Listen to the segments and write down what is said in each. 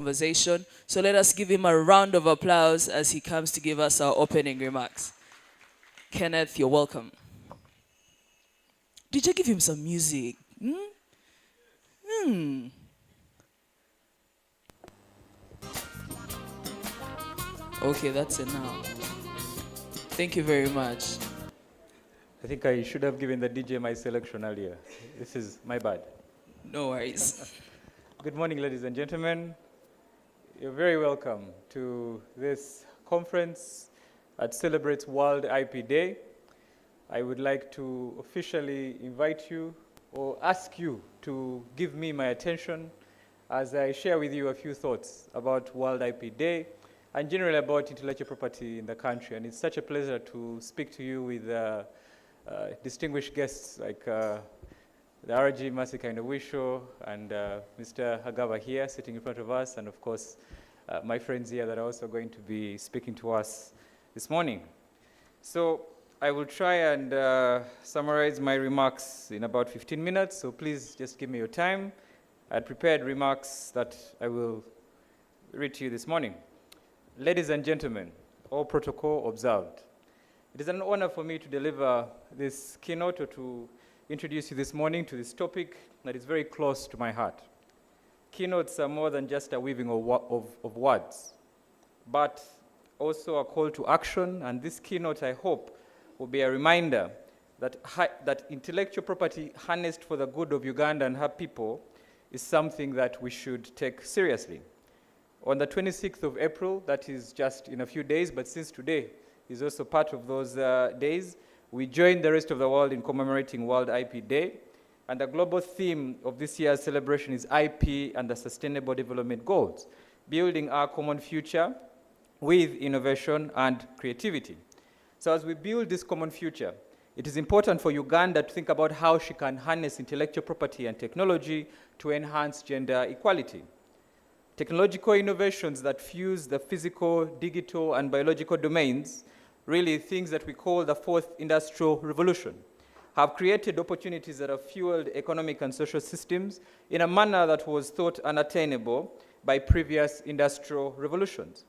conversation. So let us give him a round of applause as he comes to give us our opening remarks. Kenneth, you're welcome. Did you give him some music? Okay, that's enough. Thank you very much. I think I should have given the DJ my selection earlier. This is my bad. No worries. Good morning, ladies and gentlemen. You're very welcome to this conference that celebrates World IP Day. I would like to officially invite you or ask you to give me my attention as I share with you a few thoughts about World IP Day and generally about intellectual property in the country. And it's such a pleasure to speak to you with distinguished guests like the RG Masika Wisho and Mr. Hagava here sitting in front of us, and of course my friends here that are also going to be speaking to us this morning. So I will try and summarize my remarks in about 15 minutes, so please just give me your time. I had prepared remarks that I will read to you this morning. Ladies and gentlemen, all protocol observed. It is an honor for me to deliver this keynote or to introduce you this morning to this topic that is very close to my heart. Keynotes are more than just a weaving of words, but also a call to action, and this keynote, I hope, will be a reminder that intellectual property harnessed for the good of Uganda and her people is something that we should take seriously. On the 26th of April, that is just in a few days, but since today is also part of those days, we join the rest of the world in commemorating World IP Day. And the global theme of this year's celebration is IP and the Sustainable Development Goals, building our common future with innovation and creativity. So as we build this common future, it is important for Uganda to think about how she can harness intellectual property and technology to enhance gender equality. Technological innovations that fuse the physical, digital, and biological domains, really things that we call the fourth industrial revolution, have created opportunities that have fueled economic and social systems in a manner that was thought unattainable by previous industrial revolutions.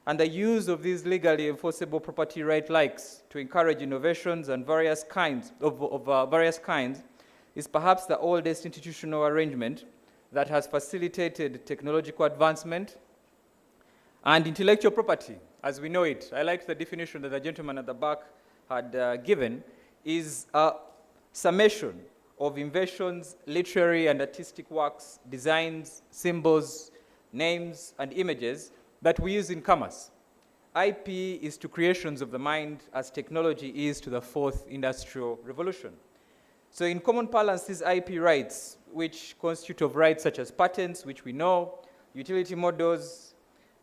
And the use of these legally enforceable property rights likes to encourage innovations and various kinds is perhaps the oldest institutional arrangement that has facilitated technological advancement and intellectual property, as we know it. I like the definition that the gentleman at the back had given, is a summation of inventions, literary and artistic works, designs, symbols, names, and images that we use in commerce. IP is to creations of the mind as technology is to the fourth industrial revolution. So in common parlance, these IP rights, which constitute of rights such as patents, which we know, utility models,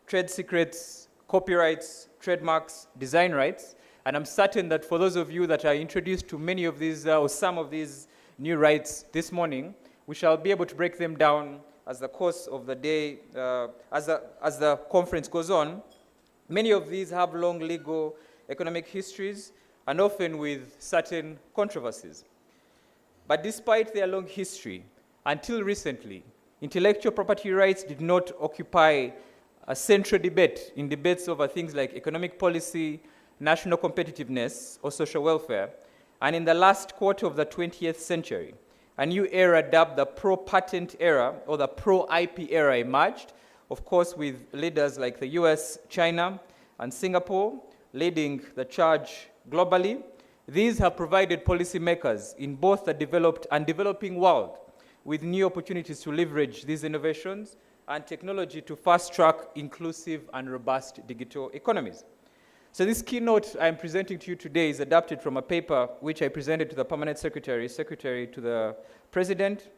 trade secrets, copyrights, trademarks, design rights, and I'm certain that for those of you that are introduced to many of these or some of these new rights this morning, we shall be able to break them down as the course of the day, as the conference goes on. Many of these have long legal, economic histories, and often with certain controversies. But despite their long history, until recently, intellectual property rights did not occupy a central debate in debates over things like economic policy, national competitiveness, or social welfare. And in the last quarter of the 20th century, a new era dubbed the pro-patent era or the pro-IP era emerged, of course with leaders like the US, China, and Singapore leading the charge globally. These have provided policymakers in both the developed and developing world with new opportunities to leverage these innovations and technology to fast-track inclusive and robust digital economies. So this keynote I'm presenting to you today is adapted from a paper which I presented to the Permanent Secretary to the President,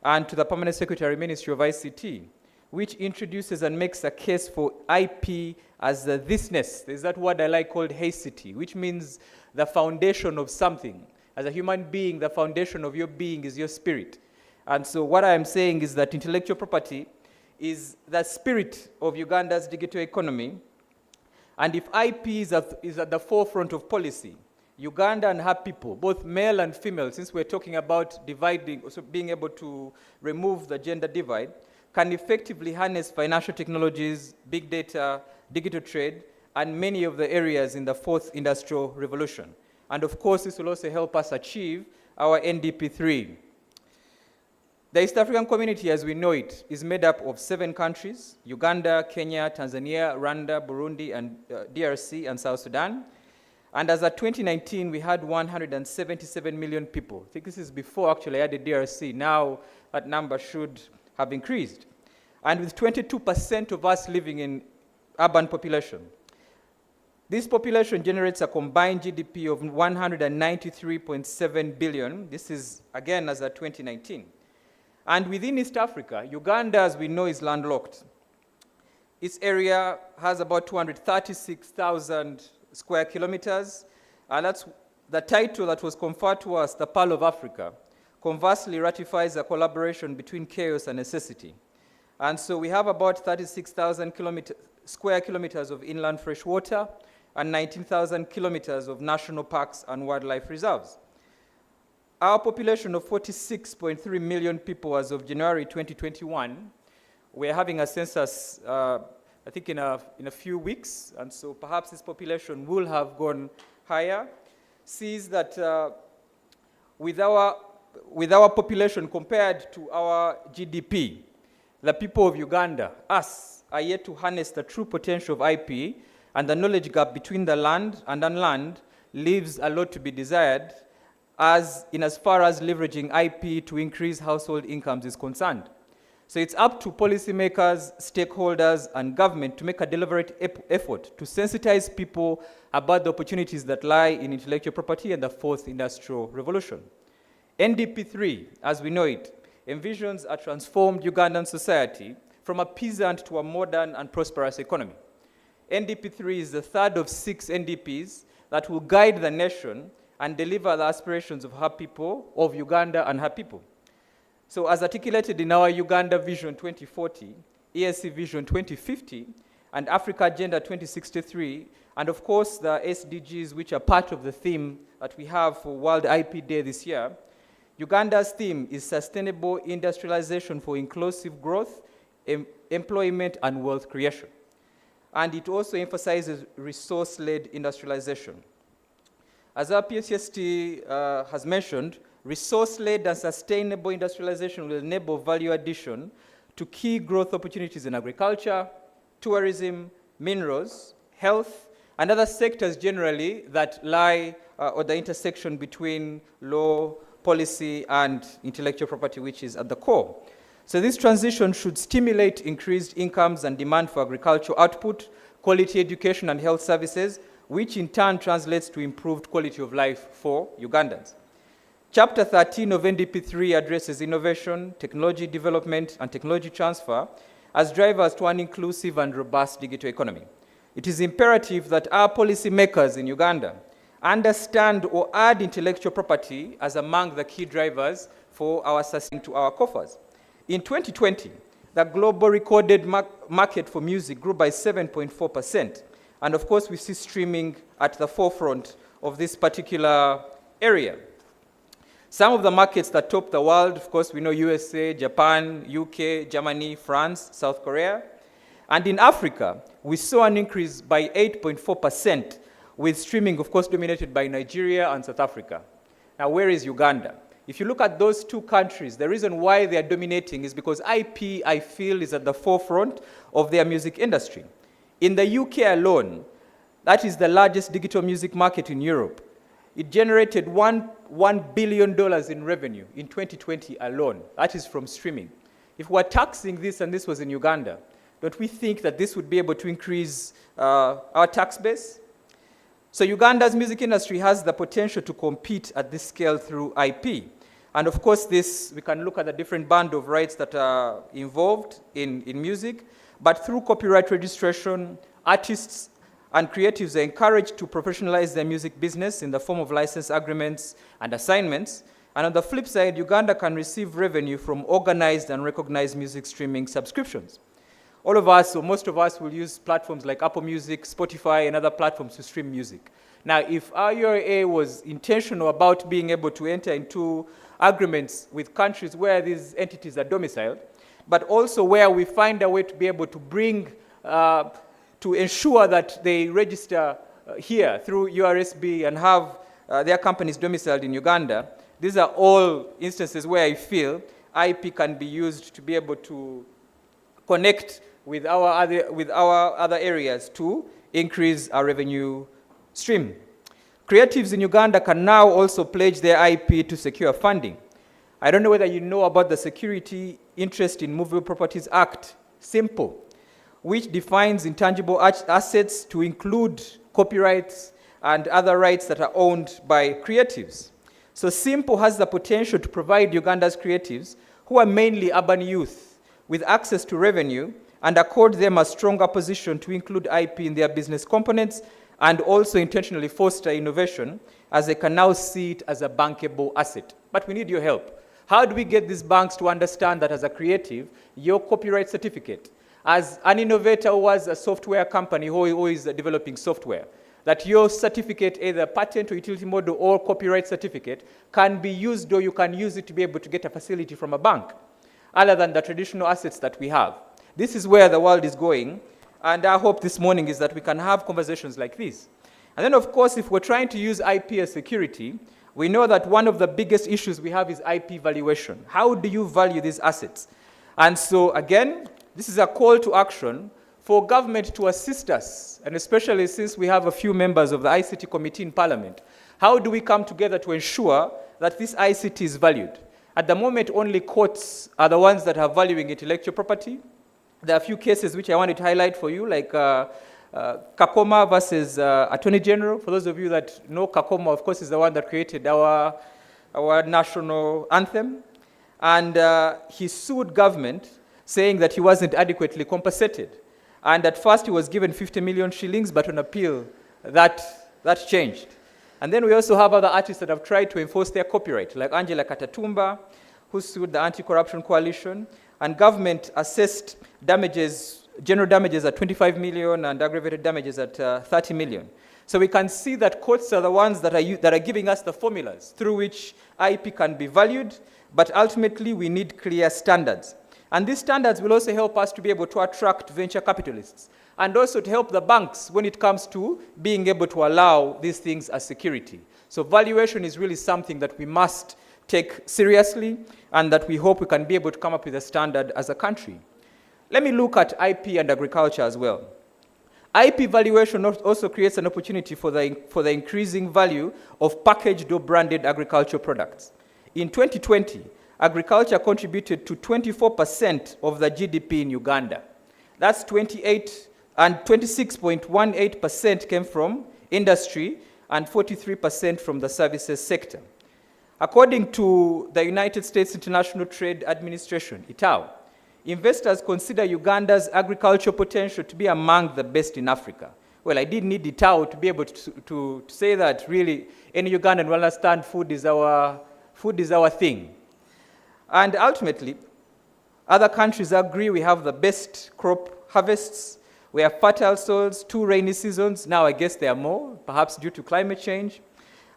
and to the Permanent Secretary, Ministry of ICT, which introduces and makes a case for IP as the thisness. There's that word I like called haecity, which means the foundation of something. As a human being, the foundation of your being is your spirit. And so what I am saying is that intellectual property is the spirit of Uganda's digital economy. And if IP is at the forefront of policy, Uganda and her people, both male and female, since we're talking about dividing, also being able to remove the gender divide, can effectively harness financial technologies, big data, digital trade, and many of the areas in the fourth industrial revolution. And of course, this will also help us achieve our NDP3. The East African community, as we know it, is made up of 7 countries: Uganda, Kenya, Tanzania, Rwanda, Burundi, and DRC, and South Sudan. And as of 2019, we had 177 million people. I think this is before actually I added DRC. Now that number should have increased. And with 22% of us living in urban population. This population generates a combined GDP of 193.7 billion. This is, again, as of 2019. And within East Africa, Uganda, as we know, is landlocked. Its area has about 236,000 square kilometers, and that's the title that was conferred to us, the Pearl of Africa, conversely ratifies a collaboration between chaos and necessity. And so we have about 36,000 square kilometers of inland fresh water and 19,000 kilometers of national parks and wildlife reserves. Our population of 46.3 million people as of January 2021, we're having a census, I think in a few weeks, and so perhaps this population will have gone higher, sees that with our population compared to our GDP, the people of Uganda, us, are yet to harness the true potential of IP, and the knowledge gap between the land and unland leaves a lot to be desired, as far as leveraging IP to increase household incomes is concerned. So it's up to policymakers, stakeholders, and government to make a deliberate effort to sensitize people about the opportunities that lie in intellectual property and the fourth industrial revolution. NDP3, as we know it, envisions a transformed Ugandan society from a peasant to a modern and prosperous economy. NDP3 is the third of 6 NDPs that will guide the nation and deliver the aspirations of her people, of Uganda and her people. So as articulated in our Uganda Vision 2040, ESC Vision 2050, and Africa Agenda 2063, and of course the SDGs, which are part of the theme that we have for World IP Day this year, Uganda's theme is sustainable industrialization for inclusive growth, employment, and wealth creation. And it also emphasizes resource-led industrialization. As our PSST has mentioned, resource-led and sustainable industrialization will enable value addition to key growth opportunities in agriculture, tourism, minerals, health, and other sectors generally that lie at the intersection between law, policy, and intellectual property, which is at the core. So this transition should stimulate increased incomes and demand for agricultural output, quality education and health services, which in turn translates to improved quality of life for Ugandans. Chapter 13 of NDP3 addresses innovation, technology development, and technology transfer as drivers to an inclusive and robust digital economy. It is imperative that our policymakers in Uganda understand or add intellectual property as among the key drivers for our sustainment to our coffers. In 2020, the global recorded market for music grew by 7.4%. And of course, we see streaming at the forefront of this particular area. Some of the markets that top the world, of course, we know USA, Japan, UK, Germany, France, South Korea. And in Africa, we saw an increase by 8.4%, with streaming, of course, dominated by Nigeria and South Africa. Now, where is Uganda? If you look at those two countries, the reason why they are dominating is because IP, I feel, is at the forefront of their music industry. In the UK alone, that is the largest digital music market in Europe. It generated $1 billion in revenue in 2020 alone. That is from streaming. If we're taxing this and this was in Uganda, don't we think that this would be able to increase our tax base? So Uganda's music industry has the potential to compete at this scale through IP. And of course, we can look at the different band of rights that are involved in music. But through copyright registration, artists and creatives are encouraged to professionalize their music business in the form of license agreements and assignments. And on the flip side, Uganda can receive revenue from organized and recognized music streaming subscriptions. All of us, or most of us, will use platforms like Apple Music, Spotify, and other platforms to stream music. Now, if our URA was intentional about being able to enter into agreements with countries where these entities are domiciled, but also where we find a way to be able to bring, to ensure that they register here through URSB and have their companies domiciled in Uganda. These are all instances where I feel IP can be used to be able to connect with our other areas to increase our revenue stream. Creatives in Uganda can now also pledge their IP to secure funding. I don't know whether you know about the Security Interest in Movable Properties Act, SIMPLE, which defines intangible assets to include copyrights and other rights that are owned by creatives. So SIMPLE has the potential to provide Uganda's creatives, who are mainly urban youth, with access to revenue and accord them a stronger position to include IP in their business components and also intentionally foster innovation, as they can now see it as a bankable asset. But we need your help. How do we get these banks to understand that as a creative, your copyright certificate, as an innovator who has a software company who is developing software, that your certificate, either patent or utility model or copyright certificate, can be used, or you can use it to be able to get a facility from a bank, other than the traditional assets that we have. This is where the world is going, and our hope this morning is that we can have conversations like this. And then, of course, if we're trying to use IP as security, we know that one of the biggest issues we have is IP valuation. How do you value these assets? And so, again, this is a call to action for government to assist us, and especially since we have a few members of the ICT committee in Parliament. How do we come together to ensure that this ICT is valued? At the moment, only courts are the ones that are valuing intellectual property. There are a few cases which I wanted to highlight for you, like Kakoma versus Attorney General. For those of you that know, Kakoma, of course, is the one that created our national anthem. And he sued government, saying that he wasn't adequately compensated. And at first, he was given 50 million shillings, but on appeal, that changed. And then we also have other artists that have tried to enforce their copyright, like Angela Katatumba, who sued the Anti-Corruption Coalition, and government assessed damages, general damages at 25 million and aggravated damages at 30 million. So we can see that courts are the ones that are giving us the formulas through which IP can be valued, but ultimately we need clear standards. And these standards will also help us to be able to attract venture capitalists, and also to help the banks when it comes to being able to allow these things as security. So valuation is really something that we must take seriously, and that we hope we can be able to come up with a standard as a country. Let me look at IP and agriculture as well. IP valuation also creates an opportunity for the increasing value of packaged or branded agricultural products. In 2020, agriculture contributed to 24% of the GDP in Uganda. That's 28, and 26.18% came from industry and 43% from the services sector. According to the United States International Trade Administration, ITAO, investors consider Uganda's agricultural potential to be among the best in Africa. Well, I didn't need ITAO to be able to say that really any Ugandan will understand food is our thing. And ultimately, other countries agree we have the best crop harvests, we have fertile soils, 2 rainy seasons. Now I guess there are more, perhaps due to climate change.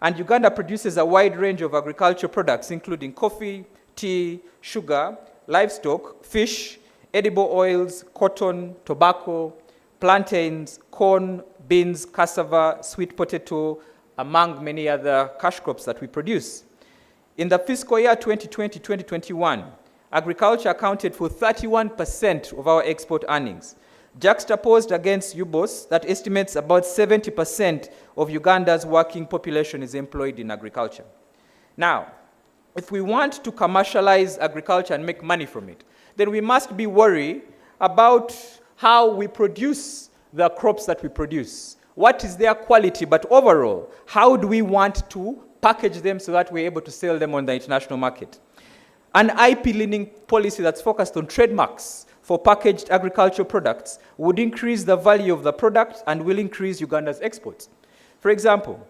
And Uganda produces a wide range of agricultural products, including coffee, tea, sugar, livestock, fish, edible oils, cotton, tobacco, plantains, corn, beans, cassava, sweet potato, among many other cash crops that we produce. In the fiscal year 2020-2021, agriculture accounted for 31% of our export earnings, juxtaposed against UBOS that estimates about 70% of Uganda's working population is employed in agriculture. Now, if we want to commercialize agriculture and make money from it, then we must be worried about how we produce the crops that we produce. What is their quality, but overall, how do we want to package them so that we're able to sell them on the international market? An IP-leaning policy that's focused on trademarks for packaged agricultural products would increase the value of the product and will increase Uganda's exports. For example,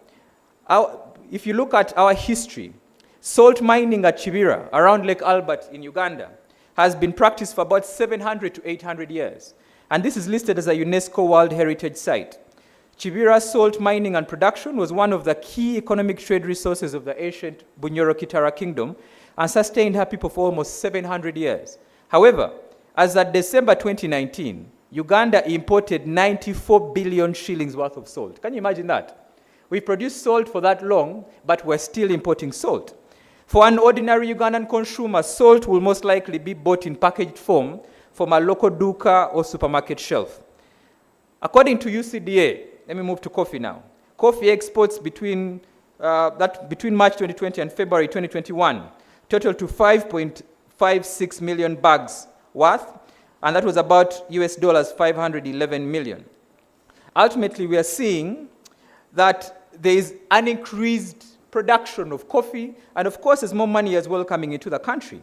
if you look at our history, salt mining at Chibira, around Lake Albert in Uganda, has been practiced for about 700 to 800 years. And this is listed as a UNESCO World Heritage Site. Chibira's salt mining and production was one of the key economic trade resources of the ancient Bunyoro Kitara Kingdom and sustained her people for almost 700 years. However, As at December 2019, Uganda imported 94 billion shillings worth of salt. Can you imagine that? We produced salt for that long, but we're still importing salt. For an ordinary Ugandan consumer, salt will most likely be bought in packaged form from a local duka or supermarket shelf. According to UCDA, let me move to coffee now. Coffee exports between March 2020 and February 2021 totaled to 5.56 million bags worth, and that was about US dollars 511 million. Ultimately, we are seeing that there is an increased production of coffee, and of course, there's more money as well coming into the country.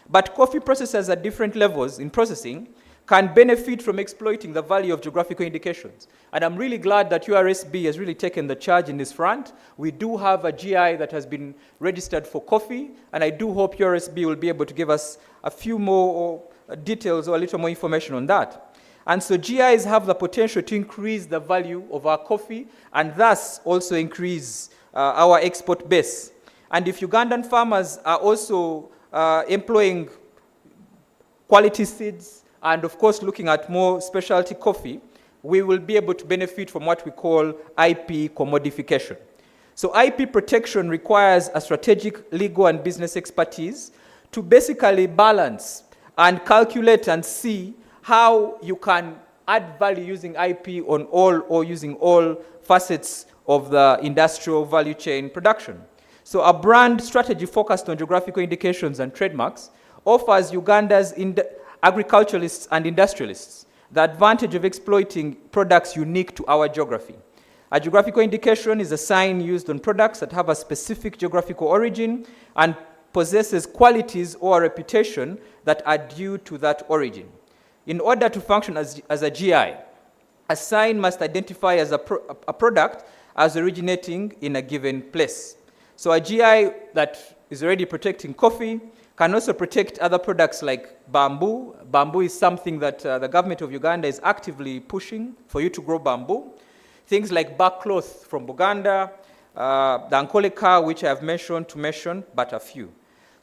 But coffee processors at different levels in processing can benefit from exploiting the value of geographical indications. And I'm really glad that URSB has really taken the charge in this front. We do have a GI that has been registered for coffee, and I do hope URSB will be able to give us a few more details or a little more information on that. And so GIs have the potential to increase the value of our coffee and thus also increase our export base. And if Ugandan farmers are also employing quality seeds and of course looking at more specialty coffee, we will be able to benefit from what we call IP commodification. So IP protection requires a strategic legal and business expertise to basically balance and calculate and see how you can add value using IP on all or using all facets of the industrial value chain production. So a brand strategy focused on geographical indications and trademarks offers Uganda's agriculturalists and industrialists the advantage of exploiting products unique to our geography. A geographical indication is a sign used on products that have a specific geographical origin and possesses qualities or a reputation that are due to that origin. In order to function as a GI, a sign must identify as a product as originating in a given place. So a GI that is already protecting coffee can also protect other products like bamboo. Bamboo is something that the government of Uganda is actively pushing for you to grow bamboo. Things like bark cloth from Buganda, the Ankoleka, which I have mentioned to mention, but a few.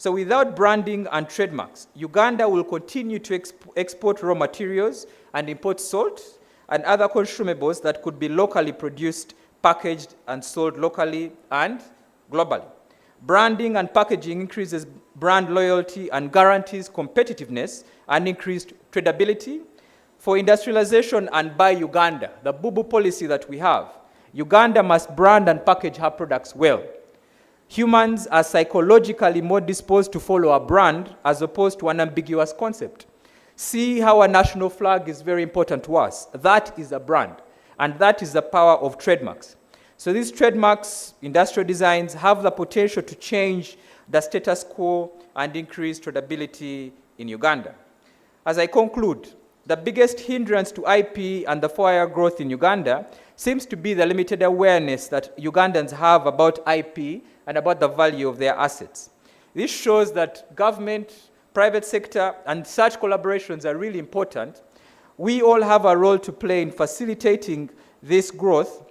So without branding and trademarks, Uganda will continue to export raw materials and import salt and other consumables that could be locally produced, packaged, and sold locally and globally. Branding and packaging increases brand loyalty and guarantees competitiveness and increased tradability. For industrialization and buy Uganda, the BUBU policy that we have, Uganda must brand and package her products well. Humans are psychologically more disposed to follow a brand as opposed to an ambiguous concept. See how a national flag is very important to us. That is a brand, and that is the power of trademarks. So these trademarks, industrial designs, have the potential to change the status quo and increase tradability in Uganda. As I conclude, the biggest hindrance to IP and the four-year growth in Uganda seems to be the limited awareness that Ugandans have about IP and about the value of their assets. This shows that government, private sector, and such collaborations are really important. We all have a role to play in facilitating this growth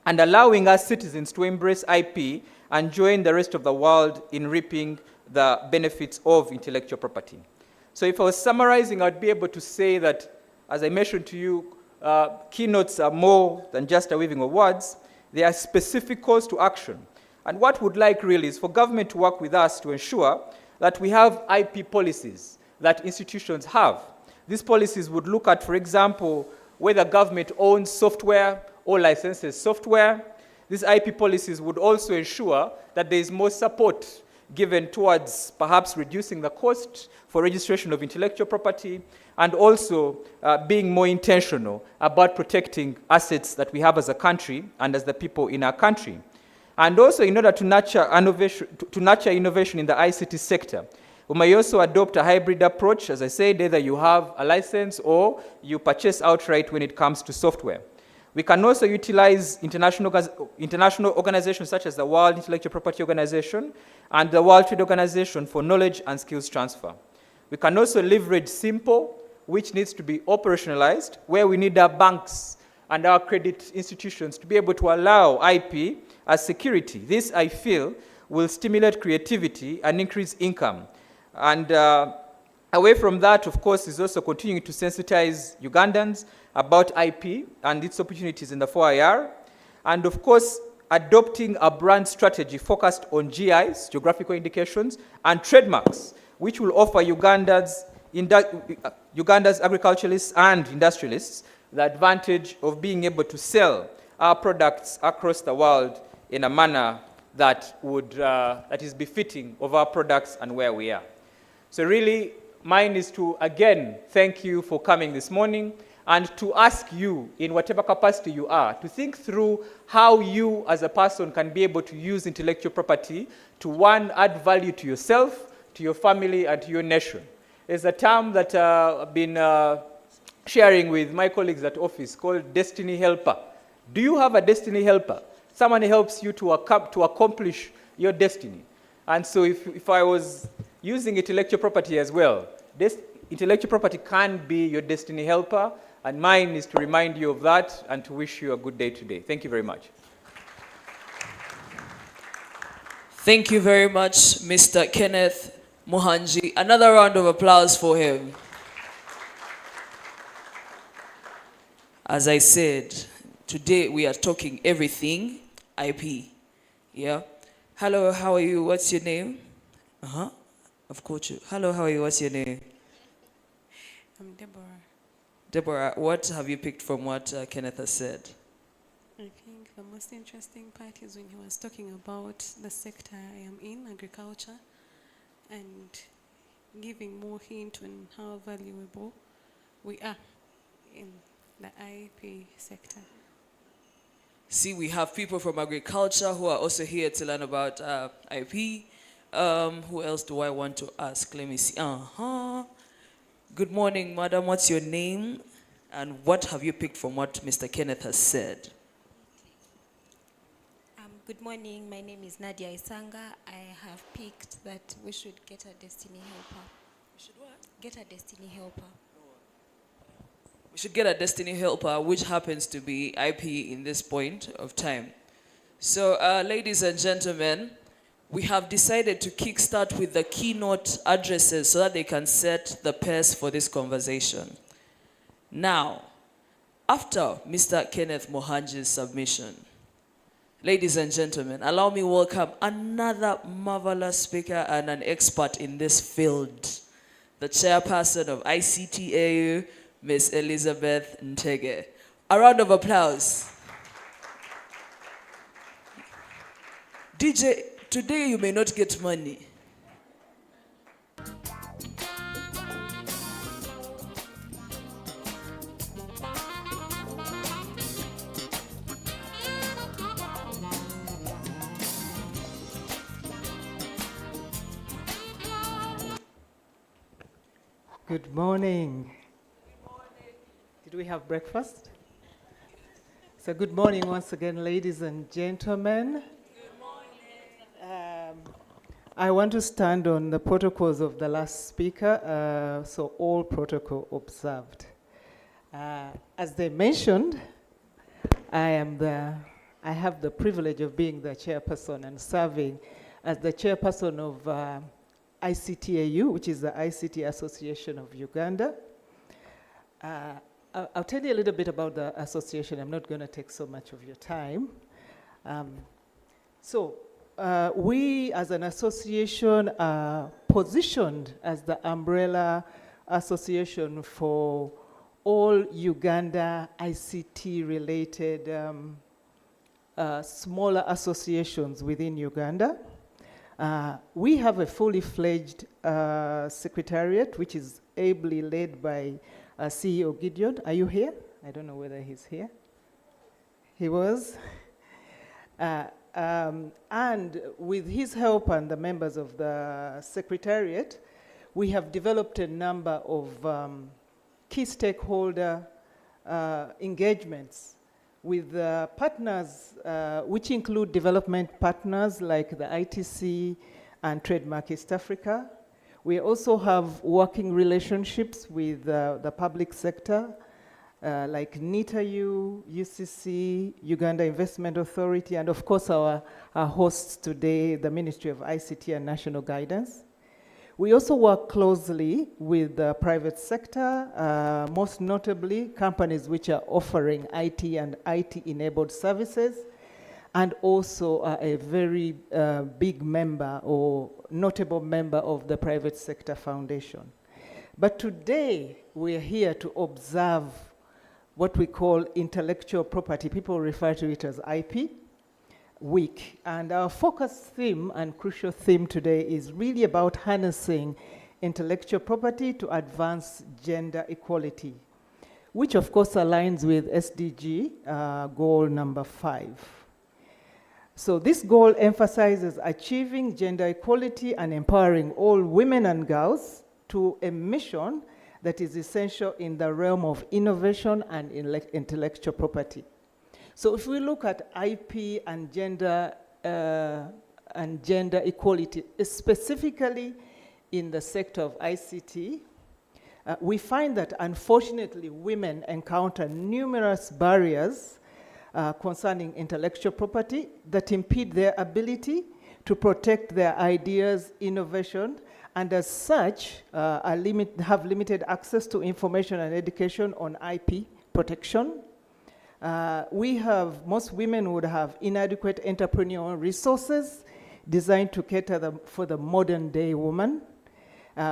and allowing us citizens to embrace IP and join the rest of the world in reaping the benefits of intellectual property. So if I was summarizing, I'd be able to say that, as I mentioned to you, keynotes are more than just a weaving of words. They are specific calls to action. And what we'd like really is for government to work with us to ensure that we have IP policies that institutions have. These policies would look at, for example, whether government owns software or licenses software. These IP policies would also ensure that there is more support given towards perhaps reducing the cost for registration of intellectual property and also being more intentional about protecting assets that we have as a country and as the people in our country. And also in order to nurture innovation in the ICT sector, we may also adopt a hybrid approach. As I said, either you have a license or you purchase outright when it comes to software. We can also utilize international organizations such as the World Intellectual Property Organization and the World Trade Organization for knowledge and skills transfer. We can also leverage SIMPO, which needs to be operationalized, where we need our banks and our credit institutions to be able to allow IP as security. This, I feel, will stimulate creativity and increase income. And Away from that, of course, is also continuing to sensitize Ugandans about IP and its opportunities in the 4IR. And of course, adopting a brand strategy focused on GIs, geographical indications, and trademarks, which will offer Uganda's agriculturalists and industrialists the advantage of being able to sell our products across the world in a manner that is befitting of our products and where we are. So really, mine is to, again, thank you for coming this morning and to ask you, in whatever capacity you are, to think through how you as a person can be able to use intellectual property to, one, add value to yourself, to your family, and to your nation. There's a term that I've been sharing with my colleagues at office called destiny helper. Do you have a destiny helper? Someone helps you to accomplish your destiny. And so if I was using intellectual property as well, this intellectual property can be your destiny helper, and mine is to remind you of that and to wish you a good day today. Thank you very much. Thank you very much, Mr. Kenneth Muhanji. Another round of applause for him. As I said, today we are talking everything IP. Yeah? Hello, how are you? What's your name? Of course. Hello, how are you? What's your name? I'm Deborah. Deborah, what have you picked from what Kenneth has said? I think the most interesting part is when he was talking about the sector I am in, agriculture, and giving more hint on how valuable we are in the IP sector. See, we have people from agriculture who are also here to learn about IP. Who else do I want to ask? Let me see. Good morning, madam. What's your name? And what have you picked from what Mr. Kenneth has said? Good morning. My name is Nadia Isanga. I have picked that we should get a destiny helper. We should what? Get a destiny helper. We should get a destiny helper, which happens to be IP in this point of time. So, ladies and gentlemen, we have decided to kickstart with the keynote addresses so that they can set the pace for this conversation. Now, after Mr. Kenneth Muhanji's submission, ladies and gentlemen, allow me welcome another marvelous speaker and an expert in this field, the chairperson of ICTAU, Ms. Elizabeth Ntege. A round of applause. DJ, today you may not get money. Good morning. Did we have breakfast? So good morning once again, ladies and gentlemen. Good morning. I want to stand on the protocols of the last speaker, so all protocol observed. As they mentioned, I have the privilege of being the chairperson and serving as the chairperson of ICTAU, which is the ICT Association of Uganda. I'll tell you a little bit about the association. I'm not going to take so much of your time. We as an association are positioned as the umbrella association for all Uganda ICT-related smaller associations within Uganda. We have a fully fledged secretariat, which is ably led by CEO Gideon. Are you here? I don't know whether he's here. He was. And with his help and the members of the secretariat, we have developed a number of key stakeholder engagements with partners, which include development partners like the ITC and Trademark East Africa. We also have working relationships with the public sector, like NITAU, UCC, Uganda Investment Authority, and of course our hosts today, the Ministry of ICT and National Guidance. We also work closely with the private sector, most notably companies which are offering IT and IT-enabled services, and also a very big member or notable member of the Private Sector Foundation. But today, we are here to observe what we call intellectual property. People refer to it as IP Week. And our focus theme and crucial theme today is really about harnessing intellectual property to advance gender equality, which of course aligns with SDG goal number 5. So this goal emphasizes achieving gender equality and empowering all women and girls to a mission that is essential in the realm of innovation and intellectual property. So if we look at IP and gender equality, specifically in the sector of ICT, we find that unfortunately women encounter numerous barriers concerning intellectual property that impede their ability to protect their ideas, innovation, and as such have limited access to information and education on IP protection. Most women would have inadequate entrepreneurial resources designed to cater for the modern day woman.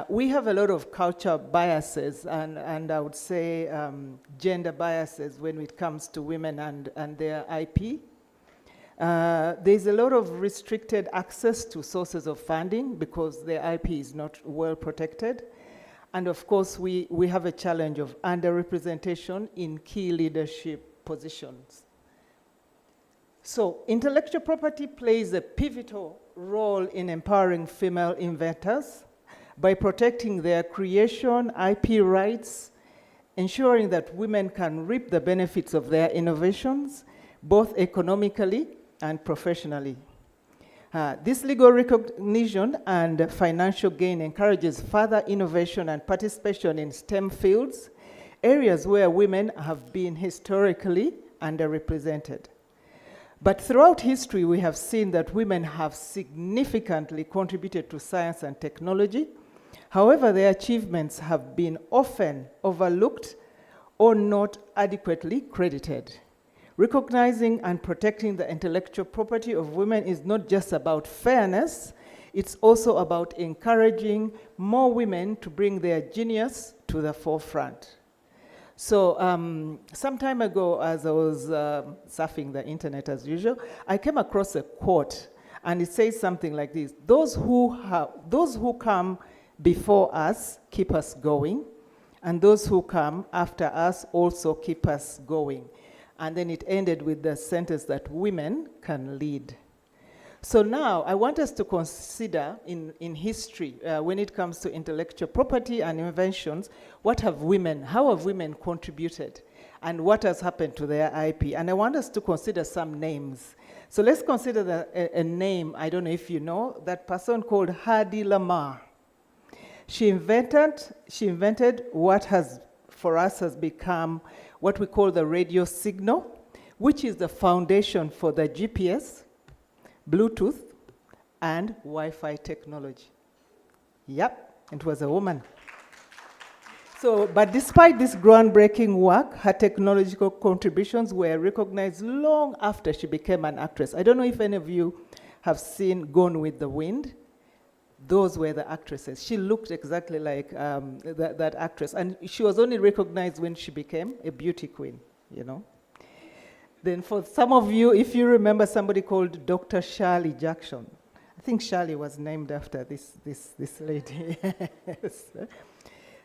We have a lot of culture biases and I would say gender biases when it comes to women and their IP. There's a lot of restricted access to sources of funding because their IP is not well protected. And of course, we have a challenge of underrepresentation in key leadership positions. So intellectual property plays a pivotal role in empowering female inventors by protecting their creation, IP rights, ensuring that women can reap the benefits of their innovations, both economically and professionally. This legal recognition and financial gain encourages further innovation and participation in STEM fields, areas where women have been historically underrepresented. But throughout history, we have seen that women have significantly contributed to science and technology. However, their achievements have been often overlooked or not adequately credited. Recognizing and protecting the intellectual property of women is not just about fairness, it's also about encouraging more women to bring their genius to the forefront. So some time ago, as I was surfing the internet as usual, I came across a quote, and it says something like this: those who come before us keep us going, and those who come after us also keep us going. And then it ended with the sentence that women can lead. So now I want us to consider in history, when it comes to intellectual property and inventions, how have women contributed and what has happened to their IP? And I want us to consider some names. So let's consider a name, I don't know if you know, that person called Hedy Lamarr. She invented what for us has become what we call the radio signal, which is the foundation for the GPS, Bluetooth, and Wi-Fi technology. Yep, it was a woman. So, but despite this groundbreaking work, her technological contributions were recognized long after she became an actress. I don't know if any of you have seen Gone with the Wind. Those were the actresses. She looked exactly like that actress. And she was only recognized when she became a beauty queen, you know. Then for some of you, if you remember somebody called Dr. Shirley Jackson, I think Shirley was named after this lady. Yes.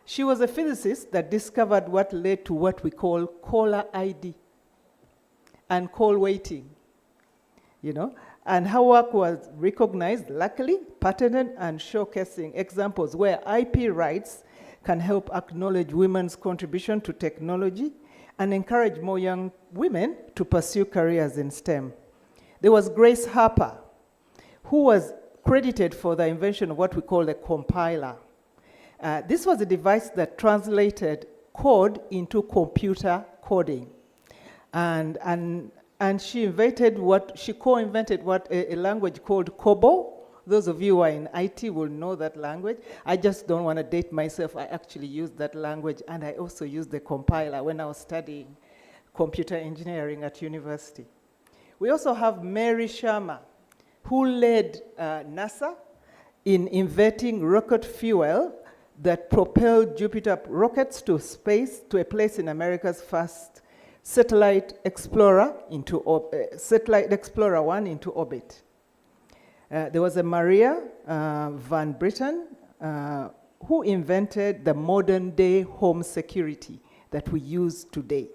She was a physicist that discovered what led to what we call caller ID and call waiting, you know. And her work was recognized, luckily, patented, and showcasing examples where IP rights can help acknowledge women's contribution to technology and encourage more young women to pursue careers in STEM. There was Grace Harper, who was credited for the invention of what we call a compiler. This was a device that translated code into computer coding. And she co-invented what a language called COBOL, Those of you who are in IT will know that language. I just don't want to date myself. I actually used that language, and I also used the compiler when I was studying computer engineering at university. We also have Mary Sharma, who led NASA in inventing rocket fuel that propelled Jupiter rockets to space, to a place in America's first satellite explorer satellite explorer 1 into orbit. There was a Maria Van Britten who invented the modern day home security that we use today.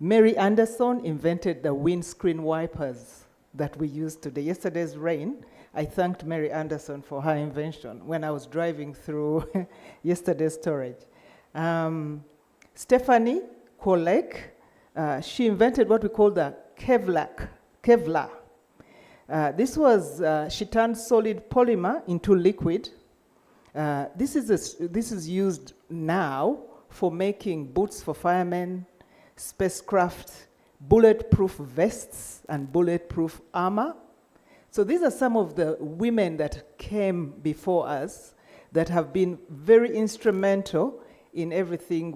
Mary Anderson invented the windscreen wipers that we use today. Yesterday's rain, I thanked Mary Anderson for her invention when I was driving through yesterday's storage. Stephanie Kolek, she invented what we call the Kevlar. This was, she turned solid polymer into liquid. This is used now for making boots for firemen, spacecraft, bulletproof vests, and bulletproof armor. So these are some of the women that came before us that have been very instrumental in everything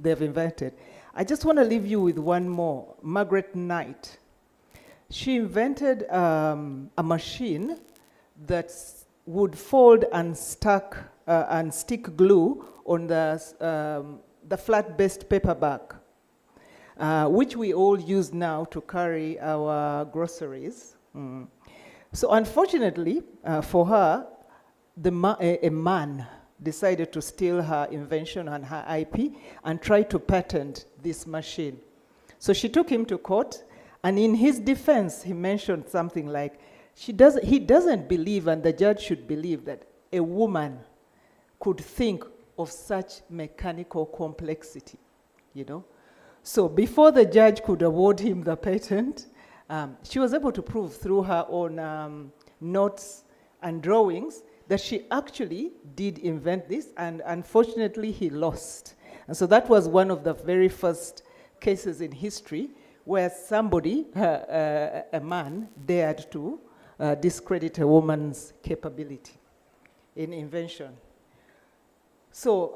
they've invented. I just want to leave you with one more, Margaret Knight. She invented a machine that would fold and stick glue on the flat-based paperback, which we all use now to carry our groceries. So unfortunately for her, a man decided to steal her invention and her IP and try to patent this machine. So she took him to court, and in his defense, he mentioned something like, he doesn't believe, and the judge should believe, that a woman could think of such mechanical complexity, you know? So before the judge could award him the patent, she was able to prove through her own notes and drawings that she actually did invent this, and unfortunately he lost. And so that was one of the very first cases in history where somebody, a man, dared to discredit a woman's capability in invention. So,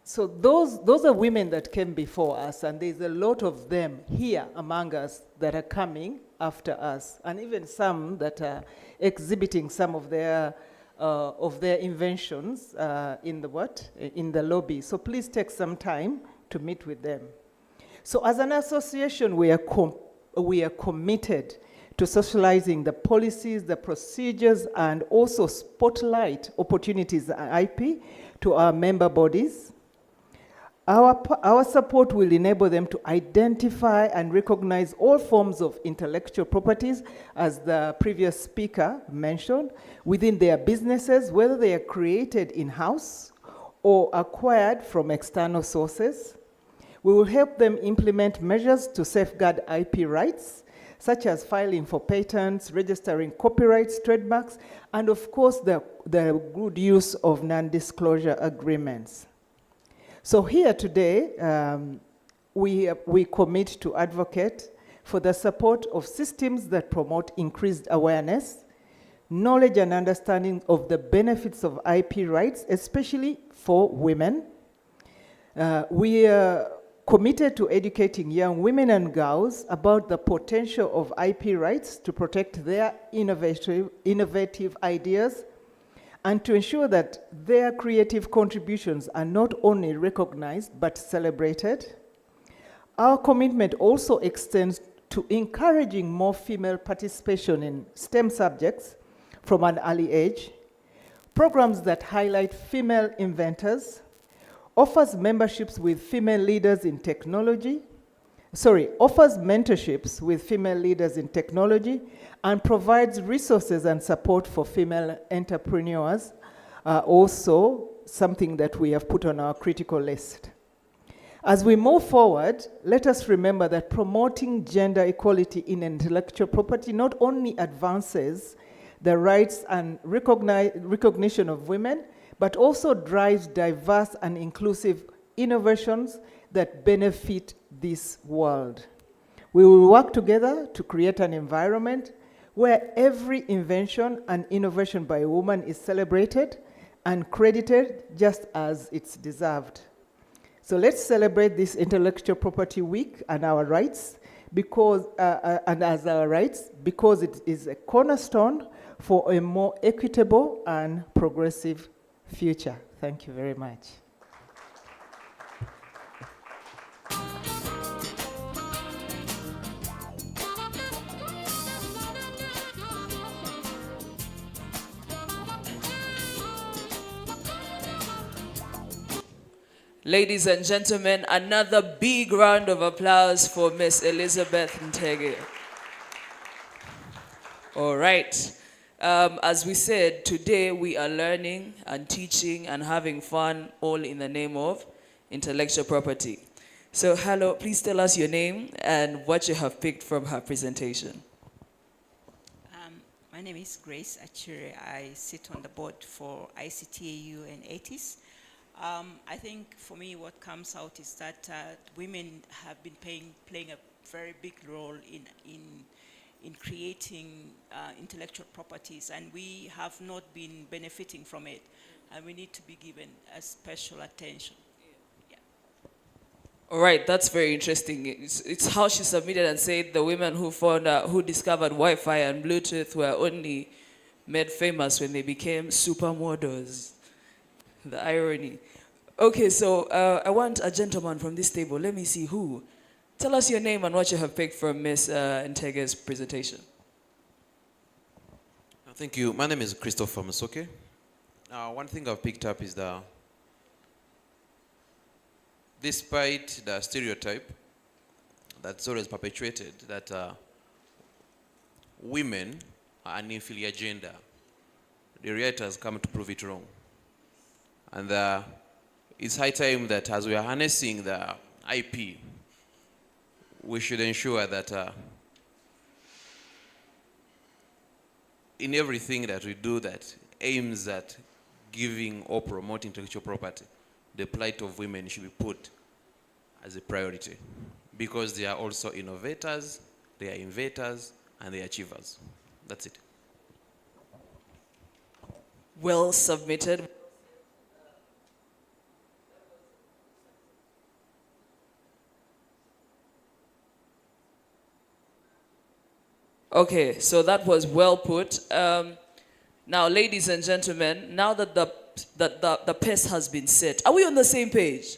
so those are women that came before us, and there's a lot of them here among us that are coming after us, and even some that are exhibiting some of their inventions in the lobby. So please take some time to meet with them. So as an association, we are committed to socializing the policies, the procedures, and also spotlight opportunities and IP to our member bodies. Our support will enable them to identify and recognize all forms of intellectual properties, as the previous speaker mentioned, within their businesses, whether they are created in-house or acquired from external sources. We will help them implement measures to safeguard IP rights, such as filing for patents, registering copyrights, trademarks, and of course the good use of non-disclosure agreements. So here today, we commit to advocate for the support of systems that promote increased awareness, knowledge and understanding of the benefits of IP rights, especially for women. We are committed to educating young women and girls about the potential of IP rights to protect their innovative ideas, and to ensure that their creative contributions are not only recognized but celebrated. Our commitment also extends to encouraging more female participation in STEM subjects from an early age, programs that highlight female inventors, offers mentorships with female leaders in technology, and provides resources and support for female entrepreneurs, also something that we have put on our critical list. As we move forward, let us remember that promoting gender equality in intellectual property not only advances the rights and recognition of women, but also drives diverse and inclusive innovations that benefit this world. We will work together to create an environment where every invention and innovation by a woman is celebrated and credited just as it's deserved. So let's celebrate this Intellectual Property Week and our rights because it is a cornerstone for a more equitable and progressive future. Thank you very much. Ladies and gentlemen, another big round of applause for Miss Elizabeth Ntege. All right. As we said, today we are learning and teaching and having fun, all in the name of intellectual property. So, hello, please tell us your name and what you have picked from her presentation. My name is Grace Achure. I sit on the board for ICTAU and ATIS. I think for me what comes out is that women have been playing a very big role in creating intellectual properties, and we have not been benefiting from it, and we need to be given a special attention. Yeah. All right, that's very interesting. It's how she submitted and said the women who discovered Wi-Fi and Bluetooth were only made famous when they became supermodels. The irony. Okay, so I want a gentleman from this table. Let me see who. Tell us your name and what you have picked from Ms. Ntege's presentation. Thank you. My name is Christopher Musoke. One thing I've picked up is that despite the stereotype that's always perpetuated that women are an inferior gender, the reality has come to prove it wrong. And it's high time that as we are harnessing the IP, we should ensure that in everything that we do that aims at giving or promoting intellectual property, the plight of women should be put as a priority, because they are also innovators, they are inventors, and they are achievers. That's it. Well submitted. Okay, so that was well put. Now, ladies and gentlemen, now that the pace has been set, are we on the same page?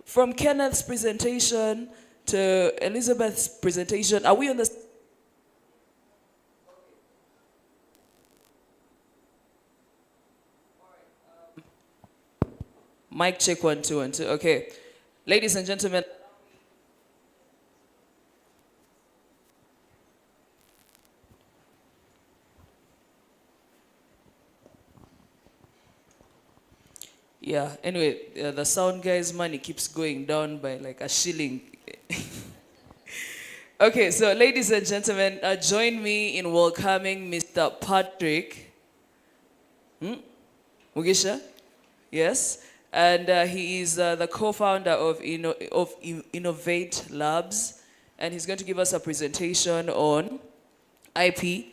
From Kenneth's presentation to Elizabeth's presentation, are we on the... Mic check 1 2 1 2. Okay, ladies and gentlemen. Yeah, anyway, the sound guy's money keeps going down by like a shilling. Okay, so ladies and gentlemen, join me in welcoming Mr. Patrick Mugisha. Yes, and he is the co-founder of Innovate Labs, and he's going to give us a presentation on IP.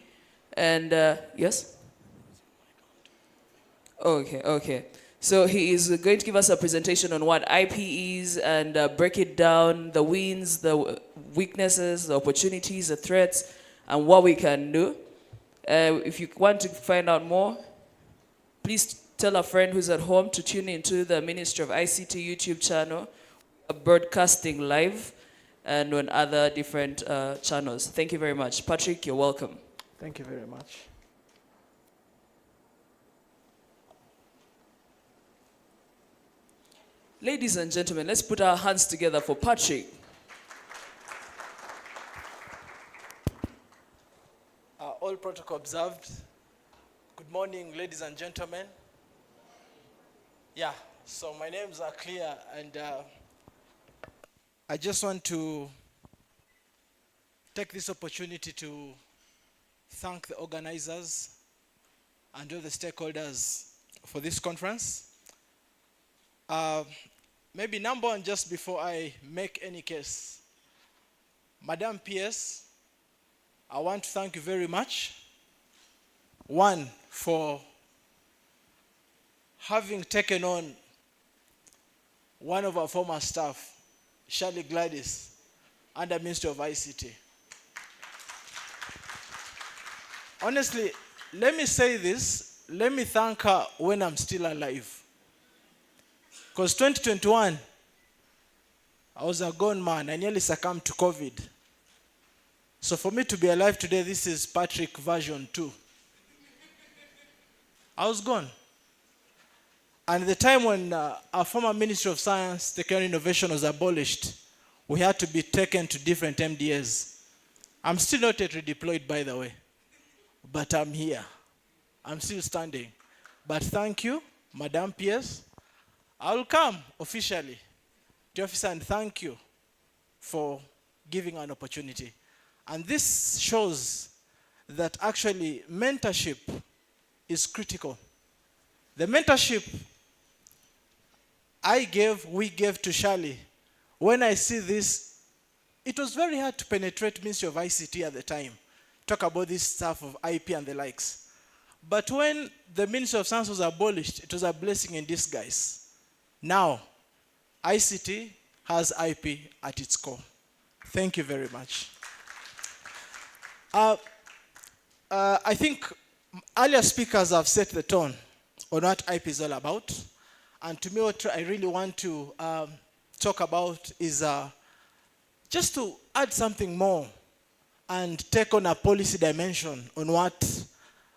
And yes? Okay. So he is going to give us a presentation on what IP is and break it down, the wins, the weaknesses, the opportunities, the threats, and what we can do. If you want to find out more, please tell a friend who's at home to tune into the Ministry of ICT YouTube channel, broadcasting live, and on other different channels. Thank you very much. Patrick, you're welcome. Thank you very much. Ladies and gentlemen, let's put our hands together for Patrick. All protocol observed. Good morning, ladies and gentlemen. Yeah, so my names are clear, and I just want to take this opportunity to thank the organizers and all the stakeholders for this conference. Maybe number one, just before I make any case, Madam PS, I want to thank you very much. One, for having taken on one of our former staff, Shirley Gladys, under Ministry of ICT. Honestly, let me say this. Let me thank her when I'm still alive. Because 2021, I was a gone man. I nearly succumbed to COVID. So for me to be alive today, this is Patrick version 2. I was gone. And the time when our former Ministry of Science, Technology and Innovation was abolished, we had to be taken to different MDAs. I'm still not yet redeployed, by the way. But I'm here. I'm still standing. But thank you, Madam PS. I will come officially to office and thank you for giving an opportunity. And this shows that actually mentorship is critical. The mentorship we gave to Shirley, when I see this, it was very hard to penetrate Ministry of ICT at the time. Talk about this stuff of IP and the likes. But when the Ministry of Science was abolished, it was a blessing in disguise. Now, ICT has IP at its core. Thank you very much. I think earlier speakers have set the tone on what IP is all about. And to me, what I really want to talk about is just to add something more and take on a policy dimension on what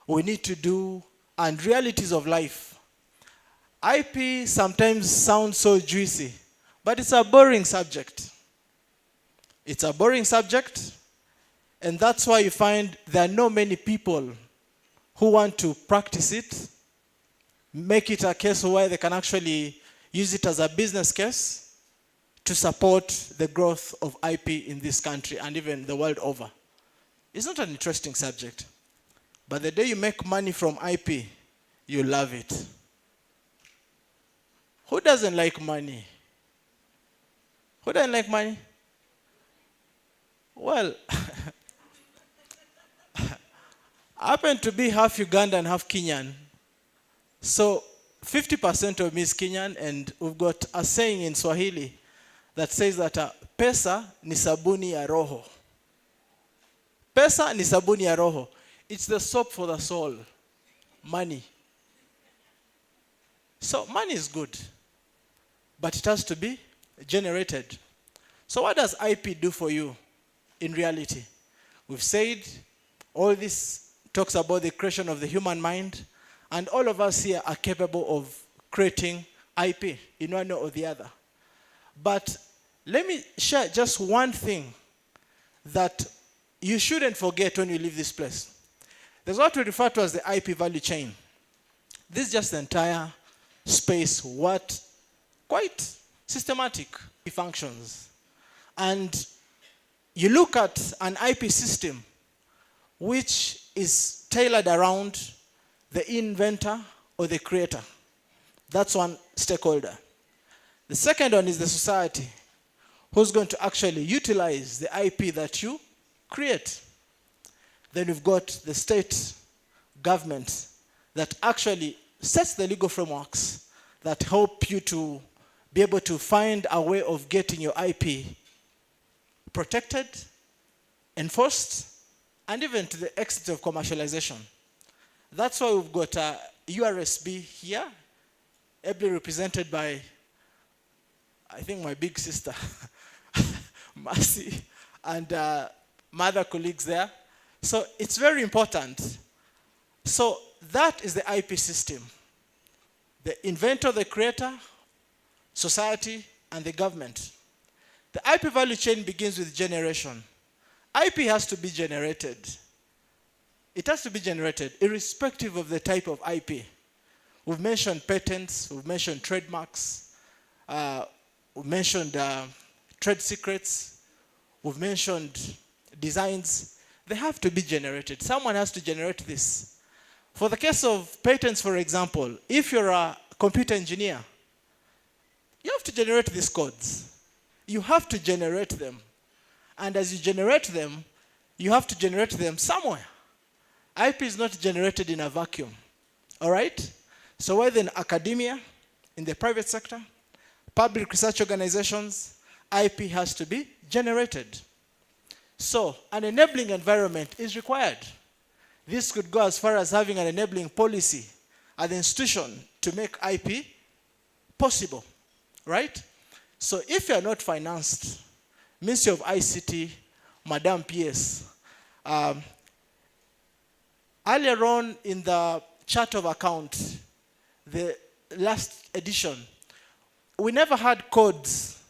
we need to do and realities of life. IP sometimes sounds so juicy, but it's a boring subject. It's a boring subject, and that's why you find there are not many people who want to practice it, make it a case where they can actually use it as a business case to support the growth of IP in this country and even the world over. It's not an interesting subject, but the day you make money from IP, you love it. Who doesn't like money? Who doesn't like money? Well, I happen to be half Ugandan, half Kenyan. So 50% of me is Kenyan, and we've got a saying in Swahili that says that pesa ni sabuni ya roho. Pesa ni sabuni ya roho. It's the soap for the soul. Money. So money is good, but it has to be generated. So what does IP do for you in reality? We've said all this talks about the creation of the human mind, and all of us here are capable of creating IP in one or the other. But let me share just one thing that you shouldn't forget when you leave this place. There's what we refer to as the IP value chain. This is just the entire space, what quite systematic functions. And you look at an IP system which is tailored around the inventor or the creator. That's one stakeholder. The second one is the society, who's going to actually utilize the IP that you create. Then we've got the state government that actually sets the legal frameworks that help you to be able to find a way of getting your IP protected, enforced, and even to the exit of commercialization. That's why we've got a URSB here, ably represented by, I think, my big sister, Mercy, and my other colleagues there. So it's very important. So that is the IP system. The inventor, the creator, society, and the government. The IP value chain begins with generation. IP has to be generated. It has to be generated irrespective of the type of IP. We've mentioned patents, we've mentioned trademarks, we've mentioned trade secrets, we've mentioned designs. They have to be generated. Someone has to generate this. For the case of patents, for example, if you're a computer engineer, you have to generate these codes. You have to generate them. And as you generate them, you have to generate them somewhere. IP is not generated in a vacuum. All right? So whether in academia, in the private sector, public research organizations, IP has to be generated. So an enabling environment is required. This could go as far as having an enabling policy at the institution to make IP possible, right? So if you are not financed, Ministry of ICT, Madam PS, earlier on in the chart of account, the last edition, we never had codes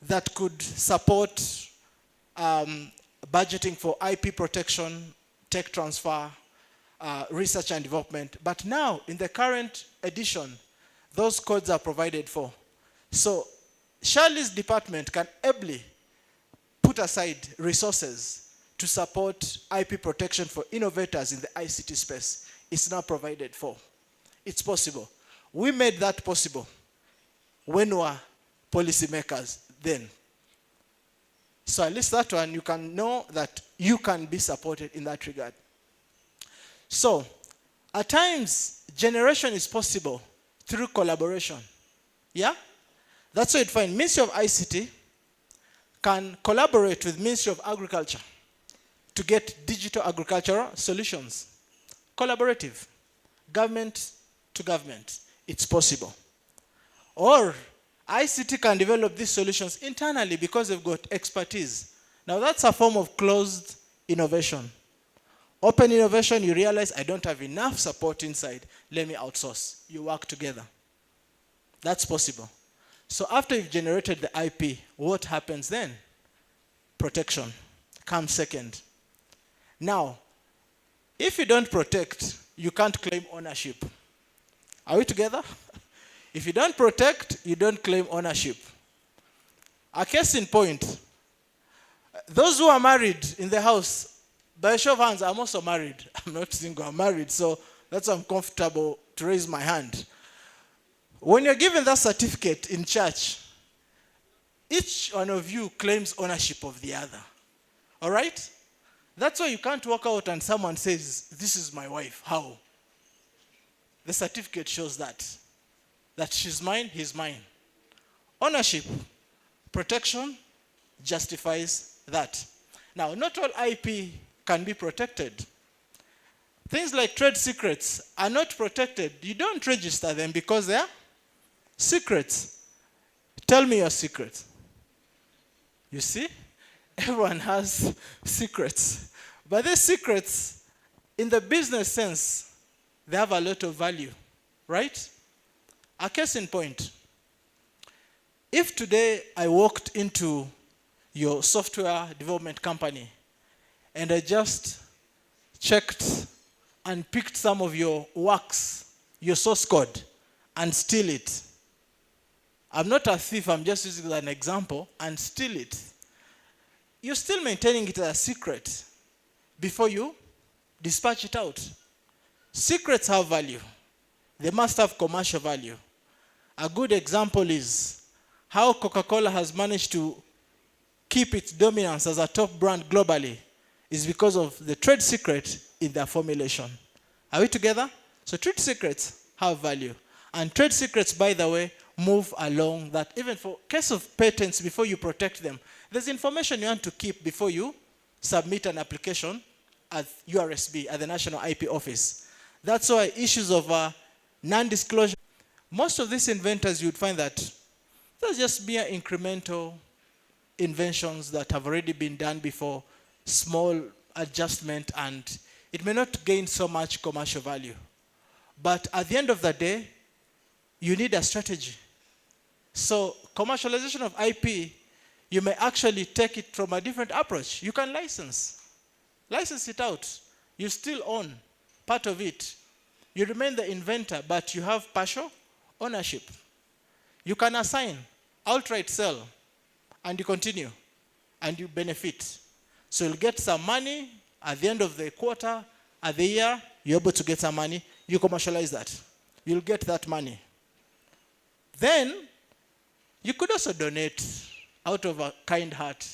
that could support budgeting for IP protection, tech transfer, research and development. But now, in the current edition, those codes are provided for. So Shirley's department can ably put aside resources to support IP protection for innovators in the ICT space. It's now provided for. It's possible. We made that possible when we were policymakers then. So at least that one, you can know that you can be supported in that regard. So, at times, generation is possible through collaboration. Yeah? That's why you'd find Ministry of ICT can collaborate with Ministry of Agriculture to get digital agricultural solutions. Collaborative. Government to government. It's possible. Or ICT can develop these solutions internally because they've got expertise. Now that's a form of closed innovation. Open innovation, you realize I don't have enough support inside. Let me outsource. You work together. That's possible. So after you've generated the IP, what happens then? Protection comes second. Now, if you don't protect, you can't claim ownership. Are we together? If you don't protect, you don't claim ownership. A case in point, those who are married in the house, by a show of hands, I'm also married. I'm not single, I'm married, so that's why I'm comfortable to raise my hand. When you're given that certificate in church, each one of you claims ownership of the other. All right? That's why you can't walk out and someone says, this is my wife. How? The certificate shows that she's mine, he's mine. Ownership, protection justifies that. Now, not all IP can be protected. Things like trade secrets are not protected. You don't register them because they are secrets. Tell me your secret. You see? Everyone has secrets. But these secrets, in the business sense, they have a lot of value, right? A case in point. If today I walked into your software development company and I just checked and picked some of your works, your source code, and steal it. I'm not a thief, I'm just using it as an example, and steal it. You're still maintaining it as a secret before you dispatch it out. Secrets have value. They must have commercial value. A good example is how Coca-Cola has managed to keep its dominance as a top brand globally is because of the trade secret in their formulation. Are we together? So trade secrets have value. And trade secrets, by the way, move along that even for case of patents, before you protect them, there's information you want to keep before you submit an application at URSB, at the National IP Office. That's why issues of non-disclosure, most of these inventors, you'd find that there's just mere incremental inventions that have already been done before, small adjustment, and it may not gain so much commercial value. But at the end of the day, you need a strategy. So commercialization of IP, you may actually take it from a different approach. You can license it out. You still own part of it. You remain the inventor, but you have partial ownership. You can assign, outright sell, and you continue, and you benefit. So you'll get some money at the end of the quarter, at the year, you're able to get some money. You commercialize that. You'll get that money. Then, you could also donate out of a kind heart.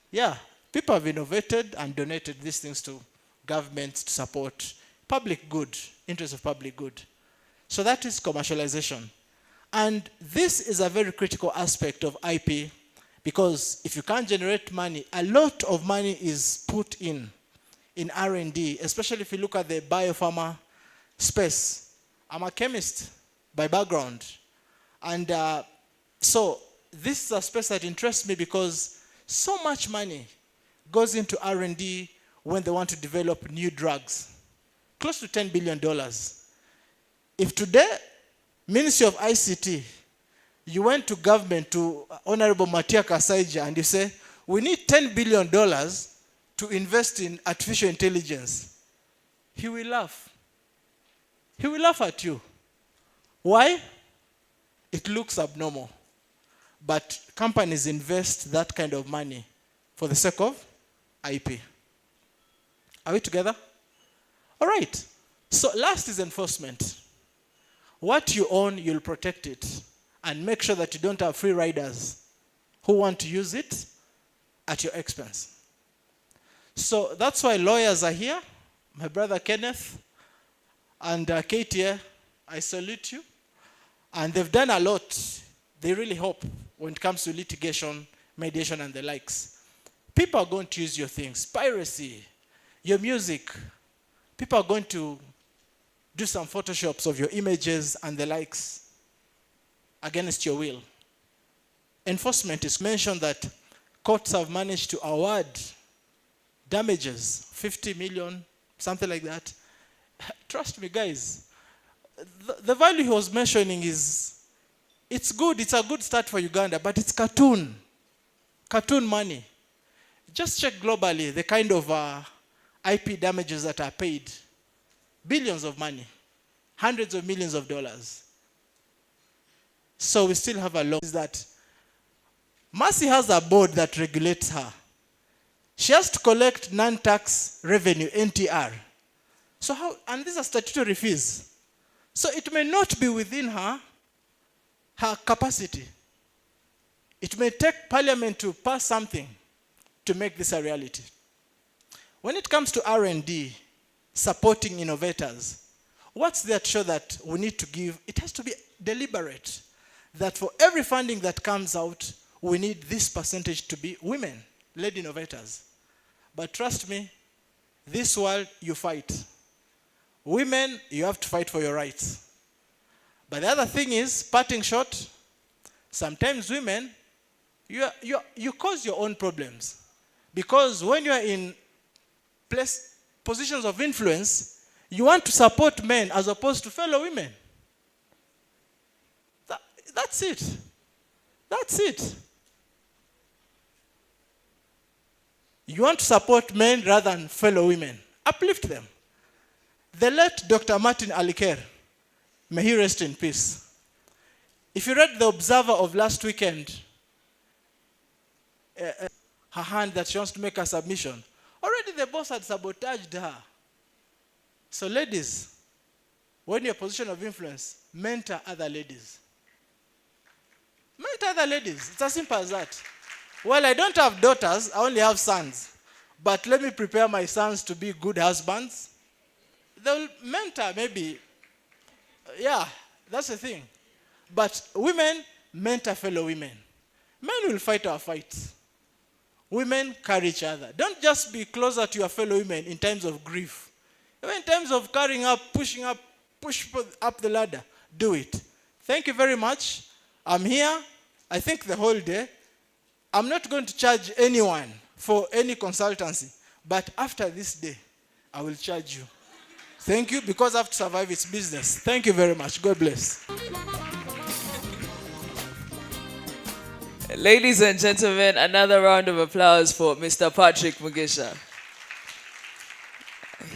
Yeah, People have innovated and donated these things to governments to support public good, interest of public good. So that is commercialization. And this is a very critical aspect of IP, because if you can't generate money, a lot of money is put in R&D, especially if you look at the biopharma space. I'm a chemist by background. And so this is a space that interests me because so much money goes into R&D when they want to develop new drugs. Close to $10 billion. If today, Ministry of ICT, you went to government, to Honorable Matia Kasaija, and you say, we need $10 billion to invest in artificial intelligence, he will laugh. He will laugh at you. Why? It looks abnormal. But companies invest that kind of money for the sake of IP. Are we together? All right. So last is enforcement. What you own, you'll protect it. And make sure that you don't have free riders who want to use it at your expense. So that's why lawyers are here. My brother Kenneth and Katie, I salute you. And they've done a lot. They really hope when it comes to litigation, mediation, and the likes. People are going to use your things. Piracy, your music. People are going to do some photoshops of your images and the likes against your will. Enforcement is mentioned that courts have managed to award damages, 50 million, something like that. Trust me, guys, the value he was mentioning is, it's good, it's a good start for Uganda, but it's cartoon money. Just check globally the kind of IP damages that are paid. Billions of money, hundreds of millions of dollars. So we still have a law that Mercy has a board that regulates her. She has to collect non-tax revenue, NTR. So how, and these are statutory fees. So it may not be within her capacity. It may take Parliament to pass something to make this a reality. When it comes to R&D, supporting innovators, what's there to show that we need to give? It has to be deliberate. That for every funding that comes out, we need this percentage to be women-led innovators. But trust me, this world, you fight. Women, you have to fight for your rights. But the other thing is, parting shot, sometimes women, you cause your own problems. Because when you are in positions of influence, you want to support men as opposed to fellow women. That's it. That's it. You want to support men rather than fellow women. Uplift them. The late Dr. Martin Aliker, may he rest in peace. If you read The Observer of last weekend, her hand that she wants to make a submission, already the boss had sabotaged her. So ladies, when you're in a position of influence, mentor other ladies. Mentor other ladies. It's as simple as that. Well, I don't have daughters, I only have sons. But let me prepare my sons to be good husbands. They'll mentor maybe. Yeah, that's the thing. But women mentor fellow women. Men will fight our fights. Women carry each other. Don't just be closer to your fellow women in times of grief. Even in times of carrying up, push up the ladder, do it. Thank you very much. I'm here, I think the whole day. I'm not going to charge anyone for any consultancy, but after this day, I will charge you. Thank you, because I have to survive its business. Thank you very much. God bless. Ladies and gentlemen, another round of applause for Mr. Patrick Mugisha.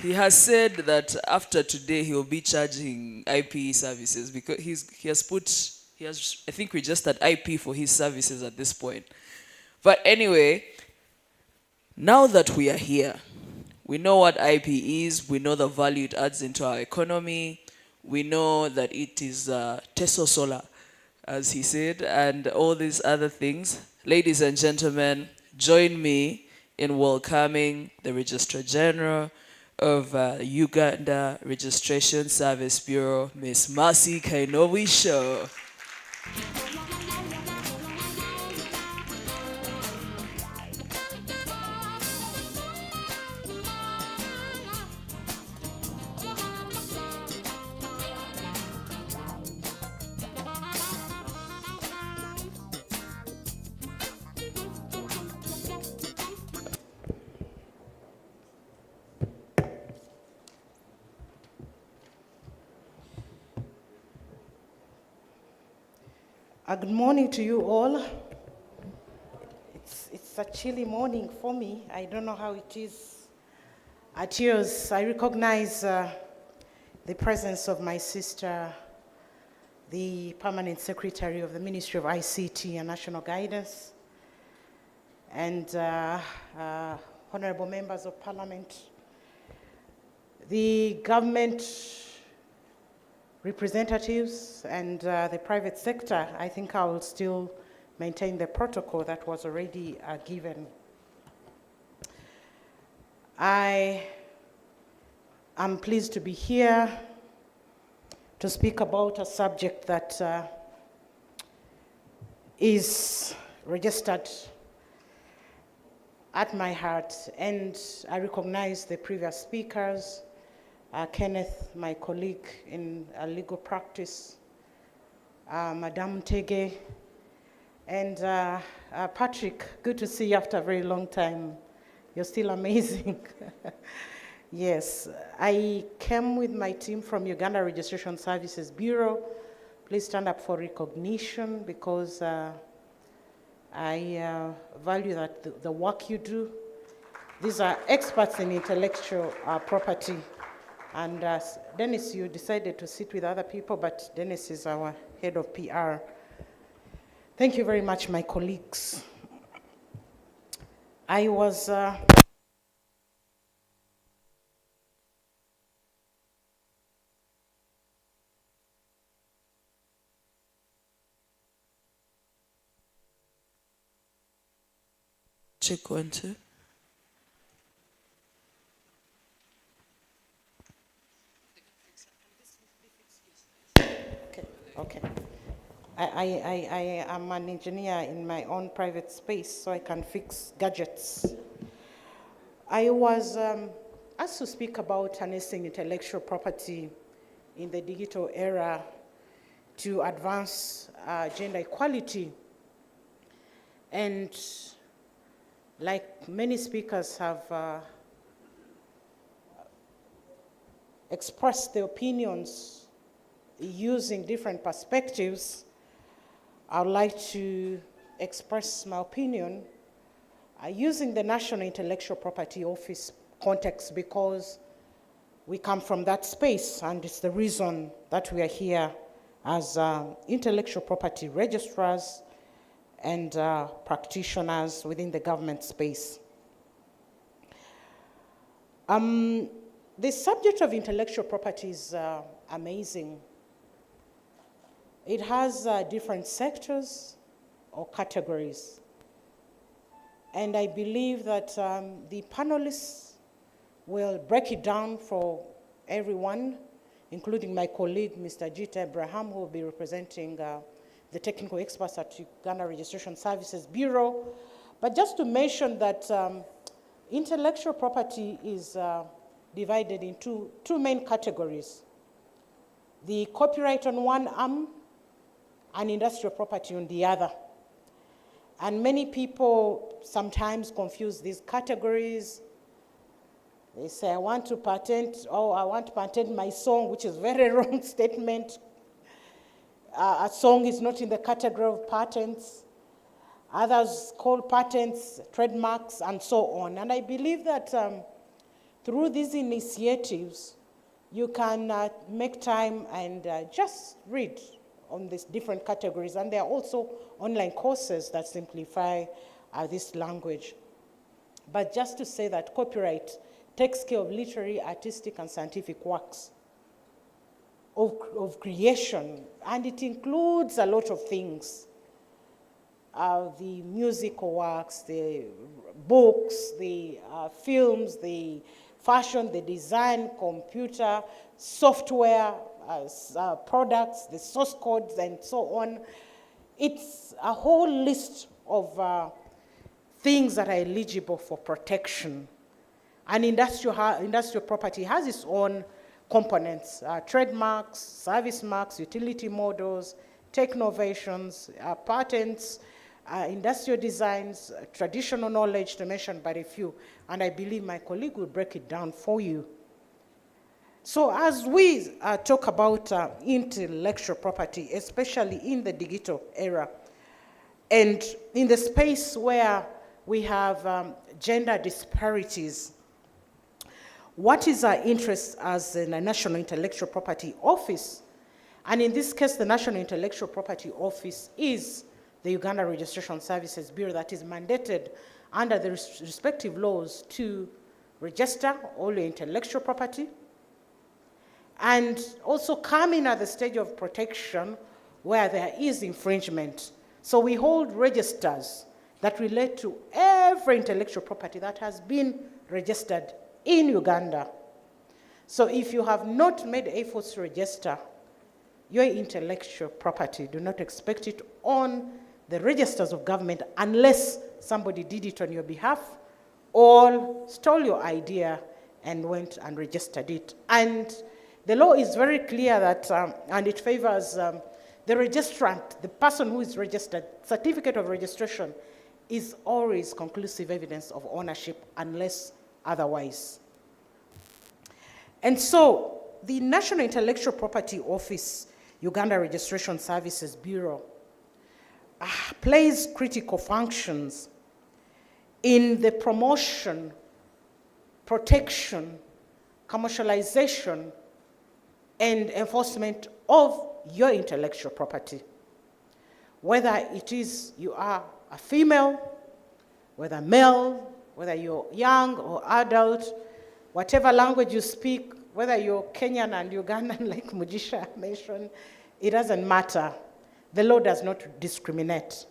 He has said that after today he will be charging IP services because he has I think registered IP for his services at this point. But anyway, now that we are here, we know what IP is, we know the value it adds into our economy, we know that it is Teso Solar, as he said, and all these other things. Ladies and gentlemen, join me in welcoming the Registrar General of Uganda Registration Service Bureau, Miss Mercy Kainowisho. Good morning to you all. It's a chilly morning for me. I don't know how it is at yours. I recognize the presence of my sister, the Permanent Secretary of the Ministry of ICT and National Guidance, and honorable members of Parliament, the government representatives, and the private sector. I think I will still maintain the protocol that was already given. I am pleased to be here to speak about a subject that is registered at my heart, and I recognize the previous speakers, Kenneth, my colleague in legal practice, Madame Tege, and Patrick, good to see you after a very long time. You're still amazing. Yes, I came with my team from Uganda Registration Services Bureau. Please stand up for recognition, because I value that the work you do. These are experts in intellectual property. And Dennis, you decided to sit with other people, but Dennis is our head of PR. Thank you very much, my colleagues. I was Check 1, 2. Okay. I am an engineer in my own private space, so I can fix gadgets. I was asked to speak about harnessing intellectual property in the digital era to advance gender equality. And like many speakers have expressed their opinions using different perspectives, I would like to express my opinion using the National Intellectual Property Office context, because we come from that space, and it's the reason that we are here as intellectual property registrars and practitioners within the government space. The subject of intellectual property is amazing. It has different sectors or categories. And I believe that the panelists will break it down for everyone, including my colleague, Mr. Jita Abraham, who will be representing the technical experts at Uganda Registration Services Bureau. But just to mention that intellectual property is divided into two main categories: the copyright on one arm and industrial property on the other. And many people sometimes confuse these categories. They say, I want to patent, or I want to patent my song, which is a very wrong statement. A song is not in the category of patents. Others call patents trademarks, and so on. And I believe that through these initiatives, you can make time and just read on these different categories. And there are also online courses that simplify this language. But just to say that copyright takes care of literary, artistic, and scientific works of creation, and it includes a lot of things. The musical works, the books, the films, the fashion, the design, computer, software, products, the source codes, and so on. It's a whole list of things that are eligible for protection. And industrial property has its own components, trademarks, service marks, utility models, technovations, patents, industrial designs, traditional knowledge, to mention but a few. And I believe my colleague will break it down for you. So as we talk about intellectual property, especially in the digital era, and in the space where we have gender disparities, what is our interest as the National Intellectual Property Office? And in this case, the National Intellectual Property Office is the Uganda Registration Services Bureau that is mandated under the respective laws to register all your intellectual property, and also come in at the stage of protection where there is infringement. So we hold registers that relate to every intellectual property that has been registered in Uganda. So if you have not made efforts to register your intellectual property, do not expect it on the registers of government unless somebody did it on your behalf or stole your idea and went and registered it. And the law is very clear that, and it favors the registrant, the person who is registered. Certificate of registration is always conclusive evidence of ownership unless otherwise. And so the National Intellectual Property Office, Uganda Registration Services Bureau, plays critical functions in the promotion, protection, commercialization, and enforcement of your intellectual property. Whether it is you are a female, whether male, whether you're young or adult, whatever language you speak, whether you're Kenyan and Ugandan, like Mujisha mentioned, it doesn't matter. The law does not discriminate.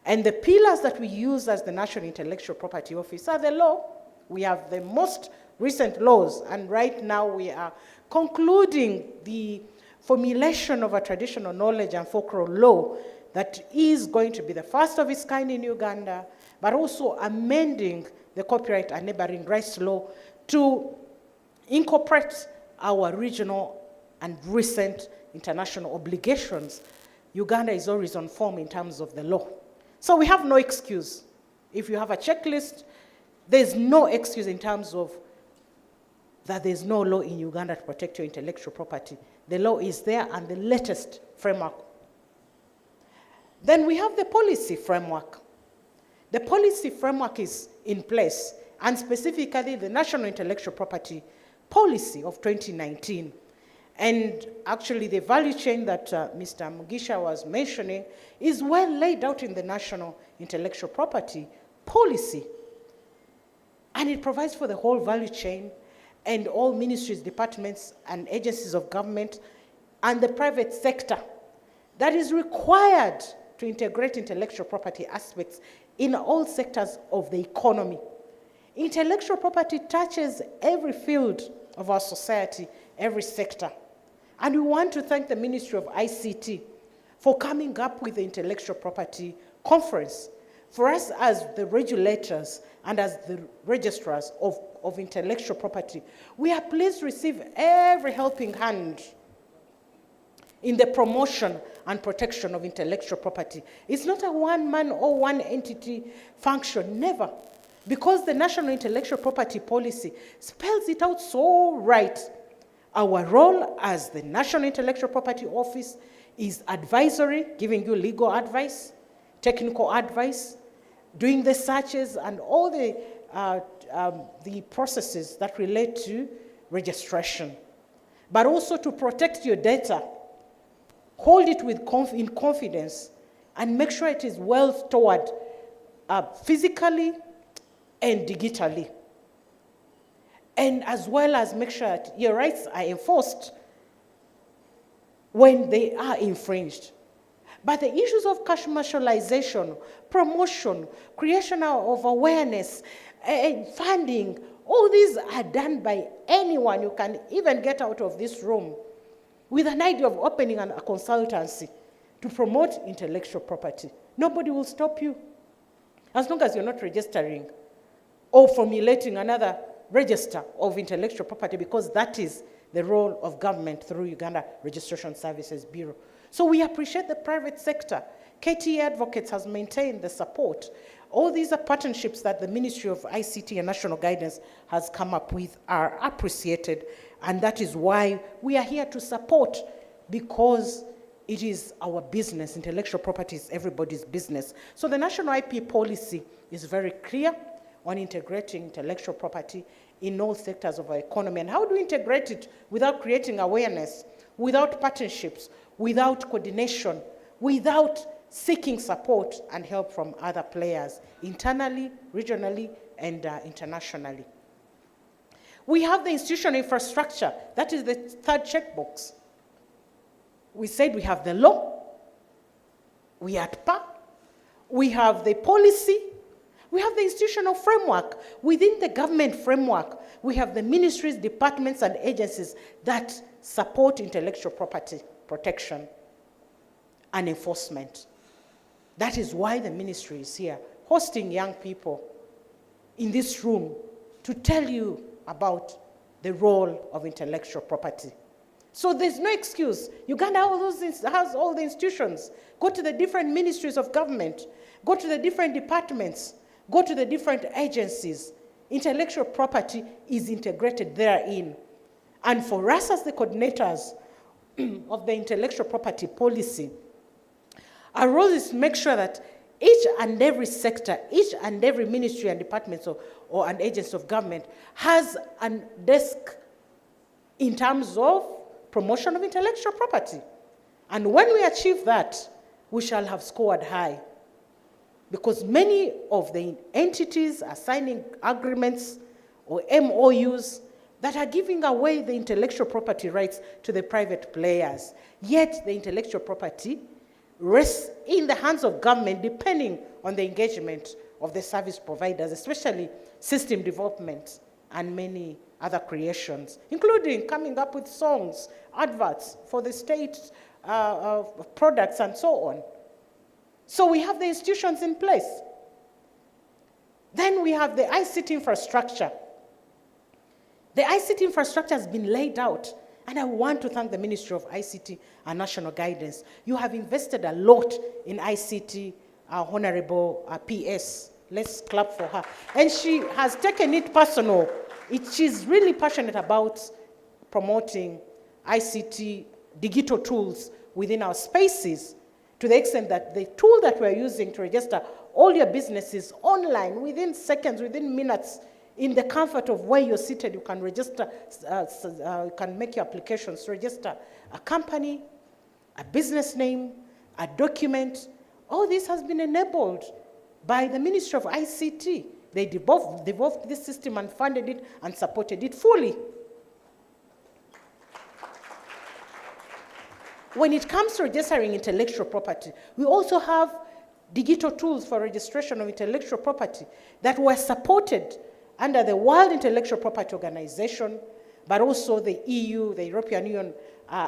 And the pillars that we use as the National Intellectual Property Office are the law. We have the most recent laws, and right now we are concluding the formulation of a traditional knowledge and folklore law that is going to be the first of its kind in Uganda, but also amending the copyright and neighboring rights law to incorporate our regional and recent international obligations. Uganda is always on form in terms of the law. So we have no excuse. If you have a checklist, there's no excuse in terms of that there's no law in Uganda to protect your intellectual property. The law is there, and the latest framework. Then we have the policy framework. The policy framework is in place, and specifically the National Intellectual Property Policy of 2019. And actually the value chain that Mr. Mugisha was mentioning is well laid out in the National Intellectual Property Policy. And it provides for the whole value chain and all ministries, departments, and agencies of government and the private sector that is required to integrate intellectual property aspects in all sectors of the economy. Intellectual property touches every field of our society, every sector. And we want to thank the Ministry of ICT for coming up with the Intellectual Property Conference. For us as the regulators and as the registrars of intellectual property, we are pleased to receive every helping hand in the promotion and protection of intellectual property. It's not a one-man or one entity function, never. Because the National Intellectual Property Policy spells it out so right. Our role as the National Intellectual Property Office is advisory, giving you legal advice, technical advice, doing the searches and all the processes that relate to registration. But also to protect your data, hold it in confidence, and make sure it is well stored physically and digitally. And as well as make sure that your rights are enforced when they are infringed. But the issues of commercialization, promotion, creation of awareness, funding, all these are done by anyone. You can even get out of this room with an idea of opening a consultancy to promote intellectual property. Nobody will stop you, as long as you're not registering or formulating another register of intellectual property, because that is the role of government through Uganda Registration Services Bureau. So we appreciate the private sector. KTA Advocates has maintained the support. All these are partnerships that the Ministry of ICT and National Guidance has come up with are appreciated, and that is why we are here to support, because it is our business. Intellectual property is everybody's business. So the National IP policy is very clear on integrating intellectual property in all sectors of our economy. And how do we integrate it without creating awareness, without partnerships, without coordination, without seeking support and help from other players, internally, regionally, and internationally? We have the institutional infrastructure. That is the third checkbox. We said we have the law, we are at par, we have the policy, we have the institutional framework. Within the government framework, we have the ministries, departments, and agencies that support intellectual property protection and enforcement. That is why the ministry is here, hosting young people in this room to tell you about the role of intellectual property. So there's no excuse. Uganda has all the institutions. Go to the different ministries of government. Go to the different departments. Go to the different agencies. Intellectual property is integrated therein. And for us as the coordinators of the intellectual property policy, our role is to make sure that each and every sector, each and every ministry and department or an agency of government has a desk in terms of promotion of intellectual property. And when we achieve that, we shall have scored high. Because many of the entities are signing agreements or MOUs that are giving away the intellectual property rights to the private players. Yet the intellectual property rests in the hands of government, depending on the engagement of the service providers, especially system development and many other creations, including coming up with songs, adverts for the state products, and so on. So we have the institutions in place. Then we have the ICT infrastructure. The ICT infrastructure has been laid out, and I want to thank the Ministry of ICT and National Guidance. You have invested a lot in ICT, Honorable PS. Let's clap for her. And she has taken it personal. She's really passionate about promoting ICT digital tools within our spaces, to the extent that the tool that we're using to register all your businesses online, within seconds, within minutes, in the comfort of where you're seated, you can register, you can make your applications to register a company, a business name, a document. All this has been enabled by the Ministry of ICT. They developed this system and funded it and supported it fully. When it comes to registering intellectual property, we also have digital tools for registration of intellectual property that were supported under the World Intellectual Property Organization, but also the EU, the European Union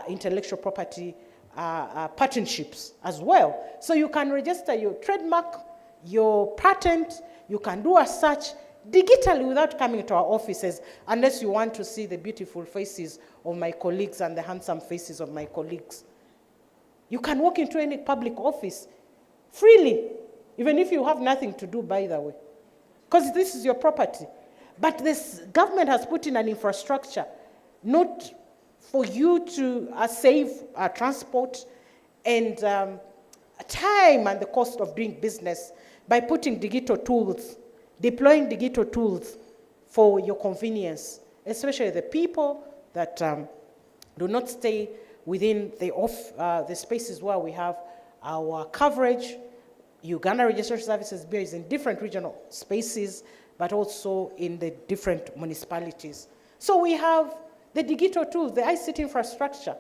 intellectual property partnerships as well. So you can register your trademark, your patent, you can do a search digitally without coming to our offices, unless you want to see the beautiful faces of my colleagues and the handsome faces of my colleagues. You can walk into any public office freely, even if you have nothing to do, by the way, because this is your property. But this government has put in an infrastructure, not for you to save transport and time and the cost of doing business, by putting digital tools, deploying digital tools for your convenience, especially the people that do not stay within the spaces where we have our coverage. Uganda Registration Services Bureau is in different regional spaces, but also in the different municipalities. So we have the digital tools, the ICT infrastructure.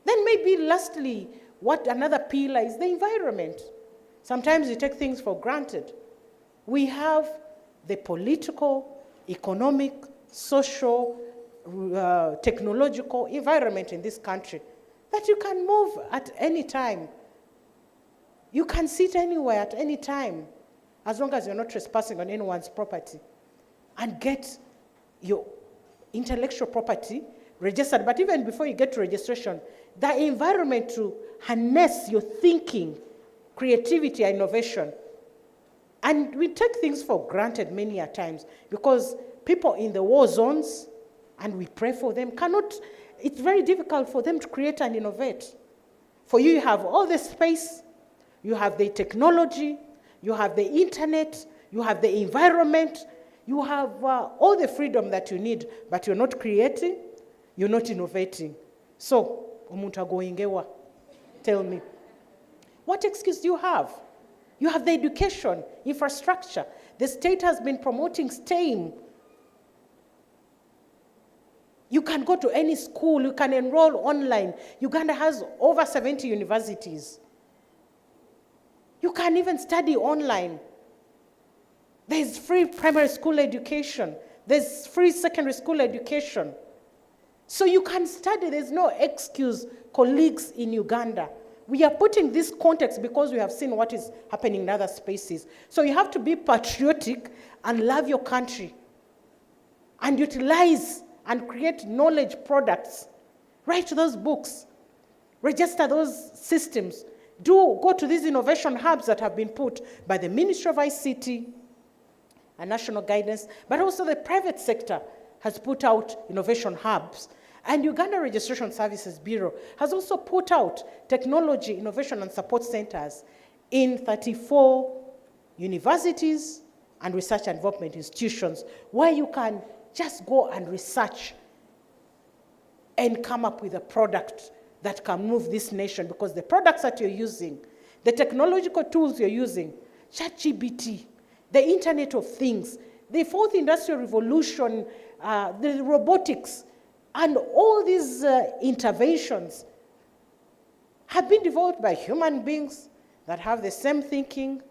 Then maybe lastly, what another pillar is the environment. Sometimes we take things for granted. We have the political, economic, social, technological environment in this country that you can move at any time. You can sit anywhere at any time, as long as you're not trespassing on anyone's property, and get your intellectual property registered. But even before you get to registration, the environment to harness your thinking, creativity, and innovation. And we take things for granted many a times because people in the war zones, and we pray for them, it's very difficult for them to create and innovate. For you have all the space, you have the technology, you have the internet, you have the environment, you have all the freedom that you need, but you're not creating, you're not innovating. So, omuntu agoyingewa, tell me, what excuse do you have? You have the education, infrastructure. The state has been promoting STEM. You can go to any school, you can enroll online. Uganda has over 70 universities. You can even study online. There's free primary school education. There's free secondary school education. So you can study, there's no excuse, colleagues in Uganda. We are putting this context because we have seen what is happening in other spaces. So you have to be patriotic and love your country and utilize and create knowledge products. Write those books. Register those systems. Go to these innovation hubs that have been put by the Ministry of ICT and National Guidance, but also the private sector has put out innovation hubs. And Uganda Registration Services Bureau has also put out technology, innovation, and support centers in 34 universities and research and development institutions where you can just go and research and come up with a product that can move this nation, because the products that you're using, the technological tools you're using, ChatGPT, the Internet of Things, the fourth industrial revolution, the robotics, and all these interventions have been developed by human beings that have the same thinking,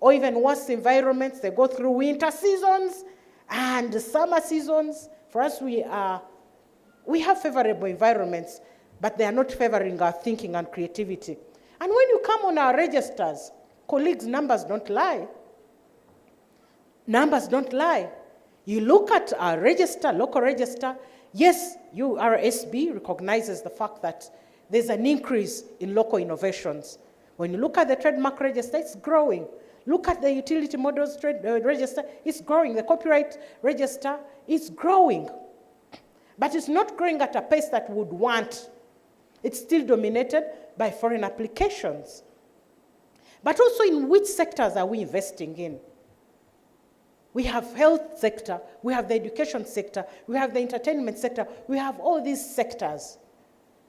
or even worse environments. They go through winter seasons and summer seasons. For us, we have favorable environments, but they are not favoring our thinking and creativity. And when you come on our registers, colleagues, numbers don't lie. Numbers don't lie. You look at our register, local register, yes, URSB recognizes the fact that there's an increase in local innovations. When you look at the trademark register, it's growing. Look at the utility models register, it's growing. The copyright register is growing. But it's not growing at a pace that we would want. It's still dominated by foreign applications. But also, in which sectors are we investing in? We have health sector, we have the education sector, we have the entertainment sector, we have all these sectors.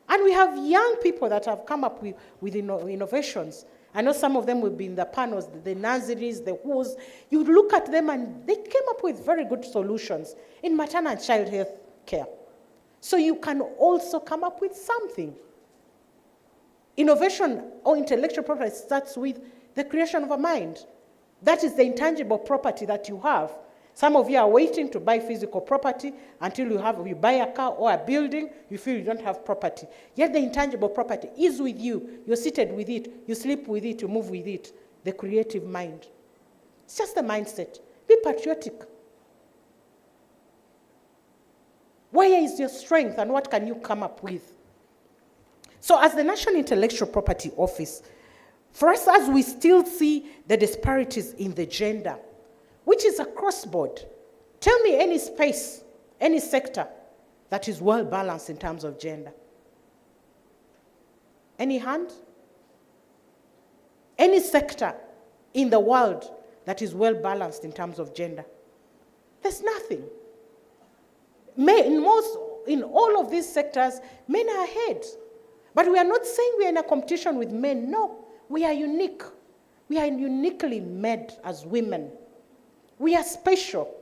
And we have young people that have come up with innovations. I know some of them will be in the panels, the nurseries, the WHOs. You look at them and they came up with very good solutions in maternal and child health care. So you can also come up with something. Innovation or intellectual property starts with the creation of a mind. That is the intangible property that you have. Some of you are waiting to buy physical property until you buy a car or a building, you feel you don't have property. Yet the intangible property is with you. You're seated with it, you sleep with it, you move with it. The creative mind. It's just the mindset. Be patriotic. Where is your strength and what can you come up with? So as the National Intellectual Property Office, for us, as we still see the disparities in the gender, which is across board, tell me any space, any sector that is well balanced in terms of gender. Any hand? Any sector in the world that is well balanced in terms of gender? There's nothing. In all of these sectors, men are ahead. But we are not saying we are in a competition with men. No, we are unique. We are uniquely made as women. We are special.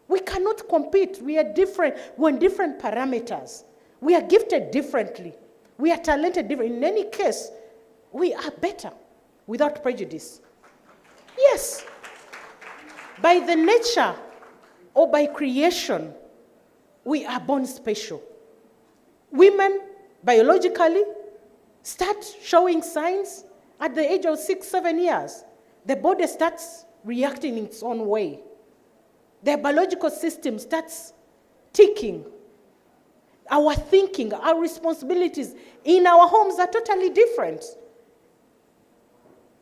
We cannot compete. We are different. We're on different parameters. We are gifted differently. We are talented differently. In any case, we are better without prejudice. Yes. By the nature or by creation, we are born special. Women, biologically, start showing signs at the age of 6, 7 years. The body starts reacting in its own way. Their biological system starts ticking. Our thinking, our responsibilities in our homes are totally different.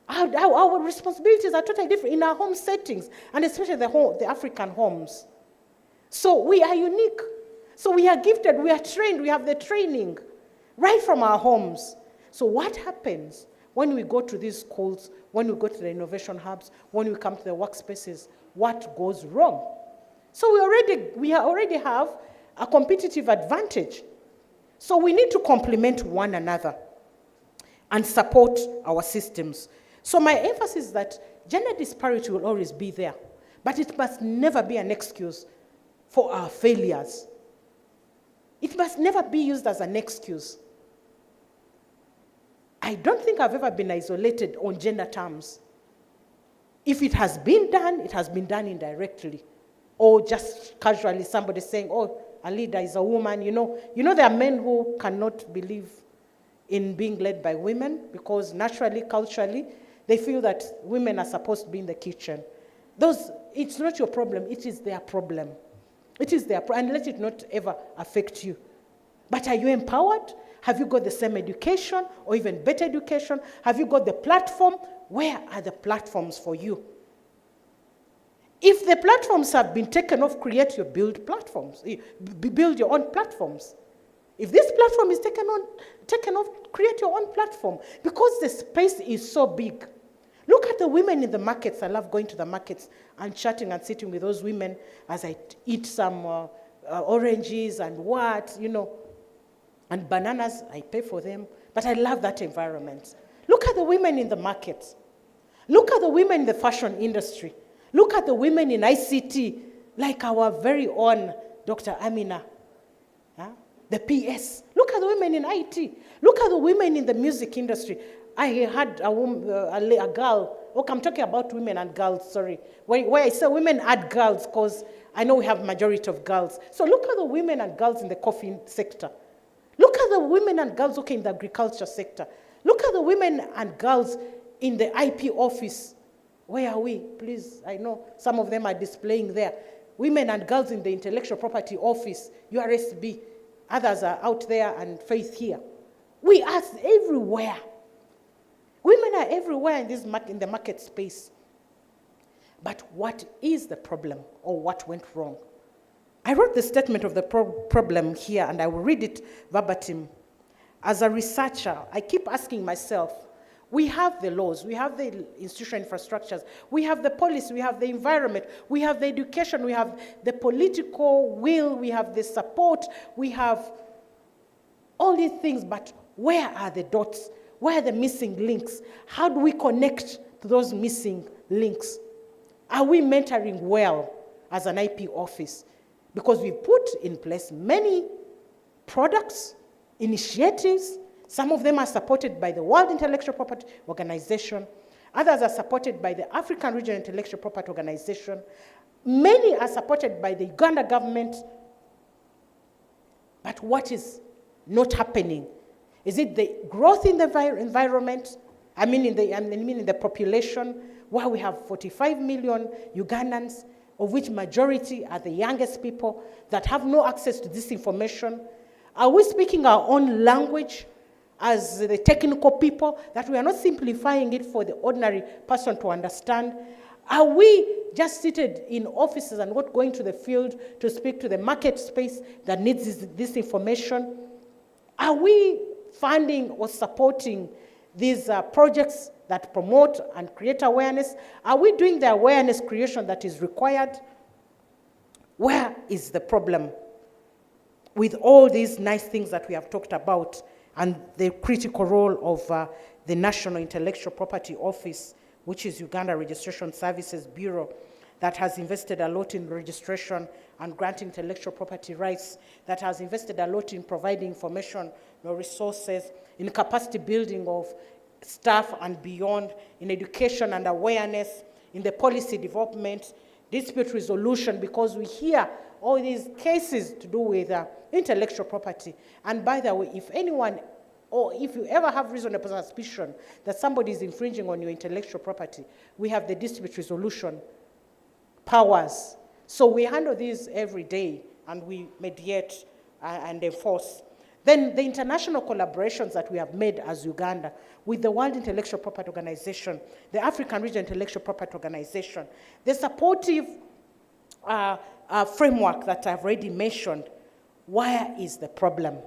Our responsibilities are totally different in our home settings, and especially the African homes. So we are unique. So we are gifted, we are trained, we have the training right from our homes. So what happens when we go to these schools, when we go to the innovation hubs, when we come to the workspaces? What goes wrong? So we already have a competitive advantage. So we need to complement one another and support our systems. So my emphasis is that gender disparity will always be there, but it must never be an excuse for our failures. It must never be used as an excuse. I don't think I've ever been isolated on gender terms. If it has been done, it has been done indirectly. Or just casually somebody saying, oh, a leader is a woman. You know there are men who cannot believe in being led by women because naturally, culturally, they feel that women are supposed to be in the kitchen. It's not your problem, it is their problem. It is their problem, and let it not ever affect you. But are you empowered? Have you got the same education or even better education? Have you got the platform? Where are the platforms for you? If the platforms have been taken off, build platforms. Build your own platforms. If this platform is taken off, create your own platform. Because the space is so big. Look at the women in the markets. I love going to the markets and chatting and sitting with those women as I eat some oranges and and bananas. I pay for them. But I love that environment. Look at the women in the markets. Look at the women in the fashion industry. Look at the women in ICT, like our very own Dr. Amina, the PS. Look at the women in IT. Look at the women in the music industry. I had a girl. Okay, I'm talking about women and girls, sorry. Where I say women and girls, because I know we have majority of girls. So look at the women and girls in the coffee sector. Look at the women and girls in the agriculture sector. Look at the women and girls in the IP office. Where are we? Please, I know some of them are displaying there. Women and girls in the intellectual property office, URSB. Others are out there and Faith here. We are everywhere. Women are everywhere in the market space. But what is the problem or what went wrong? I wrote the statement of the problem here and I will read it verbatim. As a researcher, I keep asking myself, we have the laws, we have the institutional infrastructures, we have the policy, we have the environment, we have the education, we have the political will, we have the support, we have all these things, but where are the dots? Where are the missing links? How do we connect to those missing links? Are we mentoring well as an IP office? Because we put in place many products, initiatives. Some of them are supported by the World Intellectual Property Organization. Others are supported by the African Regional Intellectual Property Organization. Many are supported by the Uganda government. But what is not happening? Is it the growth in the environment? I mean in the population, where we have 45 million Ugandans, of which majority are the youngest people that have no access to this information. Are we speaking our own language as the technical people, that we are not simplifying it for the ordinary person to understand? Are we just seated in offices and not going to the field to speak to the market space that needs this information? Are we funding or supporting these projects that promote and create awareness? Are we doing the awareness creation that is required? Where is the problem with all these nice things that we have talked about and the critical role of the National Intellectual Property Office, which is Uganda Registration Services Bureau, that has invested a lot in registration and granting intellectual property rights, that has invested a lot in providing information, resources, in capacity building of staff and beyond in education and awareness, in the policy development, dispute resolution, because we hear all these cases to do with intellectual property. And by the way, if anyone, or if you ever have reasonable suspicion that somebody is infringing on your intellectual property, we have the dispute resolution powers. So we handle these every day, and we mediate and enforce. Then the international collaborations that we have made as Uganda with the World Intellectual Property Organization, the African Regional Intellectual Property Organization, the supportive framework that I've already mentioned. Where is the problem?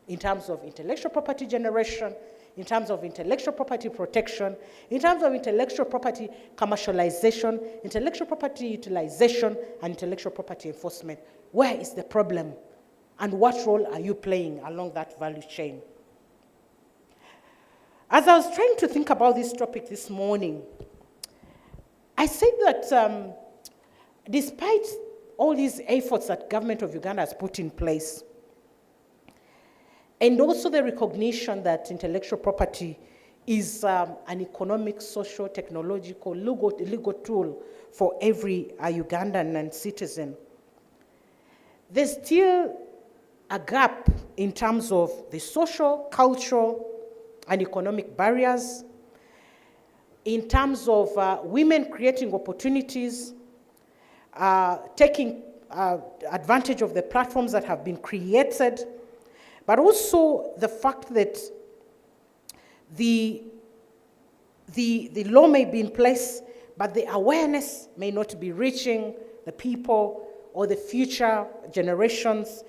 In terms of intellectual property generation, in terms of intellectual property protection, in terms of intellectual property commercialization, intellectual property utilization, and intellectual property enforcement. Where is the problem? And what role are you playing along that value chain? As I was trying to think about this topic this morning, I said that despite all these efforts that government of Uganda has put in place, and also the recognition that intellectual property is an economic, social, technological, legal tool for every Ugandan and citizen, there's still a gap in terms of the social, cultural, and economic barriers, in terms of women creating opportunities, taking advantage of the platforms that have been created, but also the fact that the law may be in place, but the awareness may not be reaching the people or the future generations.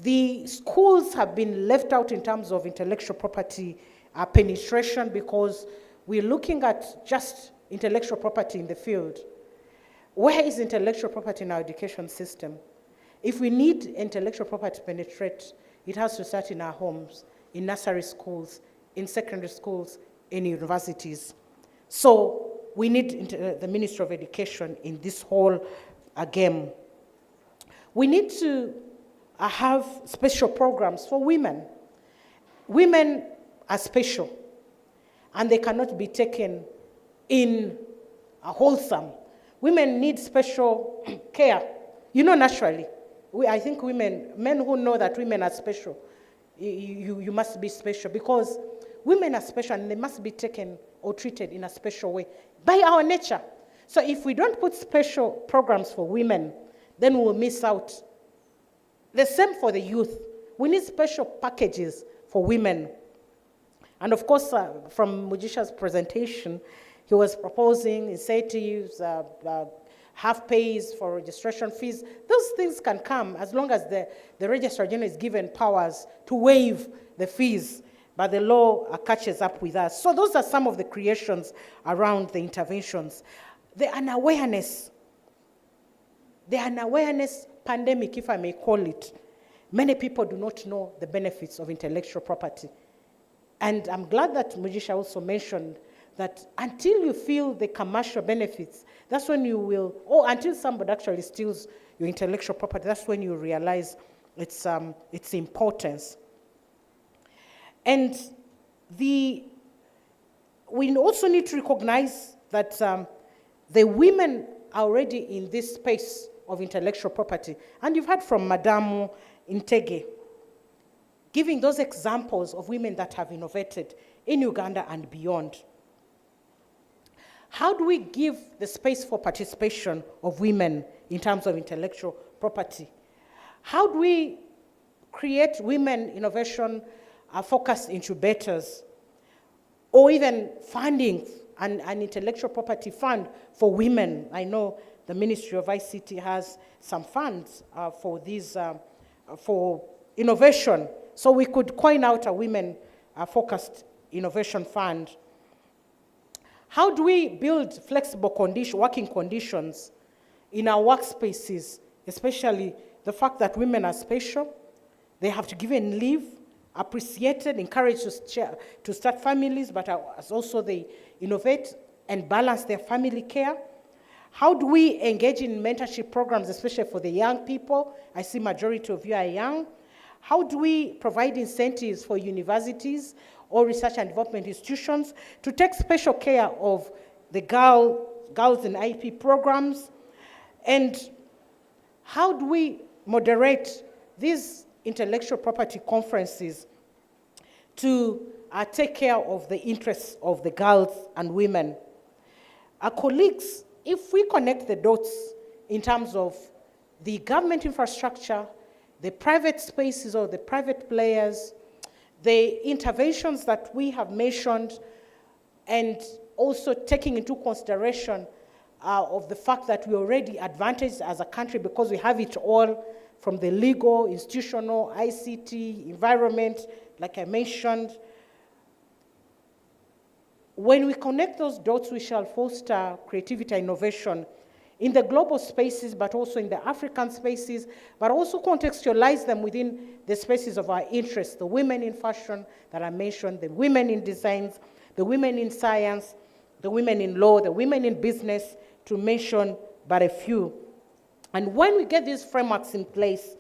The schools have been left out in terms of intellectual property penetration, because we're looking at just intellectual property in the field. Where is intellectual property in our education system? If we need intellectual property to penetrate, it has to start in our homes, in nursery schools, in secondary schools, in universities. So we need the Ministry of Education in this whole game. We need to have special programs for women. Women are special, and they cannot be taken in a wholesome. Women need special care. You know, naturally, I think men who know that women are special, you must be special, because women are special and they must be taken or treated in a special way by our nature. So if we don't put special programs for women, then we'll miss out. The same for the youth. We need special packages for women. And of course, from Mujisha's presentation, he was proposing incentives, half pays for registration fees. Those things can come as long as the Registrar General is given powers to waive the fees, but the law catches up with us. So those are some of the creations around the interventions. The unawareness pandemic, if I may call it. Many people do not know the benefits of intellectual property. And I'm glad that Mujisha also mentioned that until you feel the commercial benefits, that's when you will, or until somebody actually steals your intellectual property, that's when you realize its importance. And we also need to recognize that the women are already in this space of intellectual property. And you've heard from Madame Intege, giving those examples of women that have innovated in Uganda and beyond. How do we give the space for participation of women in terms of intellectual property? How do we create women innovation focused incubators, or even funding an intellectual property fund for women? I know the Ministry of ICT has some funds for these, for innovation. So we could coin out a women-focused innovation fund. How do we build flexible working conditions in our workspaces, especially the fact that women are special, they have to give in leave, appreciated, encouraged to start families, but as also they innovate and balance their family care? How do we engage in mentorship programs, especially for the young people? I see majority of you are young. How do we provide incentives for universities or research and development institutions to take special care of the girls in IP programs? And how do we moderate these intellectual property conferences to take care of the interests of the girls and women? Our colleagues, if we connect the dots in terms of the government infrastructure, the private spaces or the private players, the interventions that we have mentioned, and also taking into consideration of the fact that we're already advantaged as a country because we have it all from the legal, institutional, ICT, environment, like I mentioned. When we connect those dots, we shall foster creativity and innovation in the global spaces, but also in the African spaces, but also contextualize them within the spaces of our interests, the women in fashion that I mentioned, the women in designs, the women in science, the women in law, the women in business, to mention but a few. And when we get these frameworks in place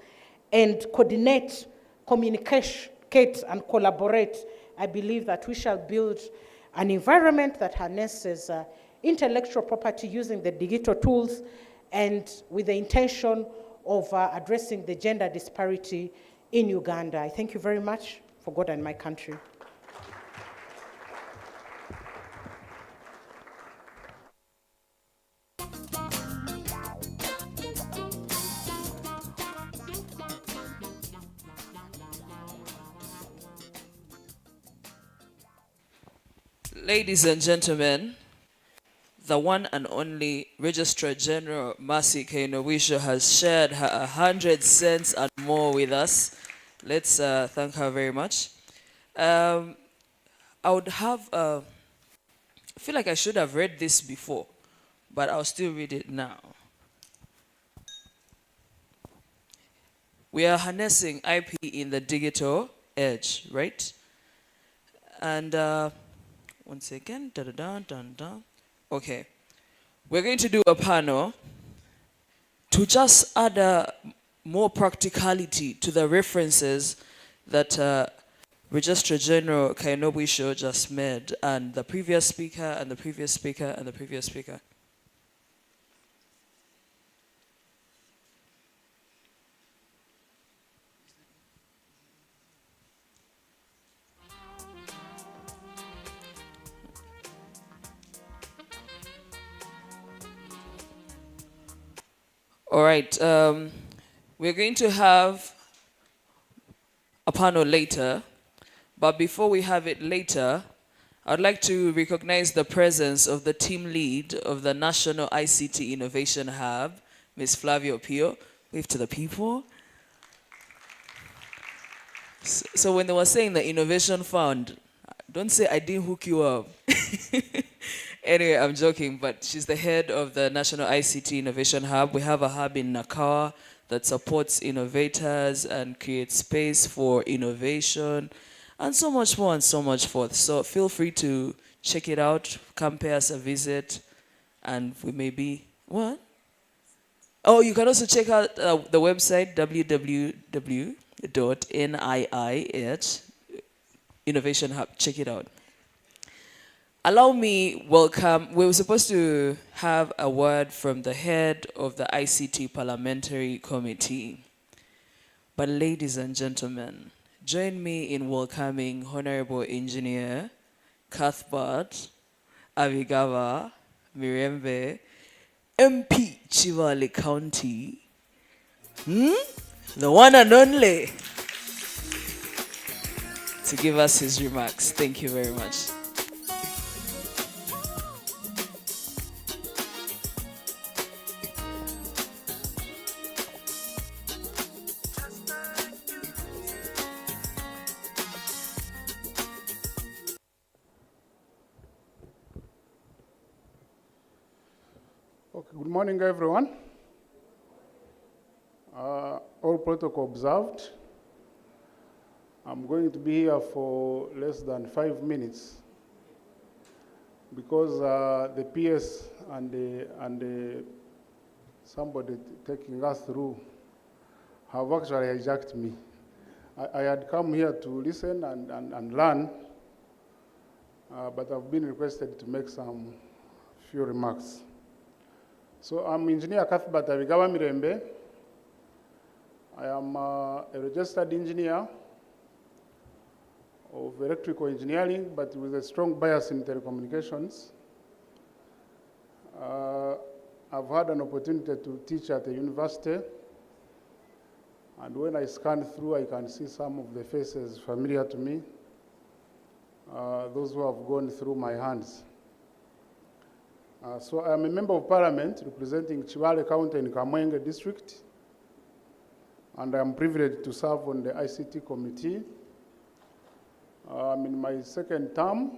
and coordinate, communicate, and collaborate, I believe that we shall build an environment that harnesses intellectual property using the digital tools and with the intention of addressing the gender disparity in Uganda. I thank you very much for God and my country. Ladies and gentlemen, the one and only Registrar General Mercy Kainowisho has shared her 100 cents and more with us. Let's thank her very much. I would have, I feel like I should have read this before, but I'll still read it now. We are harnessing IP in the digital age, right? And once again, okay. We're going to do a panel to just add more practicality to the references that Registrar General Kainowisho just made, and the previous speaker, and the previous speaker, and the previous speaker. All right, we're going to have a panel later, but before we have it later, I'd like to recognize the presence of the team lead of the National ICT Innovation Hub, Ms. Flavia Pio. Wave to the people. So when they were saying the Innovation Fund, don't say I didn't hook you up. Anyway, I'm joking, but she's the head of the National ICT Innovation Hub. We have a hub in Nakawa that supports innovators and creates space for innovation and so much more and so much forth. So feel free to check it out, come pay us a visit, and we may be, what? Oh, you can also check out the website, www.NIIH Innovation Hub. Check it out. Allow me welcome, we were supposed to have a word from the head of the ICT Parliamentary Committee. But ladies and gentlemen, join me in welcoming Honorable Engineer Cuthbert Abigawa Mirembe, MP Chivale County, the one and only, to give us his remarks. Thank you very much. Okay, good morning, everyone. All protocol observed. I'm going to be here for less than 5 minutes because the PS and somebody taking us through have actually hijacked me. I had come here to listen and learn, but I've been requested to make some few remarks. So I'm Engineer Cuthbert Abigawa Mirembe. I am a registered engineer of electrical engineering, but with a strong bias in telecommunications. I've had an opportunity to teach at a university, and when I scan through, I can see some of the faces familiar to me, those who have gone through my hands. So I'm a member of parliament representing Chivale County in Kamwenge district, and I'm privileged to serve on the ICT committee. I'm in my second term,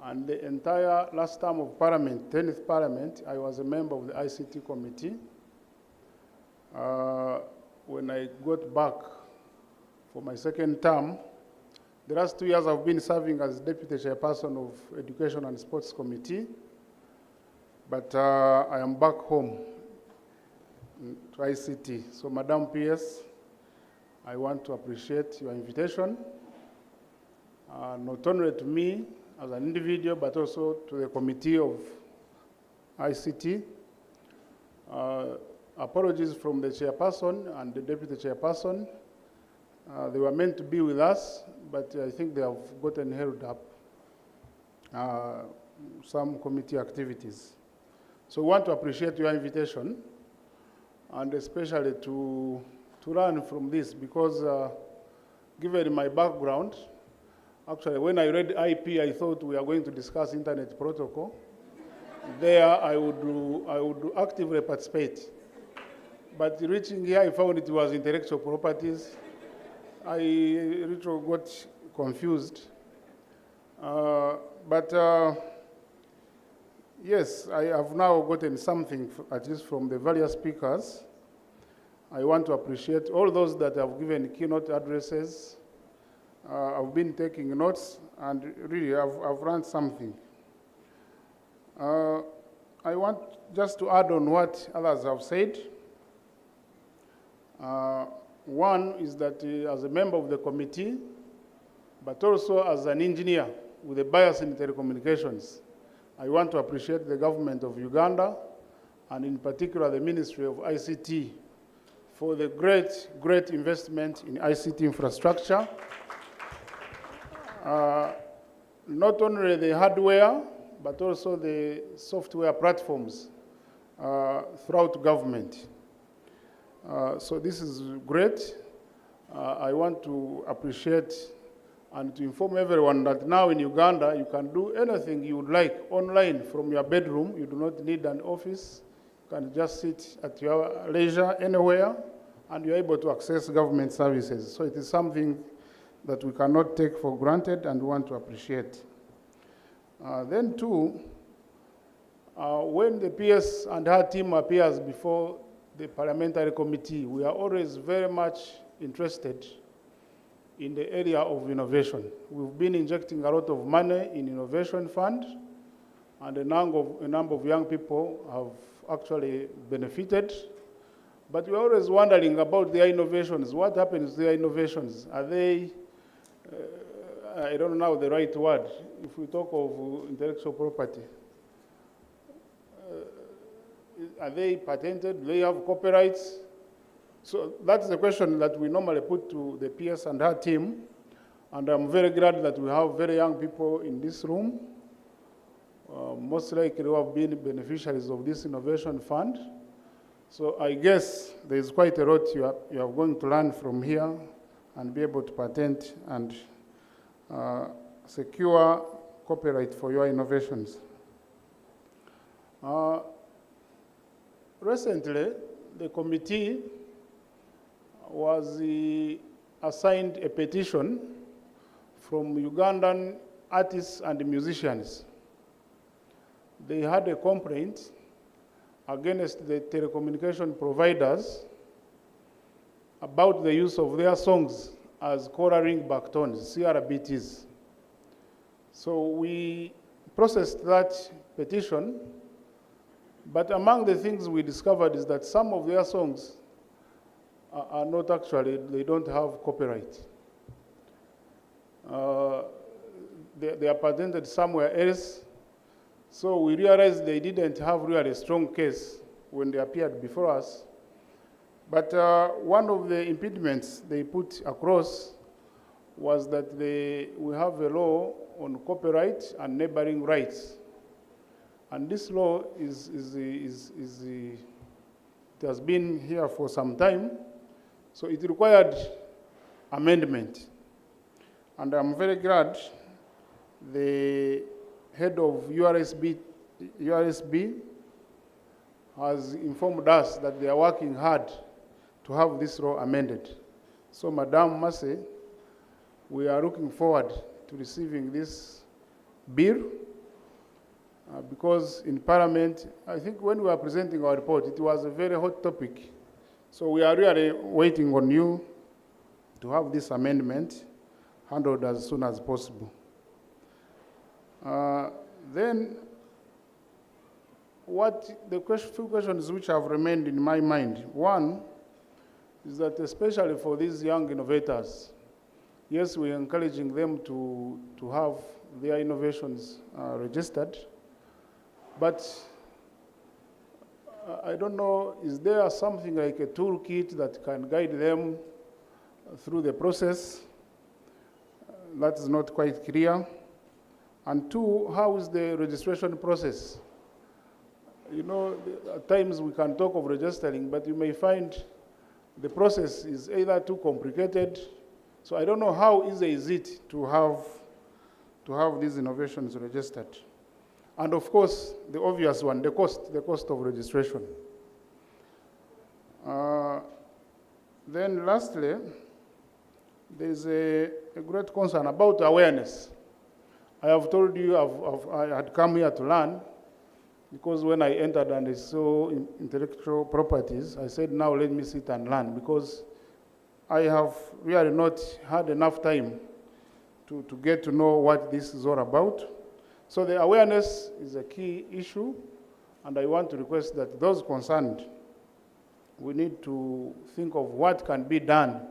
and the entire last term of parliament, 10th parliament, I was a member of the ICT committee. When I got back for my second term, the last 2 years I've been serving as deputy chairperson of education and sports committee, but I am back home to ICT. So Madam PS, I want to appreciate your invitation, not only to me as an individual, but also to the committee of ICT. Apologies from the chairperson and the deputy chairperson. They were meant to be with us, but I think they have gotten held up some committee activities. So we want to appreciate your invitation, and especially to learn from this, because given my background, actually when I read IP, I thought we are going to discuss internet protocol. There I would actively participate. But reaching here, I found it was intellectual properties. I literally got confused. Yes, I have now gotten something, at least from the various speakers. I want to appreciate all those that have given keynote addresses. I've been taking notes, and really I've learned something. I want just to add on what others have said. One is that as a member of the committee, but also as an engineer with a bias in telecommunications, I want to appreciate the government of Uganda, and in particular the Ministry of ICT, for the great investment in ICT infrastructure. Not only the hardware, but also the software platforms throughout government. So this is great. I want to appreciate and to inform everyone that now in Uganda, you can do anything you would like online from your bedroom. You do not need an office. You can just sit at your leisure anywhere, and you're able to access government services. So it is something that we cannot take for granted and want to appreciate. Then too, when the PS and her team appears before the parliamentary committee, we are always very much interested in the area of innovation. We've been injecting a lot of money in innovation fund, and a number of young people have actually benefited. But we're always wondering about their innovations. What happens to their innovations? Are they, I don't know the right word, if we talk of intellectual property, are they patented? Do they have copyrights? So that's the question that we normally put to the PS and her team. And I'm very glad that we have very young people in this room, most likely who have been beneficiaries of this innovation fund. So I guess there's quite a lot you are going to learn from here and be able to patent and secure copyright for your innovations. Recently, the committee was assigned a petition from Ugandan artists and musicians. They had a complaint against the telecommunication providers about the use of their songs as choral ringback tones, CRBTs. So we processed that petition, but among the things we discovered is that some of their songs are not actually, they don't have copyright. they are patented somewhere else. So we realized they didn't have really a strong case when they appeared before us. But one of the impediments they put across was that we have a law on copyright and neighboring rights. And this law it has been here for some time, so it required amendment. And I'm very glad the head of URSB has informed us that they are working hard to have this law amended. So, Madam Massey, we are looking forward to receiving this bill because in Parliament, I think when we were presenting our report, it was a very hot topic. So we are really waiting on you to have this amendment handled as soon as possible. Then, few questions which have remained in my mind. One is that especially for these young innovators, yes, we're encouraging them to have their innovations registered, but I don't know, is there something like a toolkit that can guide them through the process? That is not quite clear. And two, how is the registration process? You know, at times we can talk of registering, but you may find the process is either too complicated. So I don't know how easy is it to have these innovations registered. And of course, the obvious one, the cost of registration. Then lastly, there's a great concern about awareness. I have told you I had come here to learn, because when I entered and I saw intellectual properties, I said, now let me sit and learn, because I have really not had enough time to get to know what this is all about. So the awareness is a key issue, and I want to request that those concerned, we need to think of what can be done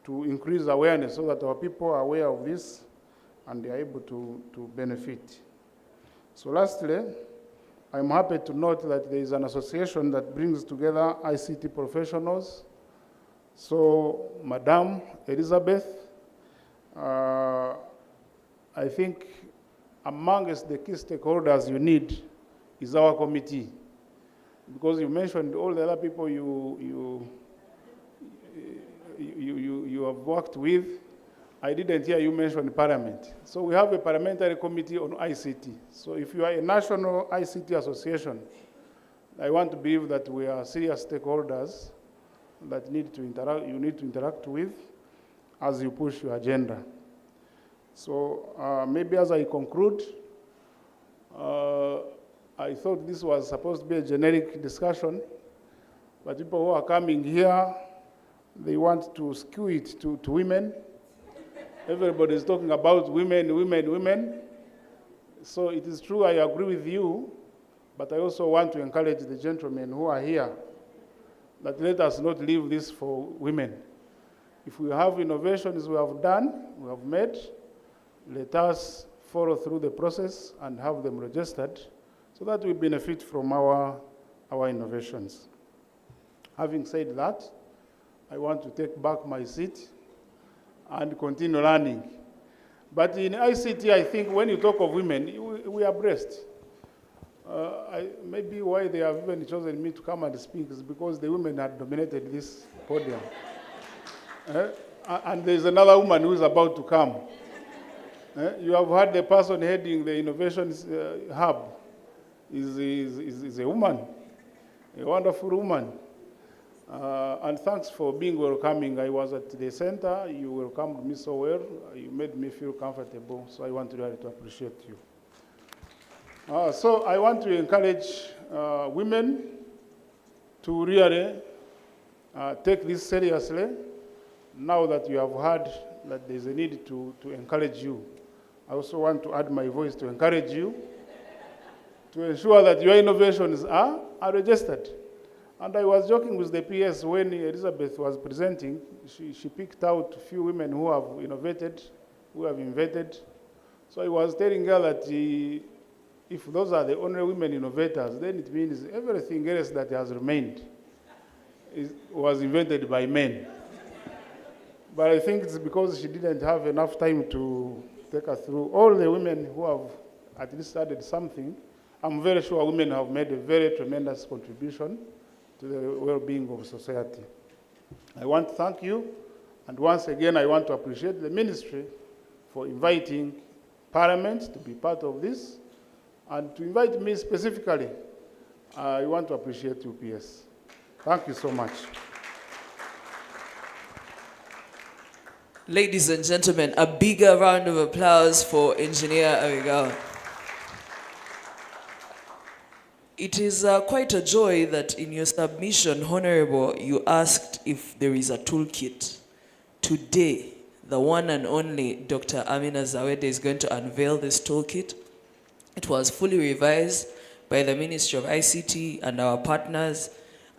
to increase awareness so that our people are aware of this and they are able to benefit. So lastly, I'm happy to note that there is an association that brings together ICT professionals. So, Madam Elizabeth, I think amongst the key stakeholders you need is our committee, because you mentioned all the other people you have worked with. I didn't hear you mention Parliament. So we have a parliamentary committee on ICT. So if you are a national ICT association, I want to believe that we are serious stakeholders that you need to interact with as you push your agenda. So maybe as I conclude, I thought this was supposed to be a generic discussion, but people who are coming here, they want to skew it to women. Everybody is talking about women, women, women. So it is true, I agree with you, but I also want to encourage the gentlemen who are here that let us not leave this for women. If we have innovations we have done, we have made, let us follow through the process and have them registered so that we benefit from our innovations. Having said that, I want to take back my seat and continue learning. But in ICT, I think when you talk of women, we are blessed. Maybe why they have even chosen me to come and speak is because the women had dominated this podium. And there's another woman who is about to come. You have heard the person heading the innovations hub is a woman, a wonderful woman. And thanks for being welcoming. I was at the center. You welcomed me so well. You made me feel comfortable. So I want really to appreciate you. So I want to encourage women to really take this seriously. Now that you have heard that there's a need to encourage you, I also want to add my voice to encourage you to ensure that your innovations are registered. And I was joking with the PS when Elizabeth was presenting. She picked out a few women who have innovated, who have invented. So he was telling her that if those are the only women innovators, then it means everything else that has remained was invented by men. But I think it's because she didn't have enough time to take us through. All the women who have at least started something, I'm very sure women have made a very tremendous contribution to the well-being of society. I want to thank you, and once again I want to appreciate the ministry for inviting Parliament to be part of this, and to invite me specifically. I want to appreciate UPS. Thank you so much. Ladies and gentlemen, a bigger round of applause for Engineer Abigail. It is quite a joy that in your submission, Honorable, you asked if there is a toolkit. Today, the one and only Dr. Amina Zawede is going to unveil this toolkit. It was fully revised by the Ministry of ICT and our partners,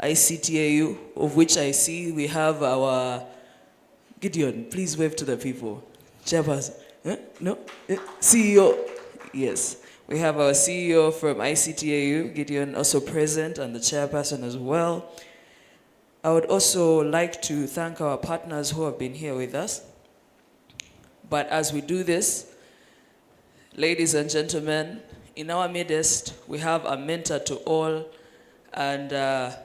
ICTAU, of which I see we have our Gideon. Please wave to the people. Chairperson. No? CEO. Yes. We have our CEO from ICTAU, Gideon, also present, and the chairperson as well. I would also like to thank our partners who have been here with us. But as we do this, ladies and gentlemen, in our midst, we have a mentor to all and a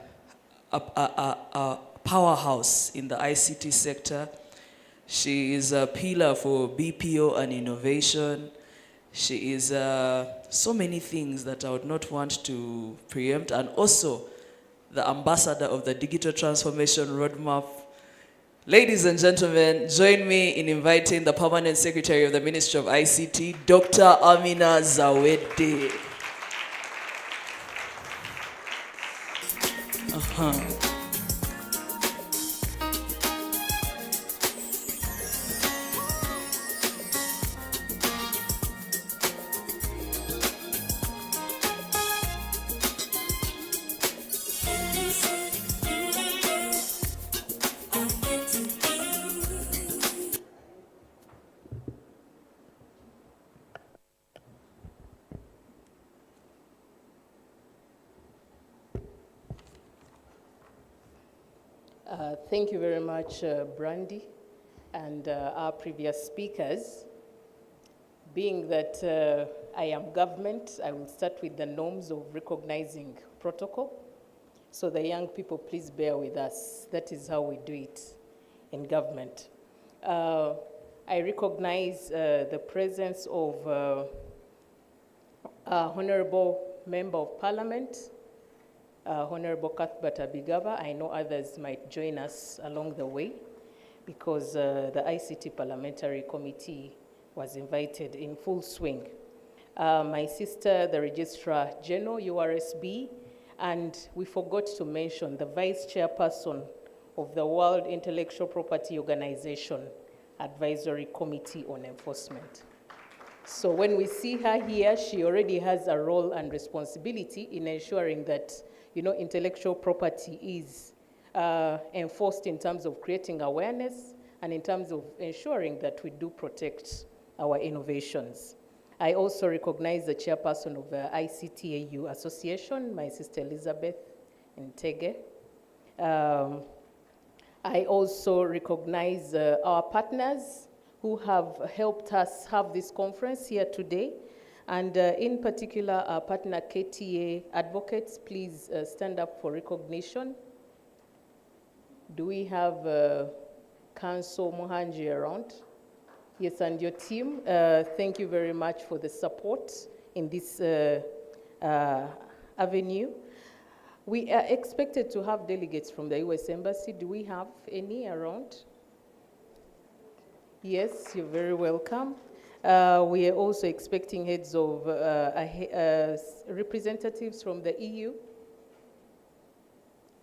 powerhouse in the ICT sector. She is a pillar for BPO and innovation. She is so many things that I would not want to preempt, and also the ambassador of the Digital Transformation Roadmap. Ladies and gentlemen, join me in inviting the Permanent Secretary of the Ministry of ICT, Dr. Amina Zawede. Thank you very much, Brandy, and our previous speakers. Being that I am government, I will start with the norms of recognizing protocol. So the young people, please bear with us. That is how we do it in government. I recognize the presence of Honorable Member of Parliament, Honorable Cuthbert Abigaba. I know others might join us along the way because the ICT Parliamentary Committee was invited in full swing. My sister, the Registrar General, URSB, and we forgot to mention the Vice Chairperson of the World Intellectual Property Organization Advisory Committee on Enforcement. So when we see her here, she already has a role and responsibility in ensuring that intellectual property is enforced in terms of creating awareness and in terms of ensuring that we do protect our innovations. I also recognize the chairperson of the ICTAU Association, my sister Elizabeth Ntege. I also recognize our partners who have helped us have this conference here today. And in particular, our partner KTA Advocates, please stand up for recognition. Do we have Council Mohanji around? Yes, and your team, thank you very much for the support in this avenue. We are expected to have delegates from the US Embassy. Do we have any around? Yes, you're very welcome. We are also expecting heads of representatives from the EU.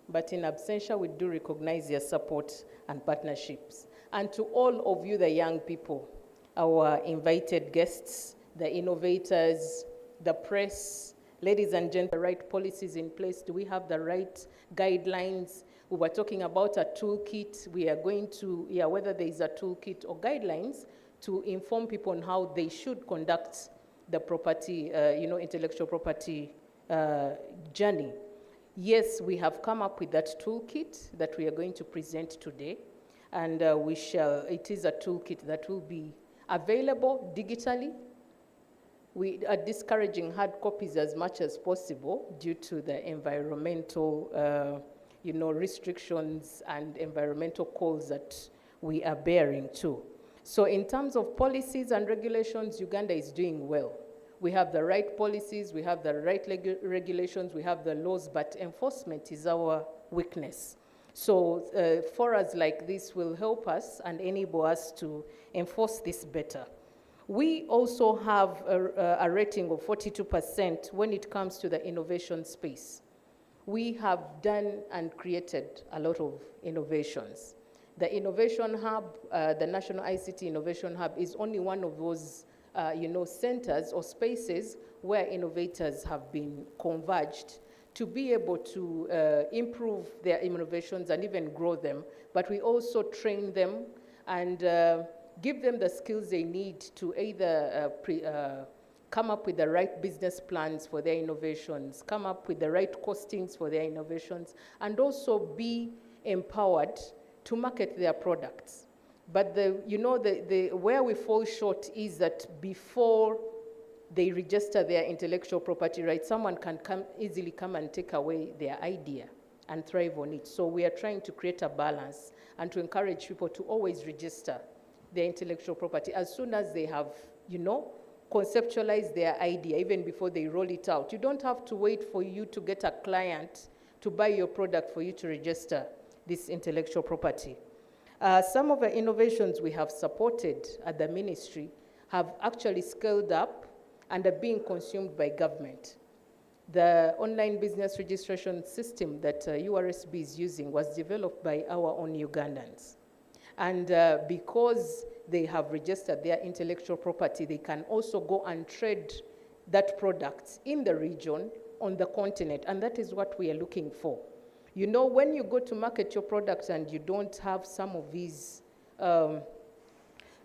But in absentia, we do recognize your support and partnerships. And to all of you, the young people, our invited guests, the innovators, the press, ladies and gentlemen, the right policies in place. Do we have the right guidelines? We were talking about a toolkit. We are going to, whether there is a toolkit or guidelines to inform people on how they should conduct the property, intellectual property journey. Yes, we have come up with that toolkit that we are going to present today, and it is a toolkit that will be available digitally. We are discouraging hard copies as much as possible due to the environmental, restrictions and environmental calls that we are bearing too. So in terms of policies and regulations, Uganda is doing well. We have the right policies, we have the right regulations, we have the laws, but enforcement is our weakness. So forums like this will help us and enable us to enforce this better. We also have a rating of 42% when it comes to the innovation space. We have done and created a lot of innovations. The Innovation Hub, the National ICT Innovation Hub, is only one of those centers or spaces where innovators have been converged to be able to improve their innovations and even grow them. But we also train them and give them the skills they need to either come up with the right business plans for their innovations, come up with the right costings for their innovations, and also be empowered to market their products. But where we fall short is that before they register their intellectual property rights, someone can easily come and take away their idea and thrive on it. So we are trying to create a balance and to encourage people to always register their intellectual property as soon as they have, conceptualized their idea, even before they roll it out. You don't have to wait for you to get a client to buy your product for you to register this intellectual property. Some of the innovations we have supported at the ministry have actually scaled up and are being consumed by government. The online business registration system that URSB is using was developed by our own Ugandans. And because they have registered their intellectual property, they can also go and trade that product in the region, on the continent, and that is what we are looking for. When you go to market your products and you don't have some of these,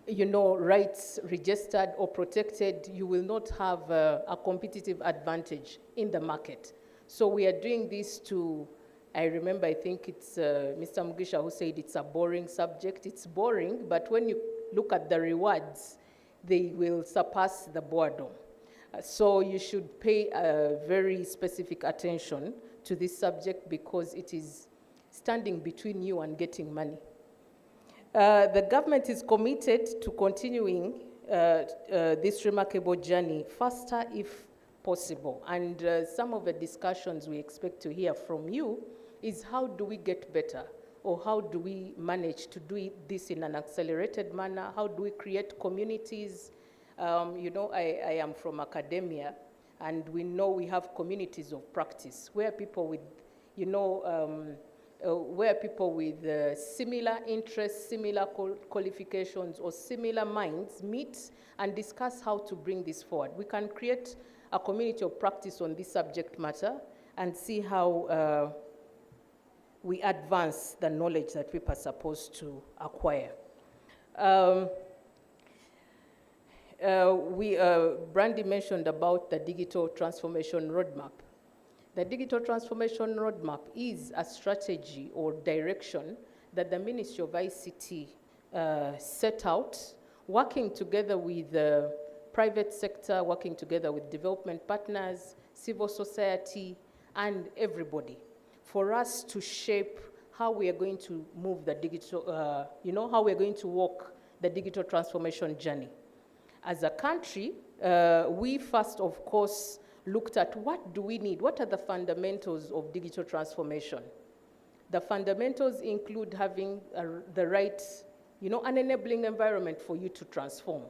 rights registered or protected, you will not have a competitive advantage in the market. So we are doing this I remember, I think it's Mr. Mugisha who said it's a boring subject. It's boring, but when you look at the rewards, they will surpass the boredom. So you should pay very specific attention to this subject because it is standing between you and getting money. The government is committed to continuing this remarkable journey faster if possible. And some of the discussions we expect to hear from you is how do we get better, or how do we manage to do this in an accelerated manner? How do we create communities? I am from academia, and we know we have communities of practice where people with, similar interests, similar qualifications, or similar minds meet and discuss how to bring this forward. We can create a community of practice on this subject matter and see how we advance the knowledge that people are supposed to acquire. Brandy mentioned about the digital transformation roadmap. The digital transformation roadmap is a strategy or direction that the Ministry of ICT set out, working together with the private sector, working together with development partners, civil society, and everybody, for us to shape how we are going to move the digital, how we are going to walk the digital transformation journey. As a country, we first, of course, looked at what do we need? What are the fundamentals of digital transformation? The fundamentals include having the right, an enabling environment for you to transform.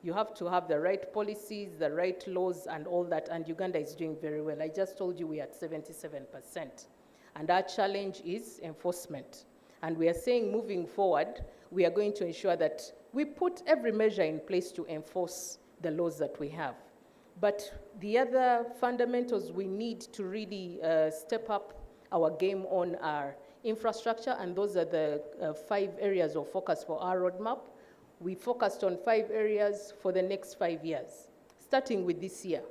You have to have the right policies, the right laws, and all that, and Uganda is doing very well. I just told you we are at 77%. And our challenge is enforcement. And we are saying moving forward, we are going to ensure that we put every measure in place to enforce the laws that we have. But the other fundamentals we need to really step up our game on are infrastructure, and those are the 5 areas of focus for our roadmap. We focused on 5 areas for the next 5 years, starting with this year.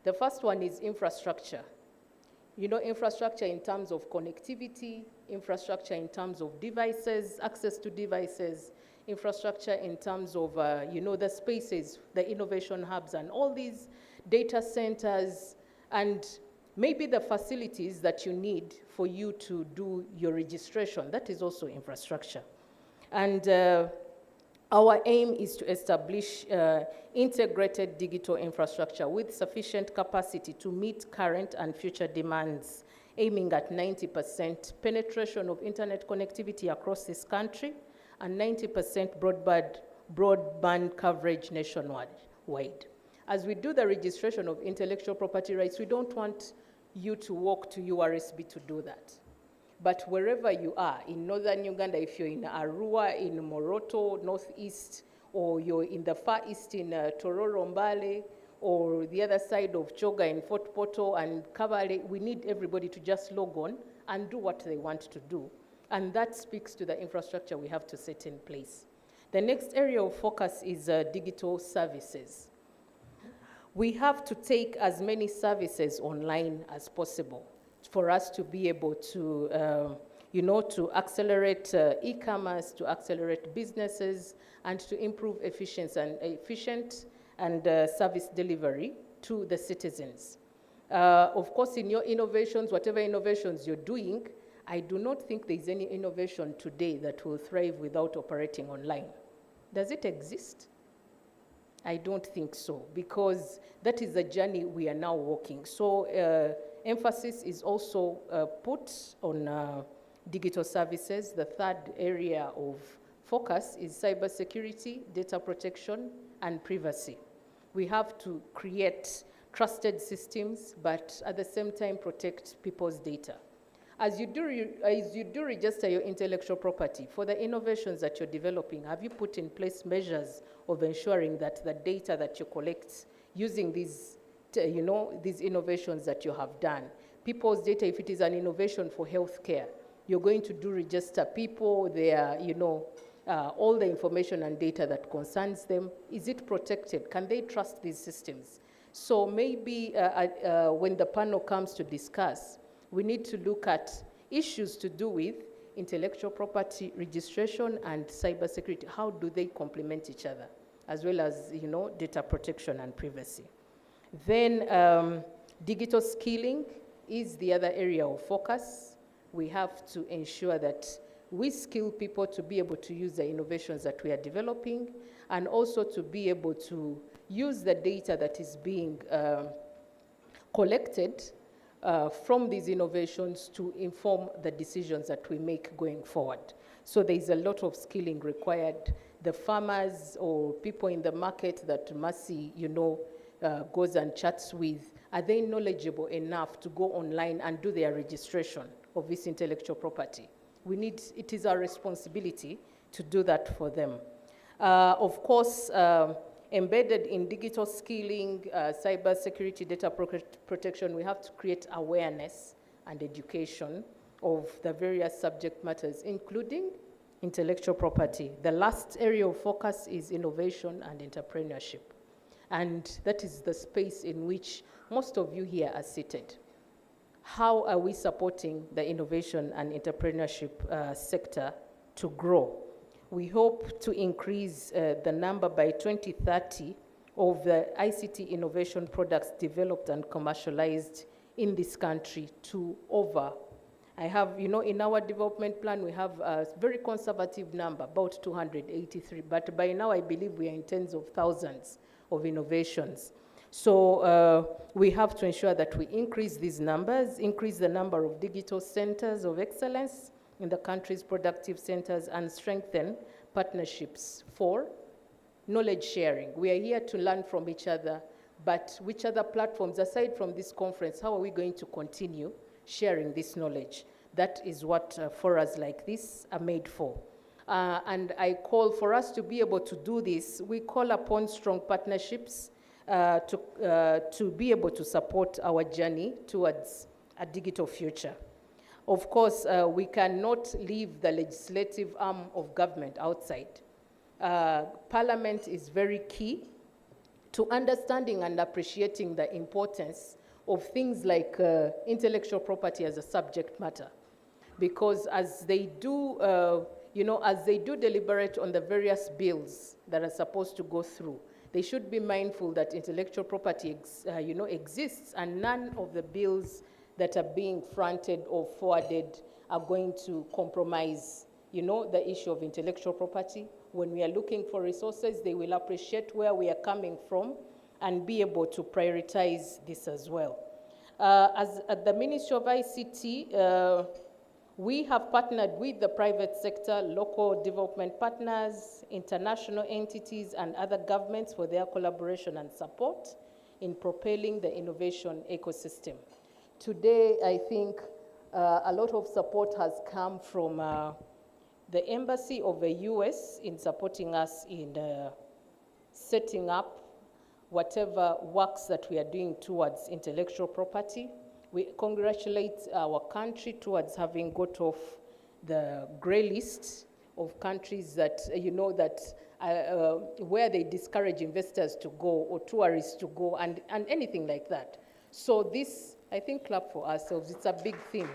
The first one is infrastructure. You know, infrastructure in terms of connectivity, infrastructure in terms of devices, access to devices, infrastructure in terms of, you know, the spaces, the innovation hubs, and all these data centers, and maybe the facilities that you need for you to do your registration. That is also infrastructure. And our aim is to establish integrated digital infrastructure with sufficient capacity to meet current and future demands, aiming at 90% penetration of internet connectivity across this country and 90% broadband coverage nationwide. As we do the registration of intellectual property rights, we don't want you to walk to URSB to do that. But wherever you are, in northern Uganda, if you're in Arua, in Moroto, northeast, or you're in the far east in Tororo Mbale, or the other side of Choga in Fort Poto and Kabale, we need everybody to just log on and do what they want to do. And that speaks to the infrastructure we have to set in place. The next area of focus is digital services. We have to take as many services online as possible for us to be able to, you know, to accelerate e-commerce, to accelerate businesses, and to improve efficient and service delivery to the citizens. Of course, in your innovations, whatever innovations you're doing, I do not think there's any innovation today that will thrive without operating online. Does it exist? I don't think so, because that is the journey we are now walking. So emphasis is also put on digital services. The third area of focus is cybersecurity, data protection, and privacy. We have to create trusted systems, but at the same time protect people's data. As you do register your intellectual property, for the innovations that you're developing, have you put in place measures of ensuring that the data that you collect using these, you know, these innovations that you have done, people's data, if it is an innovation for healthcare, you're going to do register people, their, you know, all the information and data that concerns them. Is it protected? Can they trust these systems? So maybe when the panel comes to discuss, we need to look at issues to do with intellectual property registration and cybersecurity. How do they complement each other, as well as, you know, data protection and privacy? Then digital skilling is the other area of focus. We have to ensure that we skill people to be able to use the innovations that we are developing, and also to be able to use the data that is being collected from these innovations to inform the decisions that we make going forward. So there's a lot of skilling required. The farmers or people in the market that Mercy, you know, goes and chats with, are they knowledgeable enough to go online and do their registration of this intellectual property? It is our responsibility to do that for them. Of course, embedded in digital skilling, cyber security, data protection, we have to create awareness and education of the various subject matters, including intellectual property. The last area of focus is innovation and entrepreneurship. And that is the space in which most of you here are seated. How are we supporting the innovation and entrepreneurship sector to grow? We hope to increase the number by 2030 of the ICT innovation products developed and commercialized in this country to over. I have, you know, in our development plan, we have a very conservative number, about 283, but by now I believe we are in tens of thousands of innovations. So we have to ensure that we increase these numbers, increase the number of digital centers of excellence in the country's productive centers, and strengthen partnerships for knowledge sharing. We are here to learn from each other, but which other platforms, aside from this conference, how are we going to continue sharing this knowledge? That is what forums like this are made for. And I call for us to be able to do this. We call upon strong partnerships to be able to support our journey towards a digital future. Of course, we cannot leave the legislative arm of government outside. Parliament is very key to understanding and appreciating the importance of things like intellectual property as a subject matter. Because as they do, as they do deliberate on the various bills that are supposed to go through, they should be mindful that intellectual property, exists, and none of the bills that are being fronted or forwarded are going to compromise, the issue of intellectual property. When we are looking for resources, they will appreciate where we are coming from and be able to prioritize this as well. As at the Ministry of ICT, we have partnered with the private sector, local development partners, international entities, and other governments for their collaboration and support in propelling the innovation ecosystem. Today, I think a lot of support has come from the Embassy of the US in supporting us in setting up whatever works that we are doing towards intellectual property. We congratulate our country towards having got off the gray list of countries that, where they discourage investors to go or tourists to go and anything like that. So this, I think, clap for ourselves. It's a big thing.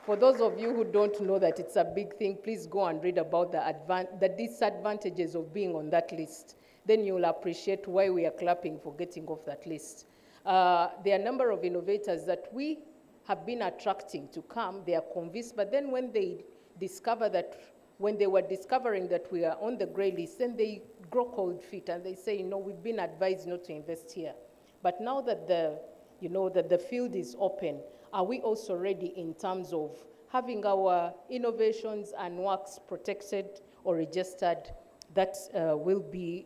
For those of you who don't know that it's a big thing, please go and read about the disadvantages of being on that list. Then you'll appreciate why we are clapping for getting off that list. There are a number of innovators that we have been attracting to come. They are convinced, but then when they discover that, when they were discovering that we are on the gray list, then they grow cold feet and they say, we've been advised not to invest here. But now that the field is open, are we also ready in terms of having our innovations and works protected or registered that will be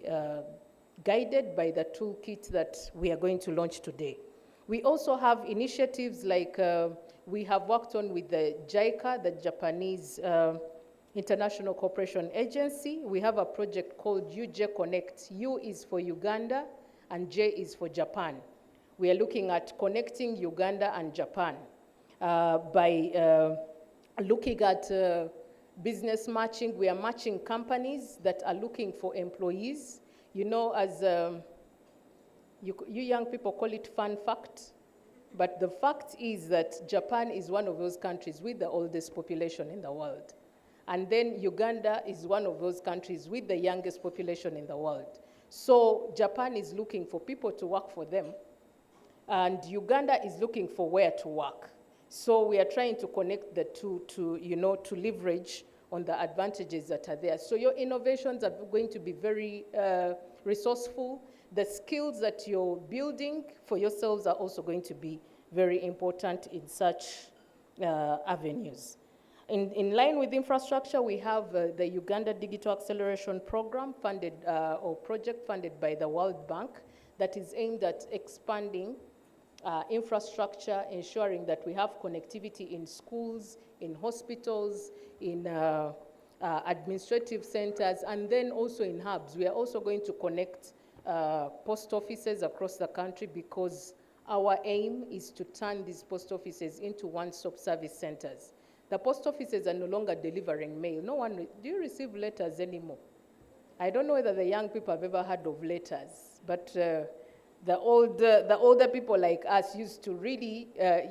guided by the toolkit that we are going to launch today? We also have initiatives like we have worked on with the JICA, the Japanese International Cooperation Agency. We have a project called UJ Connect. U is for Uganda and J is for Japan. We are looking at connecting Uganda and Japan by looking at business matching. We are matching companies that are looking for employees. As you young people call it fun fact, but the fact is that Japan is one of those countries with the oldest population in the world. And then Uganda is one of those countries with the youngest population in the world. So Japan is looking for people to work for them, and Uganda is looking for where to work. So we are trying to connect the two to leverage on the advantages that are there. So your innovations are going to be very resourceful. The skills that you're building for yourselves are also going to be very important in such avenues. In line with infrastructure, we have the Uganda Digital Acceleration Program funded, or project funded by the World Bank, that is aimed at expanding infrastructure, ensuring that we have connectivity in schools, in hospitals, in administrative centers, and then also in hubs. We are also going to connect post offices across the country, because our aim is to turn these post offices into one-stop service centers. The post offices are no longer delivering mail. Do you receive letters anymore? I don't know whether the young people have ever heard of letters, but the older people like us used to really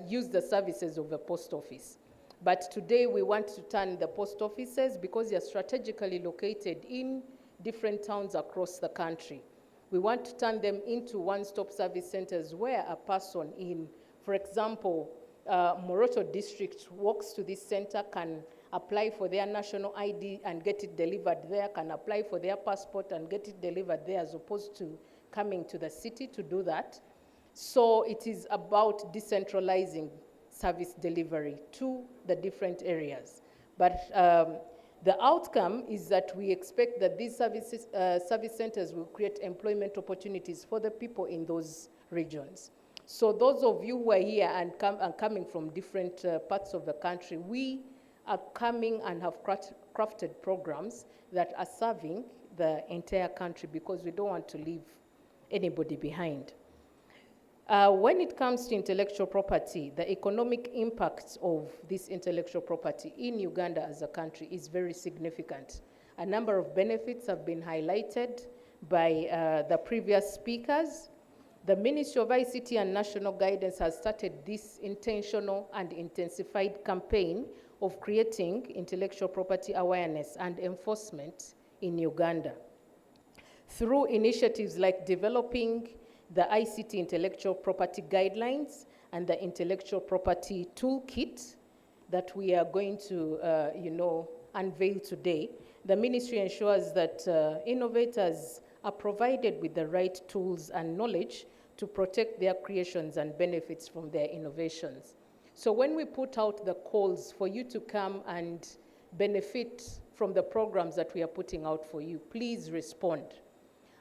use the services of the post office. But today we want to turn the post offices, because they are strategically located in different towns across the country. We want to turn them into one-stop service centers where a person in, for example, Moroto district walks to this center, can apply for their national ID and get it delivered there, can apply for their passport and get it delivered there, as opposed to coming to the city to do that. So it is about decentralizing service delivery to the different areas. But the outcome is that we expect that these service centers will create employment opportunities for the people in those regions. So those of you who are here and coming from different parts of the country, we are coming and have crafted programs that are serving the entire country, because we don't want to leave anybody behind. When it comes to intellectual property, the economic impact of this intellectual property in Uganda as a country is very significant. A number of benefits have been highlighted by the previous speakers. The Ministry of ICT and National Guidance has started this intentional and intensified campaign of creating intellectual property awareness and enforcement in Uganda through initiatives like developing the ICT intellectual property guidelines and the intellectual property toolkit that we are going to, unveil today. The ministry ensures that innovators are provided with the right tools and knowledge to protect their creations and benefits from their innovations. So when we put out the calls for you to come and benefit from the programs that we are putting out for you, please respond.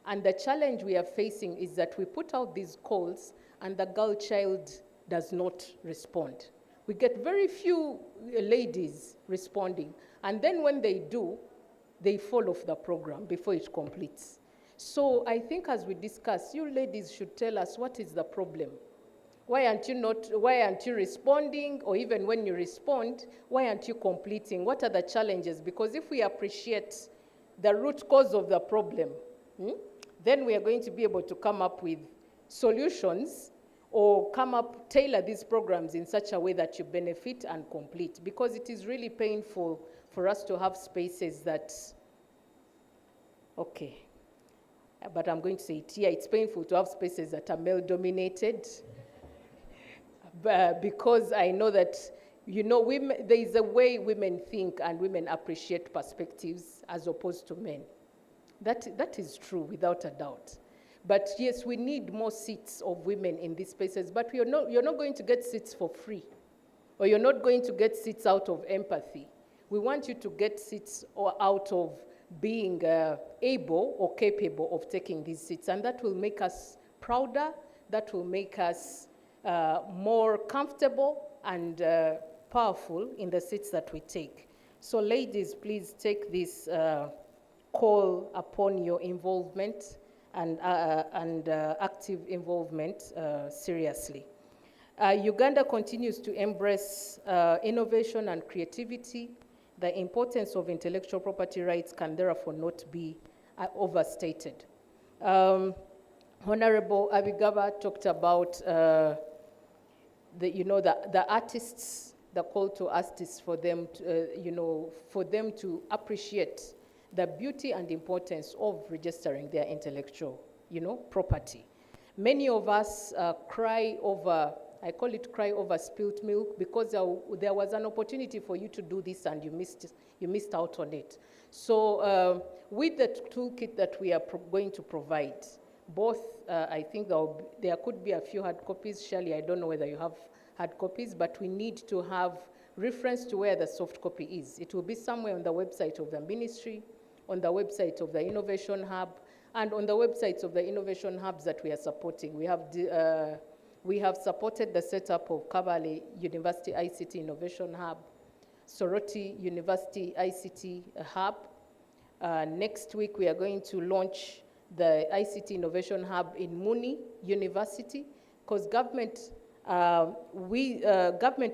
And the challenge we are facing is that we put out these calls and the girl child does not respond. We get very few ladies responding. And then when they do, they fall off the program before it completes. So I think as we discuss, you ladies should tell us what is the problem. Why aren't you responding? Or even when you respond, why aren't you completing? What are the challenges? Because if we appreciate the root cause of the problem, then we are going to be able to come up with solutions or tailor these programs in such a way that you benefit and complete. Because it is really painful for us to have spaces that, okay, but I'm going to say it here, it's painful to have spaces that are male-dominated because I know that, there is a way women think and women appreciate perspectives as opposed to men. That is true, without a doubt. But yes, we need more seats of women in these spaces, but you're not going to get seats for free, or you're not going to get seats out of empathy. We want you to get seats out of being able or capable of taking these seats, and that will make us prouder, that will make us more comfortable and powerful in the seats that we take. So ladies, please take this call upon your involvement and active involvement seriously. Uganda continues to embrace innovation and creativity. The importance of intellectual property rights can therefore not be overstated. Honorable Abigaba talked about the artists, the call to artists for them to, for them to appreciate the beauty and importance of registering their intellectual, property. Many of us cry over, I call it cry over spilt milk, because there was an opportunity for you to do this and you missed out on it. So with the toolkit that we are going to provide, both, I think there could be a few hard copies. Shirley, I don't know whether you have hard copies, but we need to have reference to where the soft copy is. It will be somewhere on the website of the ministry, on the website of the Innovation Hub, and on the websites of the Innovation Hubs that we are supporting. We have supported the setup of Kabale University ICT Innovation Hub, Soroti University ICT Hub. Next week, we are going to launch the ICT Innovation Hub in Muni University, because government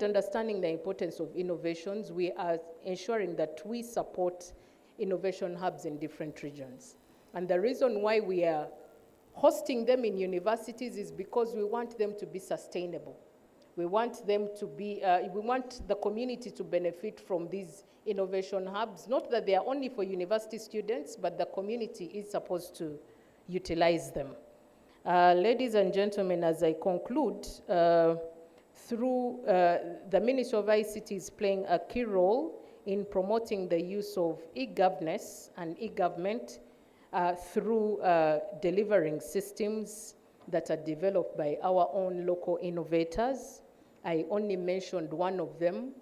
understanding the importance of innovations, we are ensuring that we support innovation hubs in different regions. And the reason why we are hosting them in universities is because we want them to be sustainable. We want them to be, we want the community to benefit from these innovation hubs, not that they are only for university students, but the community is supposed to utilize them. Ladies and gentlemen, as I conclude, through the Ministry of ICT is playing a key role in promoting the use of e-governance and e-government through delivering systems that are developed by our own local innovators. I only mentioned one of them,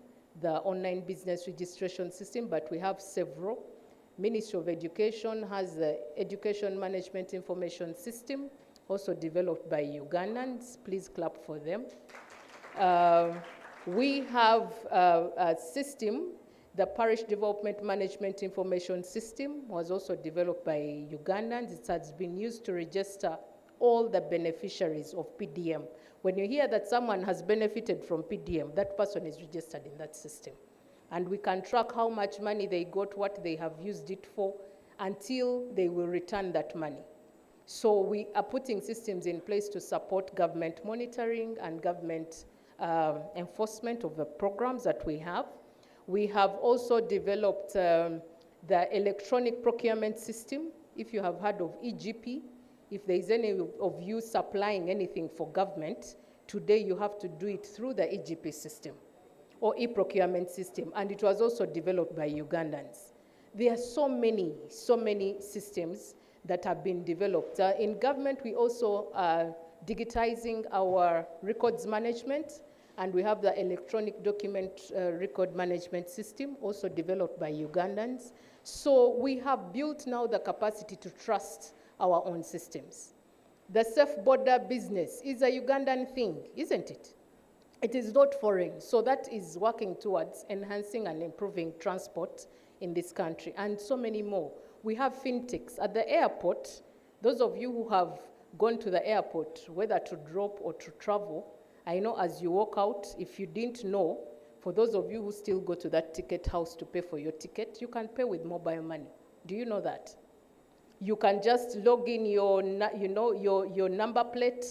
the online business registration system, but we have several. Ministry of Education has the Education Management Information System, also developed by Ugandans. Please clap for them. We have a system, the Parish Development Management Information System was also developed by Ugandans. It has been used to register all the beneficiaries of PDM. When you hear that someone has benefited from PDM, that person is registered in that system. And we can track how much money they got, what they have used it for, until they will return that money. So we are putting systems in place to support government monitoring and government enforcement of the programs that we have. We have also developed the electronic procurement system. If you have heard of EGP, if there is any of you supplying anything for government, today you have to do it through the EGP system or e-procurement system, and it was also developed by Ugandans. There are so many systems that have been developed. In government, we also are digitizing our records management, and we have the electronic document record management system, also developed by Ugandans. So we have built now the capacity to trust our own systems. The safe border business is a Ugandan thing, isn't it? It is not foreign, so that is working towards enhancing and improving transport in this country, and so many more. We have fintechs at the airport. Those of you who have gone to the airport, whether to drop or to travel, I know as you walk out, if you didn't know, for those of you who still go to that ticket house to pay for your ticket, you can pay with mobile money. Do you know that? You can just log in your number plate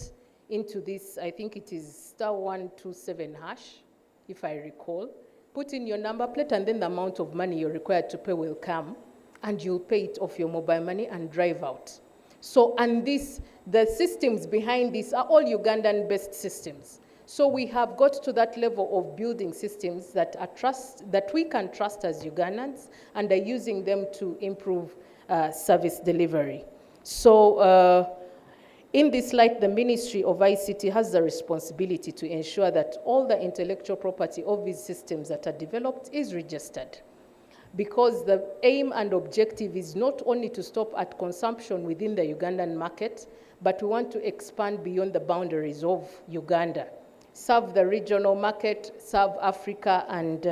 into this, I think it is *127#, if I recall. Put in your number plate, and then the amount of money you're required to pay will come, and you'll pay it off your mobile money and drive out. So, and the systems behind this are all Ugandan-based systems. So we have got to that level of building systems that we can trust as Ugandans, and are using them to improve service delivery. So in this light, the Ministry of ICT has the responsibility to ensure that all the intellectual property of these systems that are developed is registered. Because the aim and objective is not only to stop at consumption within the Ugandan market, but we want to expand beyond the boundaries of Uganda, serve the regional market, serve Africa, and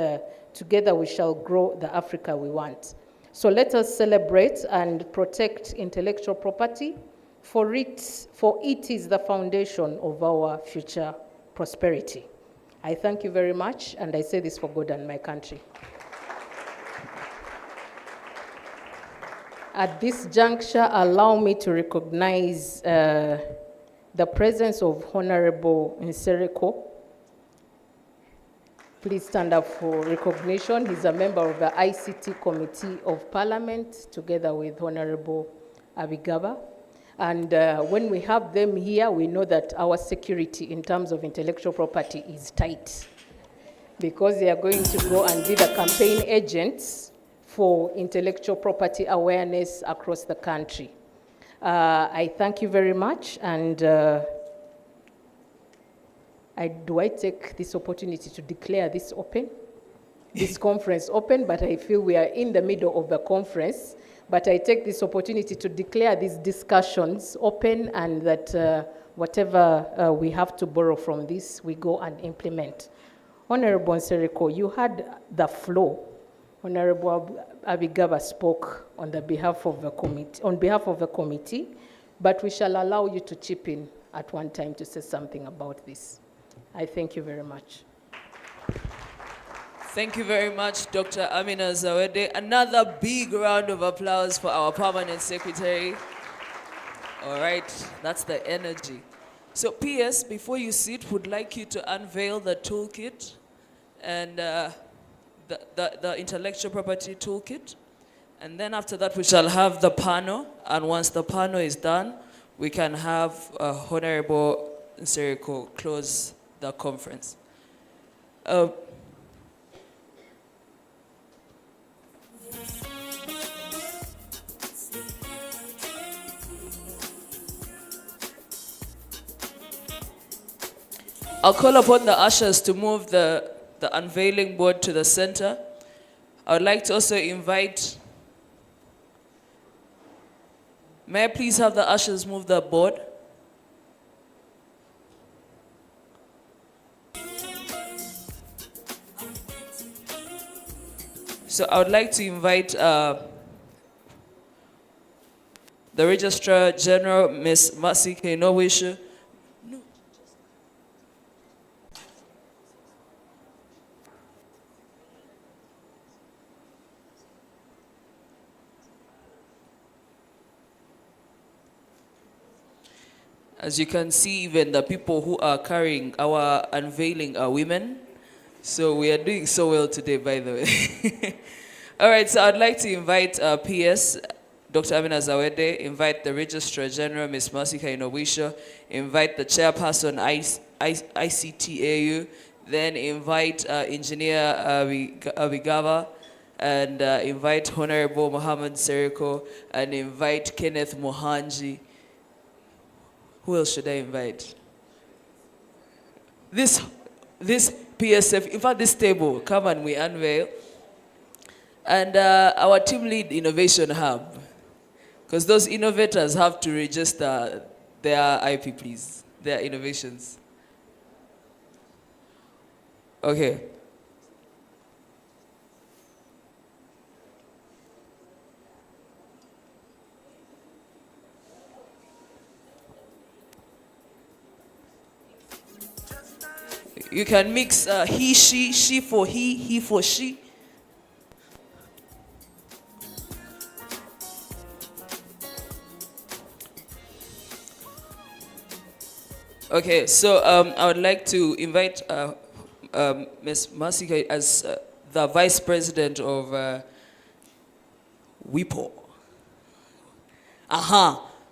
together we shall grow the Africa we want. So let us celebrate and protect intellectual property, for it is the foundation of our future prosperity. I thank you very much, and I say this for God and my country. At this juncture, allow me to recognize the presence of Honorable Nsereko. Please stand up for recognition. He's a member of the ICT Committee of Parliament, together with Honorable Abigaba. And when we have them here, we know that our security in terms of intellectual property is tight, because they are going to go and be the campaign agents for intellectual property awareness across the country. I thank you very much, and do I take this opportunity to declare this open, this conference open, but I feel we are in the middle of the conference. But I take this opportunity to declare these discussions open, and that whatever we have to borrow from this, we go and implement. Honorable Nsereko, you had the floor. Honorable Abigaba spoke on behalf of the committee, but we shall allow you to chip in at one time to say something about this. I thank you very much. Thank you very much, Dr. Amina Zawede. Another big round of applause for our permanent secretary. All right, that's the energy. So PS, before you sit, would like you to unveil the toolkit and the intellectual property toolkit. And then after that, we shall have the panel. And once the panel is done, we can have Honorable Nsereko close the conference. I'll call upon the ushers to move the unveiling board to the center. I would like to also invite, may I please have the ushers move the board? So I would like to invite the Registrar General, Ms. Masi Keinowishu. As you can see, even the people who are carrying our unveiling are women. So we are doing so well today, by the way. All right, so I'd like to invite PS, Dr. Amina Zawede, invite the Registrar General, Ms. Masika Inowisho, invite the Chairperson, ICTAU, then invite Engineer Abigava, and invite Honorable Mohammed Seriko, and invite Kenneth Mohanji. Who else should I invite? This PSF, in fact, this table, come and we unveil. And our team lead innovation hub, because those innovators have to register their IP, please, their innovations. Okay. You can mix he, she for he for she. Okay, so I would like to invite Ms. Masika as the Vice President of WIPO.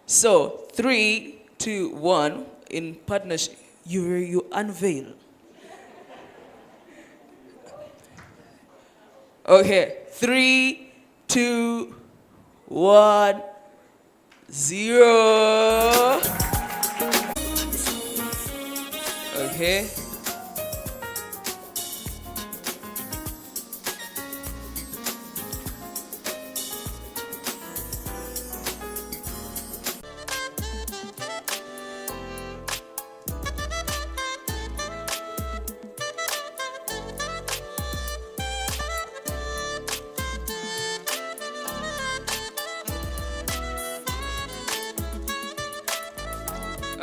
So 3, 2, 1, in partnership, you unveil. Okay, 3, 2, 1, 0. Okay.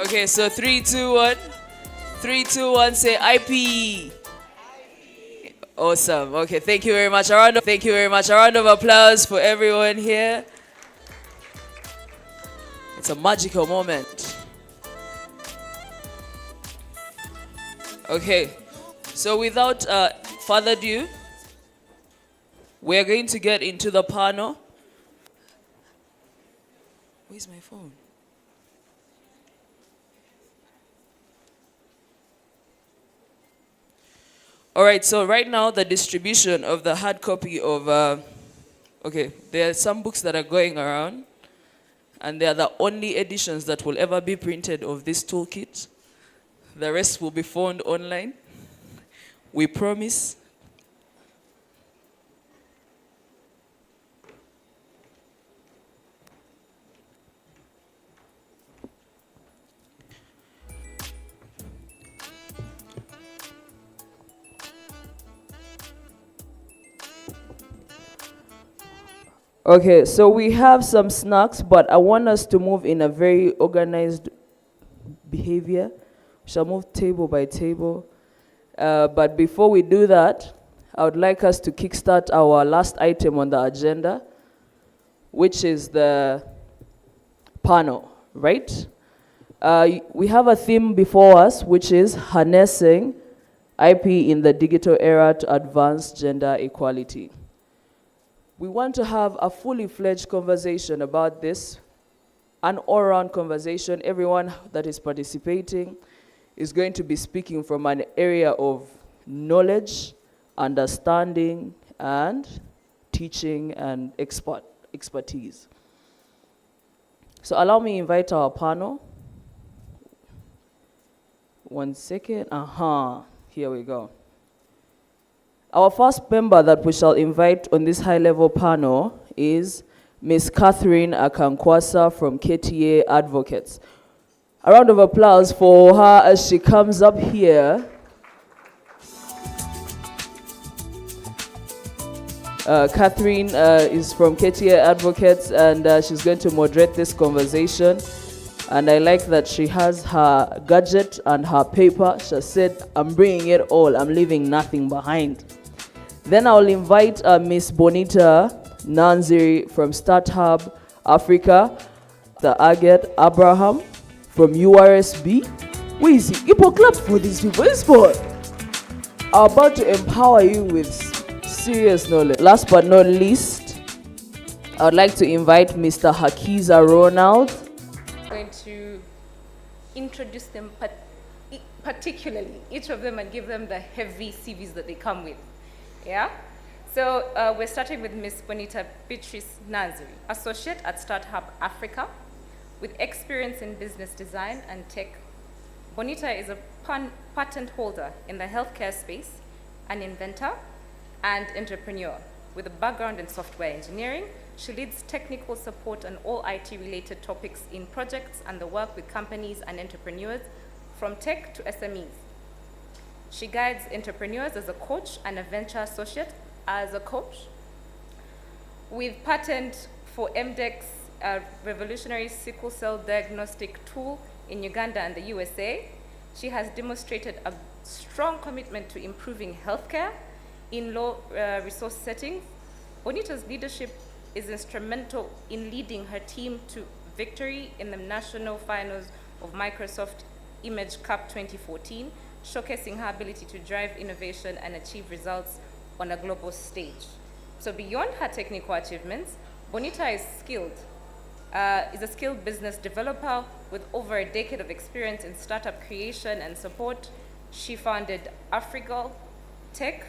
Okay, so 3, 2, 1. 3, 2, 1, say IP. Awesome. Okay, thank you very much. Thank you very much. A round of applause for everyone here. It's a magical moment. Okay, so without further ado, we're going to get into the panel. Where's my phone? All right, so right now the distribution of the hard copy of, okay, there are some books that are going around, and they are the only editions that will ever be printed of this toolkit. The rest will be found online. We promise. Okay, so we have some snacks, but I want us to move in a very organized behavior. We shall move table by table. But before we do that, I would like us to kickstart our last item on the agenda, which is the panel, right? We have a theme before us, which is harnessing IP in the digital era to advance gender equality. We want to have a fully fledged conversation about this, an all-round conversation. Everyone that is participating is going to be speaking from an area of knowledge, understanding, and teaching and expertise. So allow me to invite our panel. 1 second. Here we go. Our first member that we shall invite on this high-level panel is Ms. Catherine Akankwasa from KTA Advocates. A round of applause for her as she comes up here. Catherine is from KTA Advocates, and she's going to moderate this conversation. And I like that she has her gadget and her paper. She said, I'm bringing it all. I'm leaving nothing behind. Then I'll invite Miss Bonita Nanziri from Start Hub Africa, the Aget Abraham from URSB. We is the Hippo Club for this people sport. Are about to empower you with serious knowledge. Last but not least, I would like to invite Mr. Hakiza Ronald. I'm going to introduce them particularly, each of them, and give them the heavy CVs that they come with. Yeah? So we're starting with Ms. Bonita Beatrice Nazari, Associate at Startup Africa, with experience in business design and tech. Bonita is a patent holder in the healthcare space, an inventor and entrepreneur. With a background in software engineering, she leads technical support on all IT-related topics in projects and the work with companies and entrepreneurs from tech to SMEs. She guides entrepreneurs as a coach and a venture associate as a coach. With patent for MDEX, a revolutionary sickle cell diagnostic tool in Uganda and the USA, she has demonstrated a strong commitment to improving healthcare in low resource settings. Bonita's leadership is instrumental in leading her team to victory in the national finals of Microsoft Image Cup 2014, showcasing her ability to drive innovation and achieve results on a global stage. So beyond her technical achievements, Bonita is a skilled business developer with over a decade of experience in startup creation and support. She founded Afrigal Tech,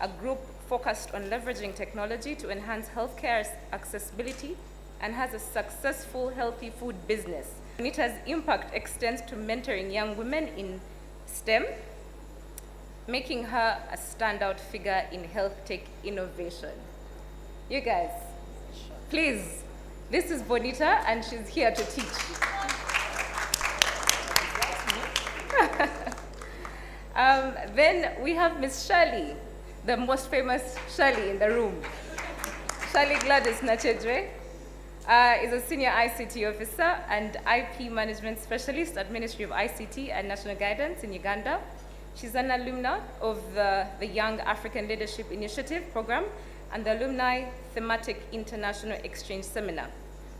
a group focused on leveraging technology to enhance healthcare accessibility, and has a successful healthy food business. Bonita's impact extends to mentoring young women in STEM, making her a standout figure in health tech innovation. You guys, please, this is Bonita, and she's here to teach you. Then we have Miss Shirley, the most famous Shirley in the room. Shirley Gladys Nachedre is a senior ICT officer and IP management specialist at Ministry of ICT and National Guidance in Uganda. She's an alumna of the Young African Leadership Initiative program and the Alumni Thematic International Exchange Seminar,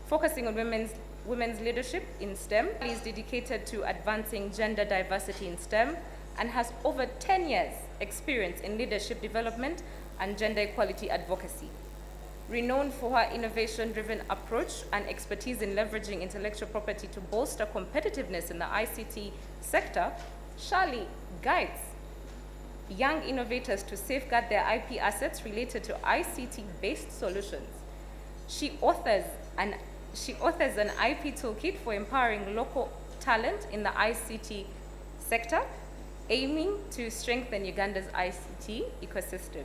focusing on women's leadership in STEM. She is dedicated to advancing gender diversity in STEM and has over 10 years experience in leadership development and gender equality advocacy. Renowned for her innovation-driven approach and expertise in leveraging intellectual property to bolster competitiveness in the ICT sector, Shirley guides young innovators to safeguard their IP assets related to ICT-based solutions. She authors an IP toolkit for empowering local talent in the ICT sector, aiming to strengthen Uganda's ICT ecosystem.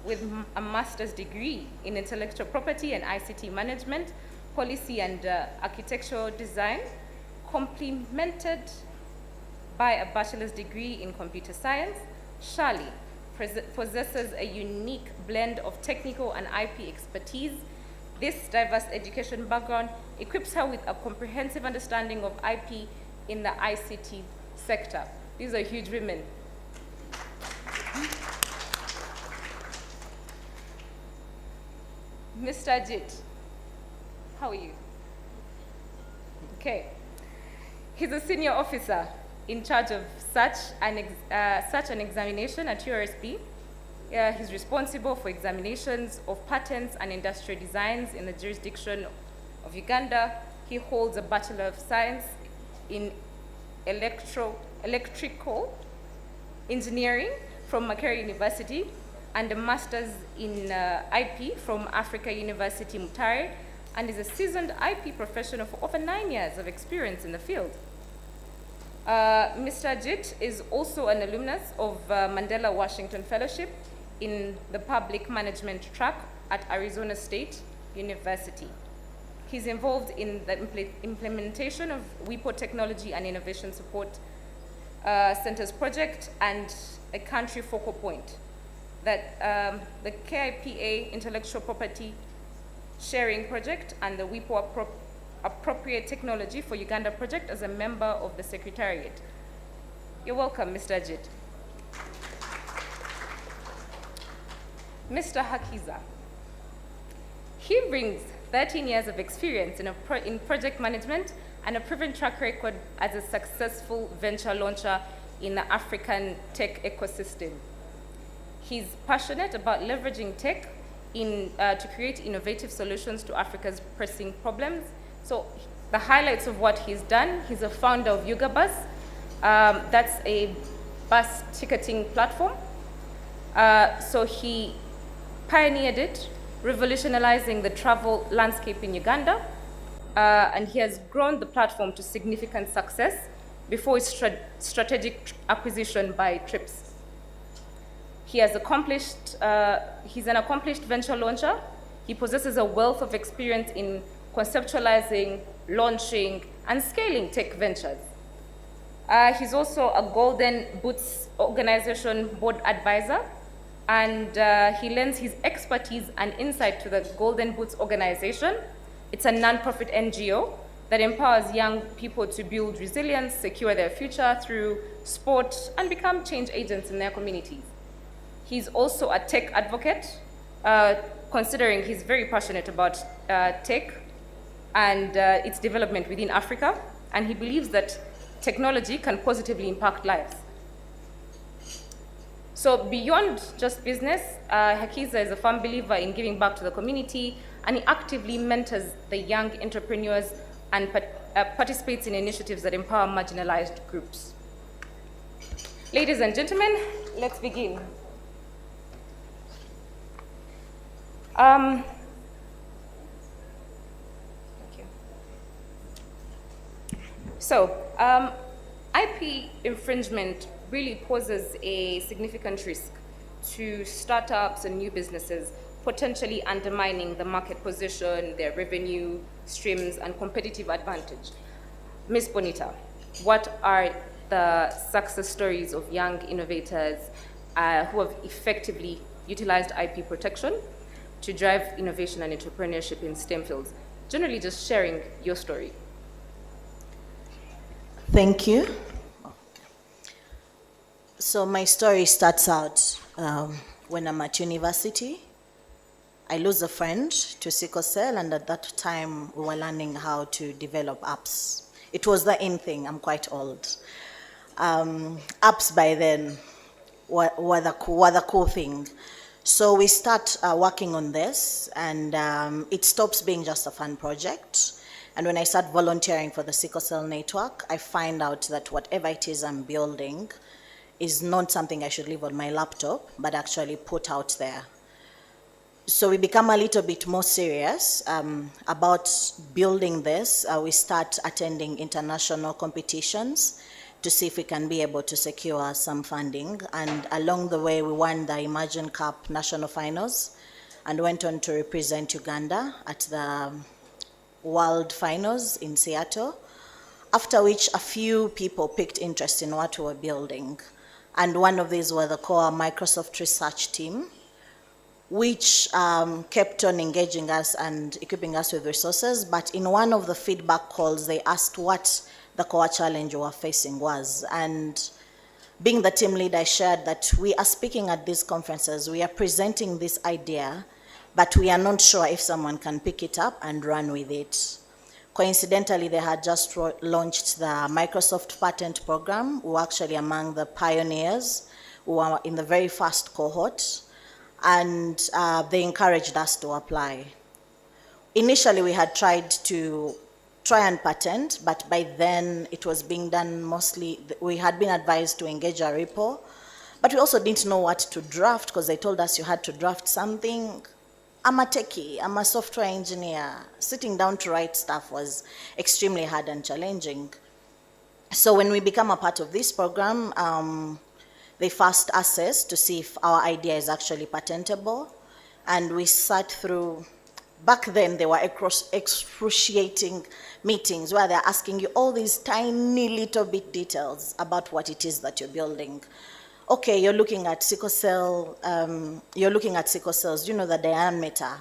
With a master's degree in intellectual property and ICT management, policy and architectural design, complemented by a bachelor's degree in computer science, Shirley possesses a unique blend of technical and IP expertise. This diverse education background equips her with a comprehensive understanding of IP in the ICT sector. These are huge women. Mr. Jit, how are you? Okay. He's a senior officer in charge of such an examination at URSB. He's responsible for examinations of patents and industrial designs in the jurisdiction of Uganda. He holds a Bachelor of Science in Electrical Engineering from Makerere University and a Master's in IP from Africa University Mutare, and is a seasoned IP professional for over 9 years of experience in the field. Mr. Jit is also an alumnus of Mandela Washington Fellowship in the Public Management track at Arizona State University. He's involved in the implementation of WIPO Technology and Innovation Support Centers project and a country focal point, that the KIPA Intellectual Property Sharing Project and the WIPO Appropriate Technology for Uganda project as a member of the Secretariat. You're welcome, Mr. Jit. Mr. Hakiza. He brings 13 years of experience in project management and a proven track record as a successful venture launcher in the African tech ecosystem. He's passionate about leveraging tech to create innovative solutions to Africa's pressing problems. So the highlights of what he's done: he's a founder of Yuga Bus. That's a bus ticketing platform. So he pioneered it, revolutionizing the travel landscape in Uganda. And he has grown the platform to significant success before its strategic acquisition by Trips. He's an accomplished venture launcher. He possesses a wealth of experience in conceptualizing, launching, and scaling tech ventures. He's also a Golden Boots organization board advisor, and he lends his expertise and insight to the Golden Boots organization. It's a non-profit NGO that empowers young people to build resilience, secure their future through sport, and become change agents in their communities. He's also a tech advocate, considering he's very passionate about tech and its development within Africa, and he believes that technology can positively impact lives. So beyond just business, Hakiza is a firm believer in giving back to the community, and he actively mentors the young entrepreneurs and participates in initiatives that empower marginalized groups. Ladies and gentlemen, let's begin. Thank you. So, IP infringement really poses a significant risk to startups and new businesses, potentially undermining the market position, their revenue streams, and competitive advantage. Ms. Bonita, what are the success stories of young innovators who have effectively utilized IP protection to drive innovation and entrepreneurship in STEM fields? Generally, just sharing your story. Thank you. So my story starts out when I'm at university. I lose a friend to sickle cell, and at that time we were learning how to develop apps. It was the in thing. I'm quite old. Apps by then were the cool thing. So we start working on this, and it stops being just a fun project. And when I start volunteering for the Sickle Cell Network, I find out that whatever it is I'm building is not something I should leave on my laptop, but actually put out there. So we become a little bit more serious about building this. We start attending international competitions to see if we can be able to secure some funding. And along the way, we won the Imagine Cup national finals and went on to represent Uganda at the World Finals in Seattle, after which a few people picked interest in what we were building. And one of these were the core Microsoft research team, which kept on engaging us and equipping us with resources. But in one of the feedback calls, they asked what the core challenge we were facing was. And being the team lead, I shared that we are speaking at these conferences, we are presenting this idea, but we are not sure if someone can pick it up and run with it. Coincidentally, they had just launched the Microsoft patent program. We were actually among the pioneers. We were in the very first cohort, and they encouraged us to apply. Initially, we had tried to and patent, but by then it was being done mostly, we had been advised to engage a repo, but we also didn't know what to draft because they told us you had to draft something. I'm a techie, I'm a software engineer. Sitting down to write stuff was extremely hard and challenging. So when we become a part of this program, they first assessed to see if our idea is actually patentable. And we sat through, back then there were excruciating meetings where they're asking you all these tiny little bit details about what it is that you're building. Okay, you're looking at sickle cell, you're looking at sickle cells, you know the diameter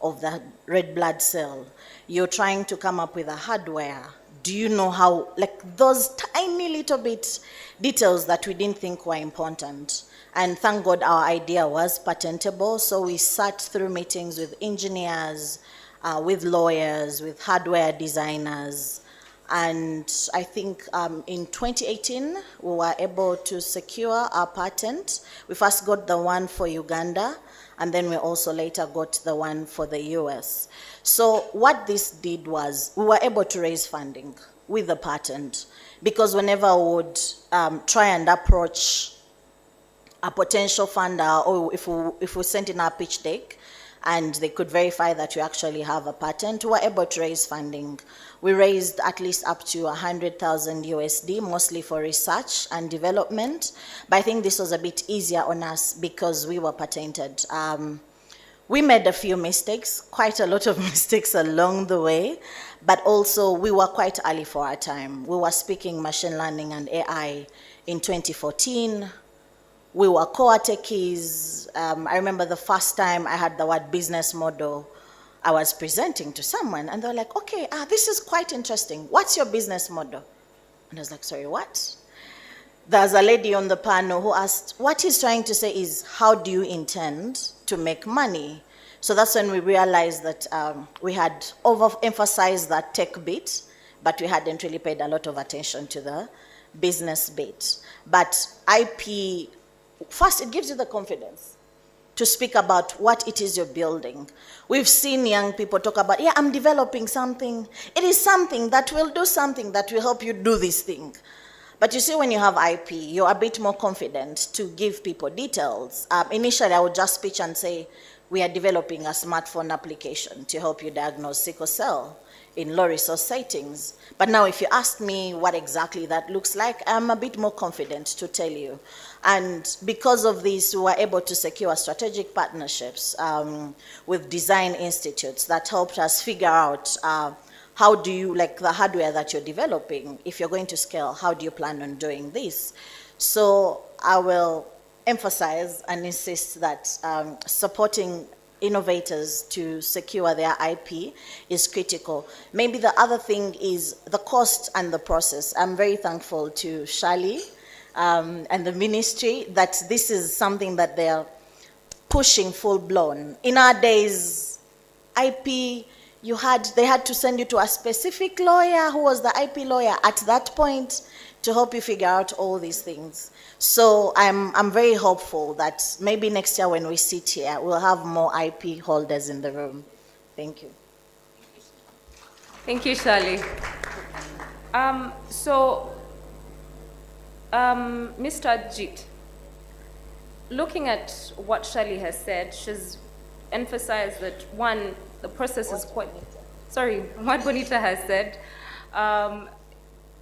of the red blood cell. You're trying to come up with a hardware. Do you know how, like those tiny little bit details that we didn't think were important. And thank God our idea was patentable. So we sat through meetings with engineers, with lawyers, with hardware designers, And I think in 2018, we were able to secure our patent. We first got the one for Uganda, and then we also later got the one for the US. So what this did was we were able to raise funding with the patent, because whenever we would try and approach a potential funder, or if we sent in our pitch deck and they could verify that we actually have a patent, we were able to raise funding. We raised at least up to 100,000 USD, mostly for research and development. But I think this was a bit easier on us because we were patented. We made a few mistakes, quite a lot of mistakes along the way, but also we were quite early for our time. We were speaking machine learning and AI in 2014. We were core techies. I remember the first time I had the word business model, I was presenting to someone and they were like, okay, this is quite interesting. What's your business model? And I was like, sorry, what? There's a lady on the panel who asked, what he's trying to say is, how do you intend to make money? So that's when we realized that we had overemphasized that tech bit, but we hadn't really paid a lot of attention to the business bit. But IP, first, it gives you the confidence to speak about what it is you're building. We've seen young people talk about, yeah, I'm developing something. It is something that will do something that will help you do this thing. But you see, when you have IP, you're a bit more confident to give people details. Initially, I would just pitch and say, we are developing a smartphone application to help you diagnose sickle cell in low-resource settings. But now if you ask me what exactly that looks like, I'm a bit more confident to tell you. And because of this, we were able to secure strategic partnerships with design institutes that helped us figure out how do you, like the hardware that you're developing, if you're going to scale, how do you plan on doing this? So I will emphasize and insist that supporting innovators to secure their IP is critical. Maybe the other thing is the cost and the process. I'm very thankful to Shali and the ministry that this is something that they're pushing full blown. In our days, IP, they had to send you to a specific lawyer who was the IP lawyer at that point to help you figure out all these things. So I'm very hopeful that maybe next year when we sit here, we'll have more IP holders in the room. Thank you. Thank you, Shali. Mr. Ajit, looking at what Shali has said, she's emphasized that one, the process is quite, sorry, what Bonita has said,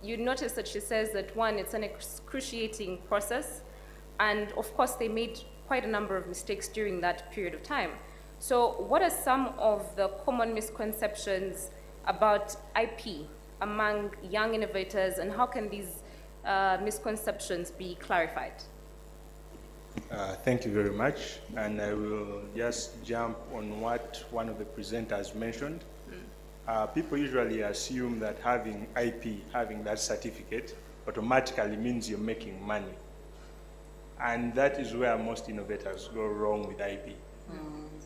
you notice that she says that one, it's an excruciating process, and of course they made quite a number of mistakes during that period of time. So what are some of the common misconceptions about IP among young innovators, and how can these misconceptions be clarified? Thank you very much, and I will just jump on what one of the presenters mentioned. People usually assume that having IP, having that certificate, automatically means you're making money. And that is where most innovators go wrong with IP.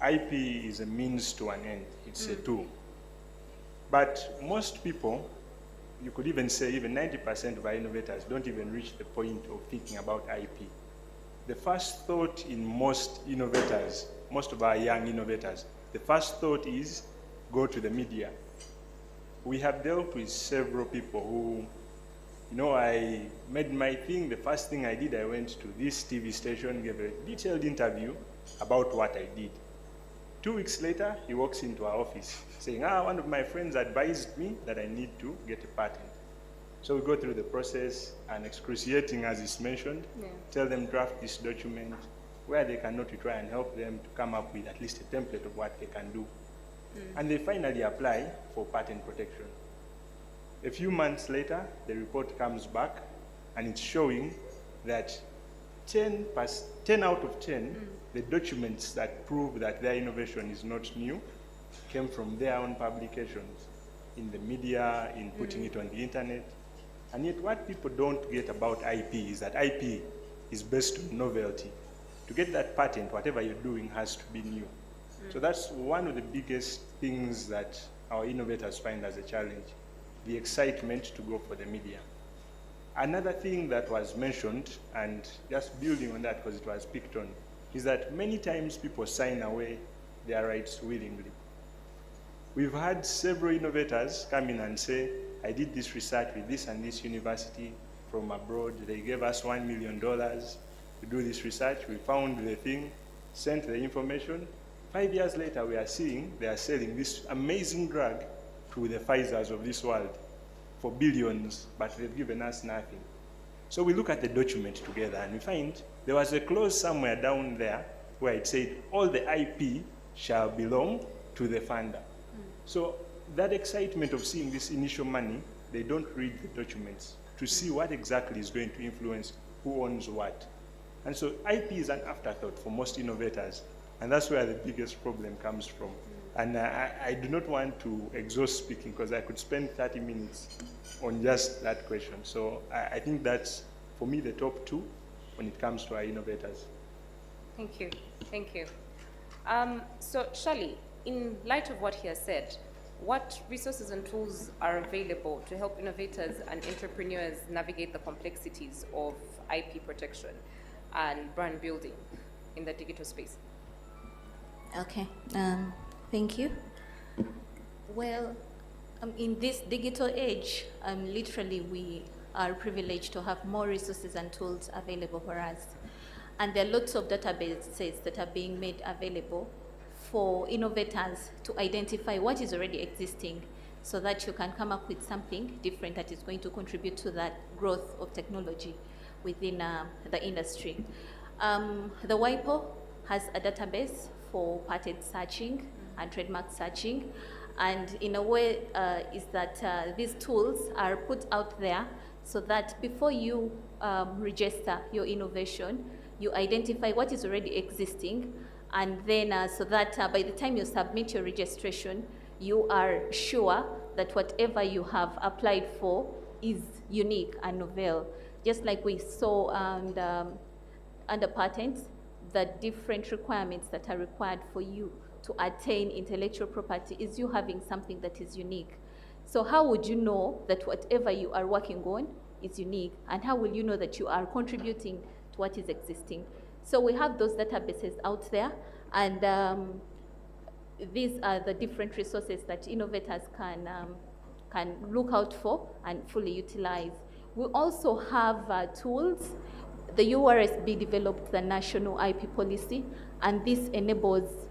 IP is a means to an end, it's a tool. But most people, you could even say even 90% of our innovators don't even reach the point of thinking about IP. The first thought in most innovators, most of our young innovators, the first thought is go to the media. We have dealt with several people who, you know, I made my thing, the first thing I did, I went to this TV station, gave a detailed interview about what I did. 2 weeks later, he walks into our office saying, one of my friends advised me that I need to get a patent. So we go through the process, and excruciating as is mentioned, tell them draft this document, where they cannot, we try and help them to come up with at least a template of what they can do. And they finally apply for patent protection. A few months later, the report comes back, and it's showing that 10 out of 10, the documents that prove that their innovation is not new came from their own publications in the media, in putting it on the internet. And yet what people don't get about IP is that IP is based on novelty. To get that patent, whatever you're doing has to be new. So that's one of the biggest things that our innovators find as a challenge. the excitement to go for the media. Another thing that was mentioned, and just building on that because it was picked on, is that many times people sign away their rights willingly. We've had several innovators come in and say, I did this research with this and this university from abroad. They gave us $1 million to do this research. We found the thing, sent the information. 5 years later, we are seeing they are selling this amazing drug to the Pfizers of this world for billions, but they've given us nothing. So we look at the document together and we find there was a clause somewhere down there where it said all the IP shall belong to the funder. So that excitement of seeing this initial money, they don't read the documents to see what exactly is going to influence who owns what. And so IP is an afterthought for most innovators, and that's where the biggest problem comes from. And I do not want to exhaust speaking because I could spend 30 minutes on just that question. So I think that's, for me, the top two when it comes to our innovators. Thank you. Thank you. So, Shirley, in light of what he has said, what resources and tools are available to help innovators and entrepreneurs navigate the complexities of IP protection and brand building in the digital space? Okay, thank you. Well, in this digital age, literally we are privileged to have more resources and tools available for us. And there are lots of databases that are being made available for innovators to identify what is already existing so that you can come up with something different that is going to contribute to that growth of technology within the industry. The WIPO has a database for patent searching and trademark searching, and in a way is that these tools are put out there so that before you register your innovation, you identify what is already existing, and then so that by the time you submit your registration, you are sure that whatever you have applied for is unique and novel. Just like we saw under patents, the different requirements that are required for you to attain intellectual property is you having something that is unique. So how would you know that whatever you are working on is unique, and how will you know that you are contributing to what is existing? So we have those databases out there, and these are the different resources that innovators can look out for and fully utilize. We also have tools. The URSB developed the national IP policy, and this enables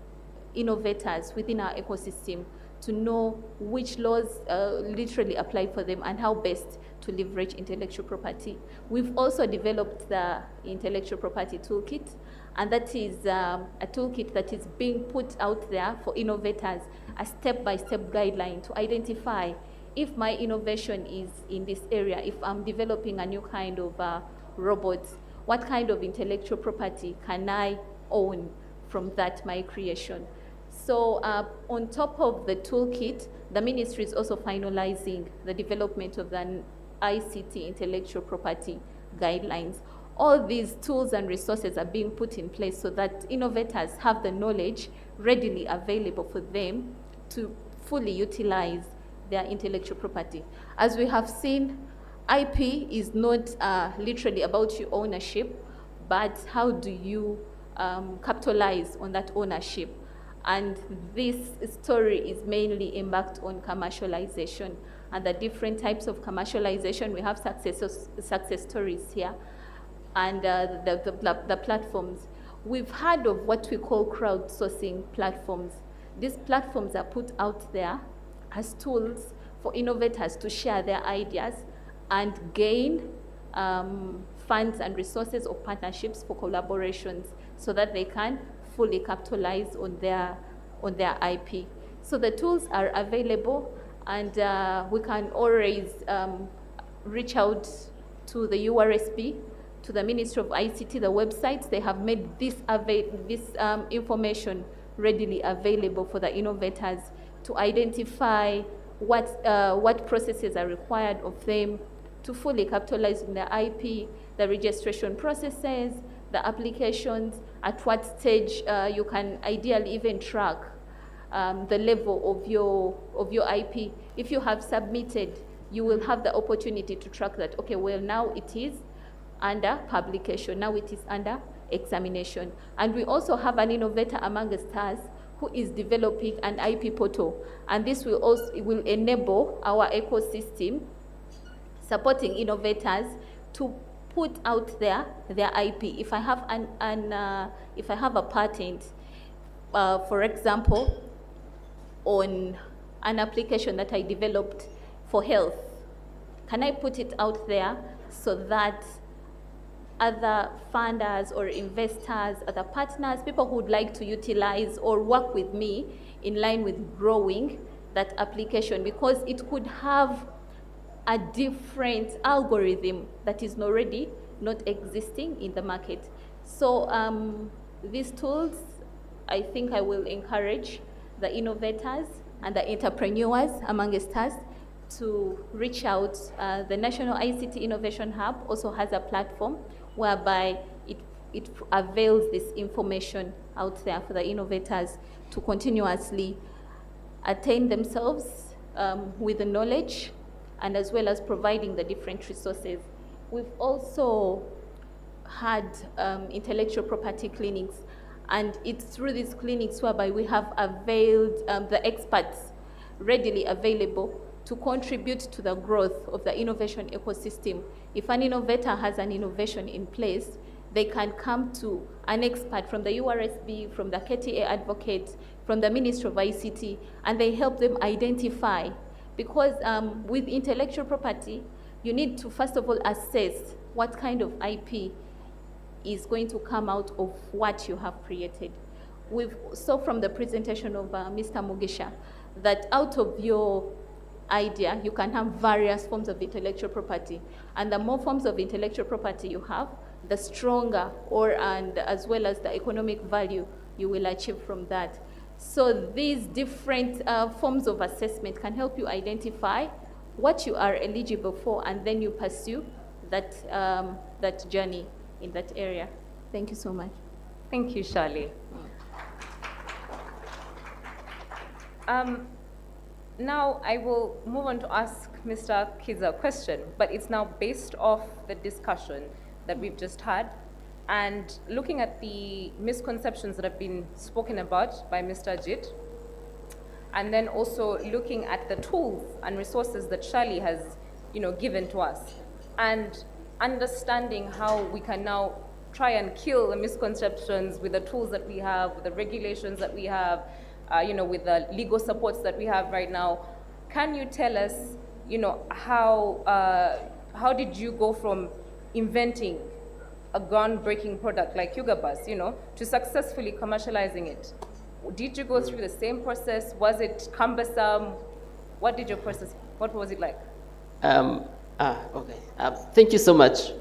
innovators within our ecosystem to know which laws literally apply for them and how best to leverage intellectual property. We've also developed the intellectual property toolkit, and that is a toolkit that is being put out there for innovators, a step-by-step guideline to identify if my innovation is in this area, if I'm developing a new kind of robot, what kind of intellectual property can I own from that, my creation? So on top of the toolkit, the ministry is also finalizing the development of the ICT intellectual property guidelines. All these tools and resources are being put in place so that innovators have the knowledge readily available for them to fully utilize their intellectual property. As we have seen, IP is not literally about your ownership, but how do you capitalize on that ownership? And this story is mainly embarked on commercialization and the different types of commercialization. We have success stories here, and the platforms. We've heard of what we call crowdsourcing platforms. These platforms are put out there as tools for innovators to share their ideas and gain funds and resources or partnerships for collaborations so that they can fully capitalize on their IP. So the tools are available, and we can always reach out to the URSB, to the Ministry of ICT, the websites. They have made this information readily available for the innovators to identify what processes are required of them to fully capitalize on their IP, the registration processes, the applications, at what stage you can ideally even track the level of your IP. If you have submitted you will have the opportunity to track that, okay, well, now it is under publication, now it is under examination. And we also have an innovator amongst us who is developing an IP portal, and this will also enable our ecosystem supporting innovators to put out their IP. If I have if I have a patent, for example, on an application that I developed for health, can I put it out there so that other funders or investors, other partners, people who would like to utilize or work with me in line with growing that application, because it could have a different algorithm that is already not existing in the market. So these tools, I think I will encourage the innovators and the entrepreneurs amongst us to reach out. The National ICT Innovation Hub also has a platform whereby it avails this information out there for the innovators to continuously attain themselves with the knowledge, and as well as providing the different resources. We've also had intellectual property clinics, and it's through these clinics whereby we have availed the experts readily available to contribute to the growth of the innovation ecosystem. If an innovator has an innovation in place, they can come to an expert from the URSB, from the KTA advocate, from the Ministry of ICT, and they help them identify. Because with intellectual property, you need to first of all assess what kind of IP is going to come out of what you have created. We saw from the presentation of Mr. Mugisha that out of your idea, you can have various forms of intellectual property. And the more forms of intellectual property you have, the stronger, and as well as the economic value you will achieve from that. So these different forms of assessment can help you identify what you are eligible for, and then you pursue that, that journey in that area. Thank you so much. Thank you, Shirley. Now I will move on to ask Mr. Kiza a question, but it's now based off the discussion that we've just had, and looking at the misconceptions that have been spoken about by Mr. Ajit, and then also looking at the tools and resources that Shirley has, given to us, and understanding how we can now try and kill the misconceptions with the tools that we have, with the regulations that we have, with the legal supports that we have right now. Can you tell us, how did you go from inventing a groundbreaking product like Yuga Bus, to successfully commercializing it? Did you go through the same process? Was it cumbersome? What was it like? Okay. Thank you so much.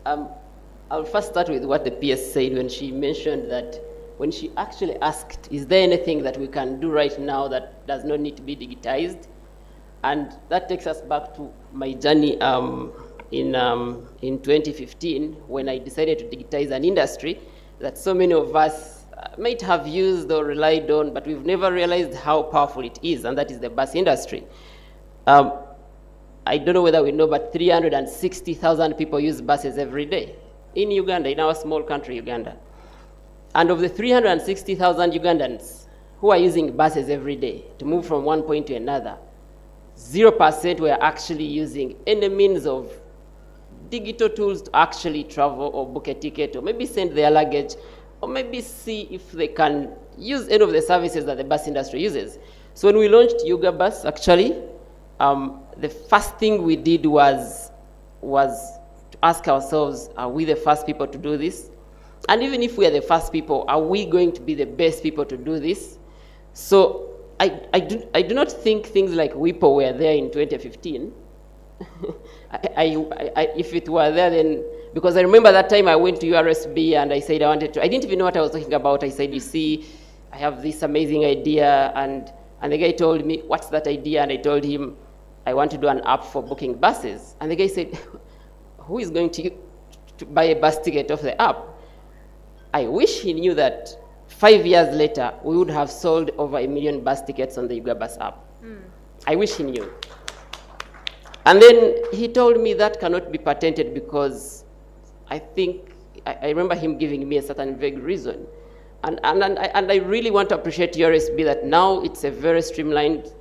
I'll first start with what the PS said when she mentioned that, when she actually asked, is there anything that we can do right now that does not need to be digitized? And that takes us back to my journey in 2015, when I decided to digitize an industry that so many of us might have used or relied on, but we've never realized how powerful it is, and that is the bus industry. I don't know whether we know, but 360,000 people use buses every day in Uganda, in our small country, Uganda. And of the 360,000 Ugandans who are using buses every day to move from one point to another, 0% were actually using any means of digital tools to actually travel or book a ticket, or maybe send their luggage, or maybe see if they can use any of the services that the bus industry uses. So when we launched Yuga Bus, actually, the first thing we did was to ask ourselves, are we the first people to do this? And even if we are the first people, are we going to be the best people to do this? So I do not think things like WIPO were there in 2015. If it were there, then, because I remember that time I went to URSB and I said I didn't even know what I was talking about. I said, you see, I have this amazing idea, and the guy told me, what's that idea? And I told him, I want to do an app for booking buses. And the guy said, who is going to buy a bus ticket off the app? I wish he knew that 5 years later, we would have sold over 1 million bus tickets on the Yuga Bus app. I wish he knew. And then he told me that cannot be patented because I remember him giving me a certain vague reason. And I really want to appreciate URSB that now it's a very streamlined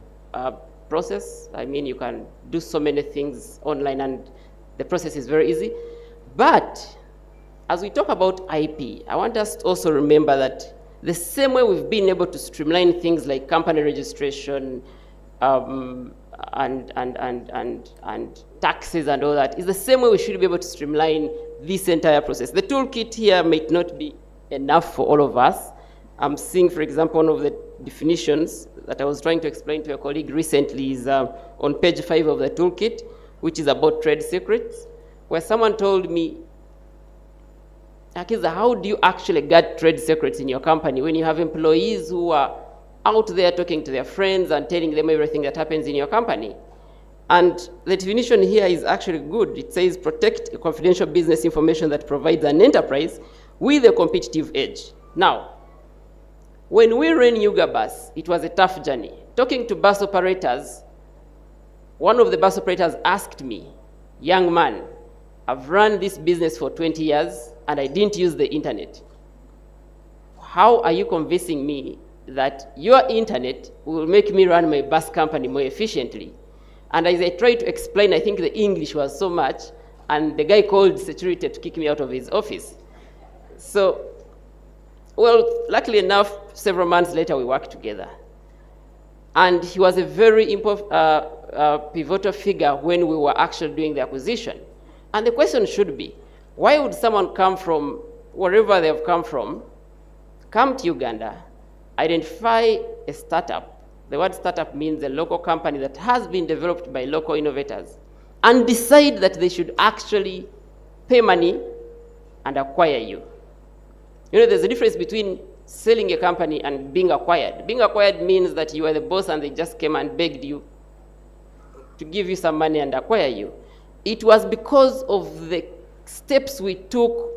process. I mean, you can do so many things online and the process is very easy. But as we talk about IP, I want us to also remember that the same way we've been able to streamline things like company registration and taxes and all that, is the same way we should be able to streamline this entire process. The toolkit here might not be enough for all of us. I'm seeing, for example, one of the definitions that I was trying to explain to a colleague recently is on page 5 of the toolkit, which is about trade secrets, where someone told me, Akiza, how do you actually get trade secrets in your company when you have employees who are out there talking to their friends and telling them everything that happens in your company? And the definition here is actually good. It says protect confidential business information that provides an enterprise with a competitive edge. Now, when we ran Yuga Bus, it was a tough journey. Talking to bus operators, one of the bus operators asked me, young man, I've run this business for 20 years and I didn't use the internet. How are you convincing me that your internet will make me run my bus company more efficiently? And as I tried to explain, I think the English was so much, and the guy called security to kick me out of his office. So, well, luckily enough, several months later, we worked together. And he was a very pivotal figure when we were actually doing the acquisition. And the question should be, why would someone come from wherever they have come from, come to Uganda, identify a startup? The word startup means a local company that has been developed by local innovators, and decide that they should actually pay money and acquire you. You know, there's a difference between selling a company and being acquired. Being acquired means that you are the boss and they just came and begged you to give you some money and acquire you. It was because of the steps we took,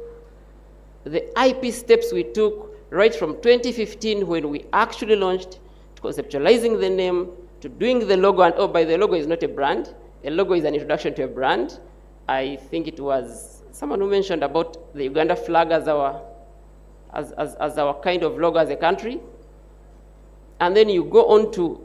the IP steps we took right from 2015 when we actually launched, conceptualizing the name, to doing the logo, and oh, by the logo is not a brand. A logo is an introduction to a brand. I think it was someone who mentioned about the Uganda flag as our kind of logo as a country. And then you go on to,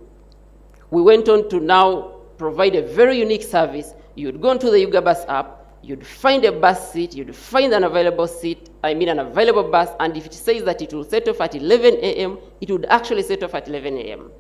we went on to now provide a very unique service. You'd go onto the Yuga Bus app, you'd find a bus seat, you'd find an available seat, an available bus, and if it says that it will set off at 11 a.m., it would actually set off at 11 a.m.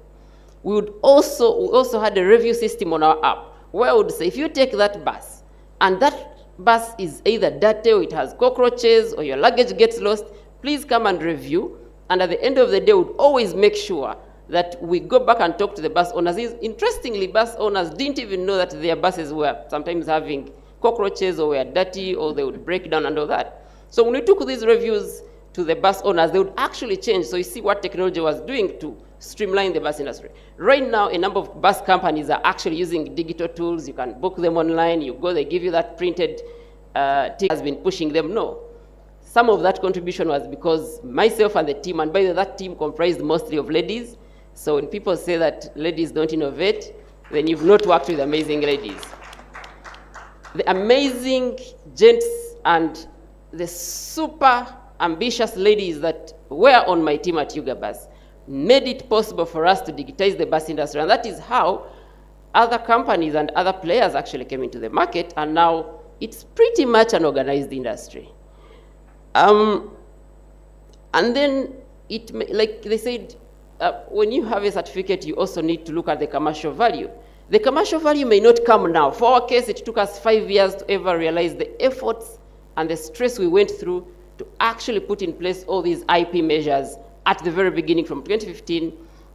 We also had a review system on our app, where I would say, if you take that bus, and that bus is either dirty or it has cockroaches or your luggage gets lost, please come and review. And at the end of the day, we would always make sure that we go back and talk to the bus owners. Interestingly, bus owners didn't even know that their buses were sometimes having cockroaches or were dirty or they would break down and all that. So when we took these reviews to the bus owners, they would actually change. So you see what technology was doing to streamline the bus industry. Right now, a number of bus companies are actually using digital tools. You can book them online. You go, they give you that printed ticket. Has been pushing them. No. Some of that contribution was because myself and the team, and by the way, that team comprised mostly of ladies. So when people say that ladies don't innovate, then you've not worked with amazing ladies. The amazing gents and the super ambitious ladies that were on my team at Yuga Bus made it possible for us to digitize the bus industry. And that is how other companies and other players actually came into the market, and now it's pretty much an organized industry. And then, like they said, when you have a certificate, you also need to look at the commercial value. The commercial value may not come now. For our case, it took us 5 years to ever realize the efforts and the stress we went through to actually put in place all these IP measures at the very beginning from 2015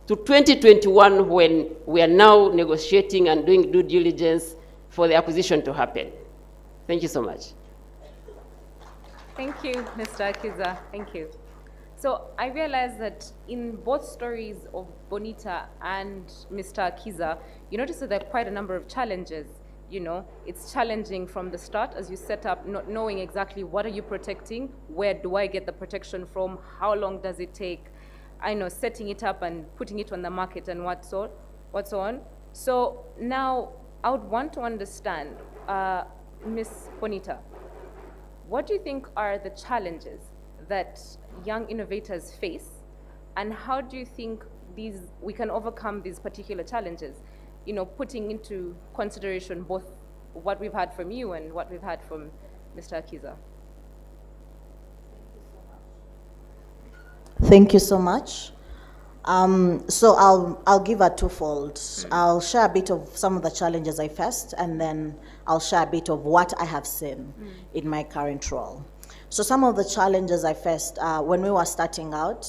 to 2021, when we are now negotiating and doing due diligence for the acquisition to happen. Thank you so much. Thank you, Mr. Akiza. Thank you. So I realized that in both stories of Bonita and Mr. Akiza, you notice that there are quite a number of challenges. You know, it's challenging from the start as you set up, not knowing exactly what are you protecting, where do I get the protection from, how long does it take, I know, setting it up and putting it on the market and what's on. So now I would want to understand, Ms. Bonita, what do you think are the challenges that young innovators face, and how do you think we can overcome these particular challenges? You know, putting into consideration both what we've had from you and what we've had from Mr. Akiza. Thank you so much. So I'll give a twofold. I'll share a bit of some of the challenges I faced, and then I'll share a bit of what I have seen in my current role. So some of the challenges I faced when we were starting out,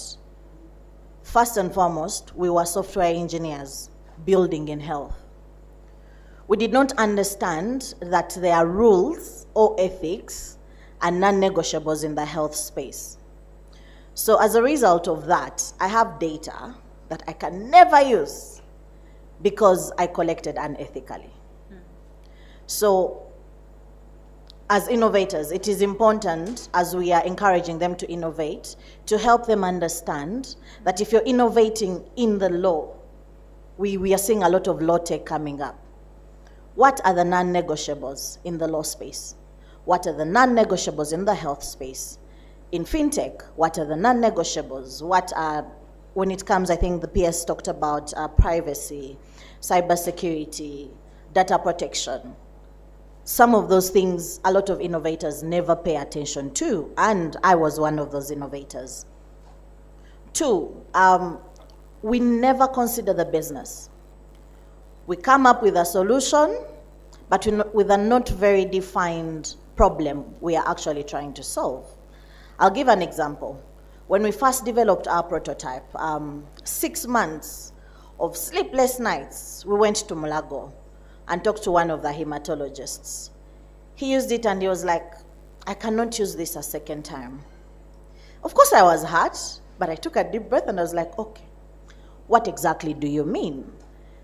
first and foremost, we were software engineers building in health. We did not understand that there are rules or ethics and non-negotiables in the health space. So as a result of that, I have data that I can never use because I collected unethically. So as innovators, it is important, as we are encouraging them to innovate, to help them understand that if you're innovating in the law, we are seeing a lot of law tech coming up. What are the non-negotiables in the law space? What are the non-negotiables in the health space? In fintech, what are the non-negotiables? What are, when it comes, I think the PS talked about privacy, cybersecurity, data protection. Some of those things, a lot of innovators never pay attention to, and I was one of those innovators. Two, we never consider the business. We come up with a solution, but with a not very defined problem we are actually trying to solve. I'll give an example. When we first developed our prototype, 6 months of sleepless nights, we went to Mulago and talked to one of the hematologists. He used it and he was like, I cannot use this a second time. Of course I was hurt, but I took a deep breath and I was like, okay, what exactly do you mean?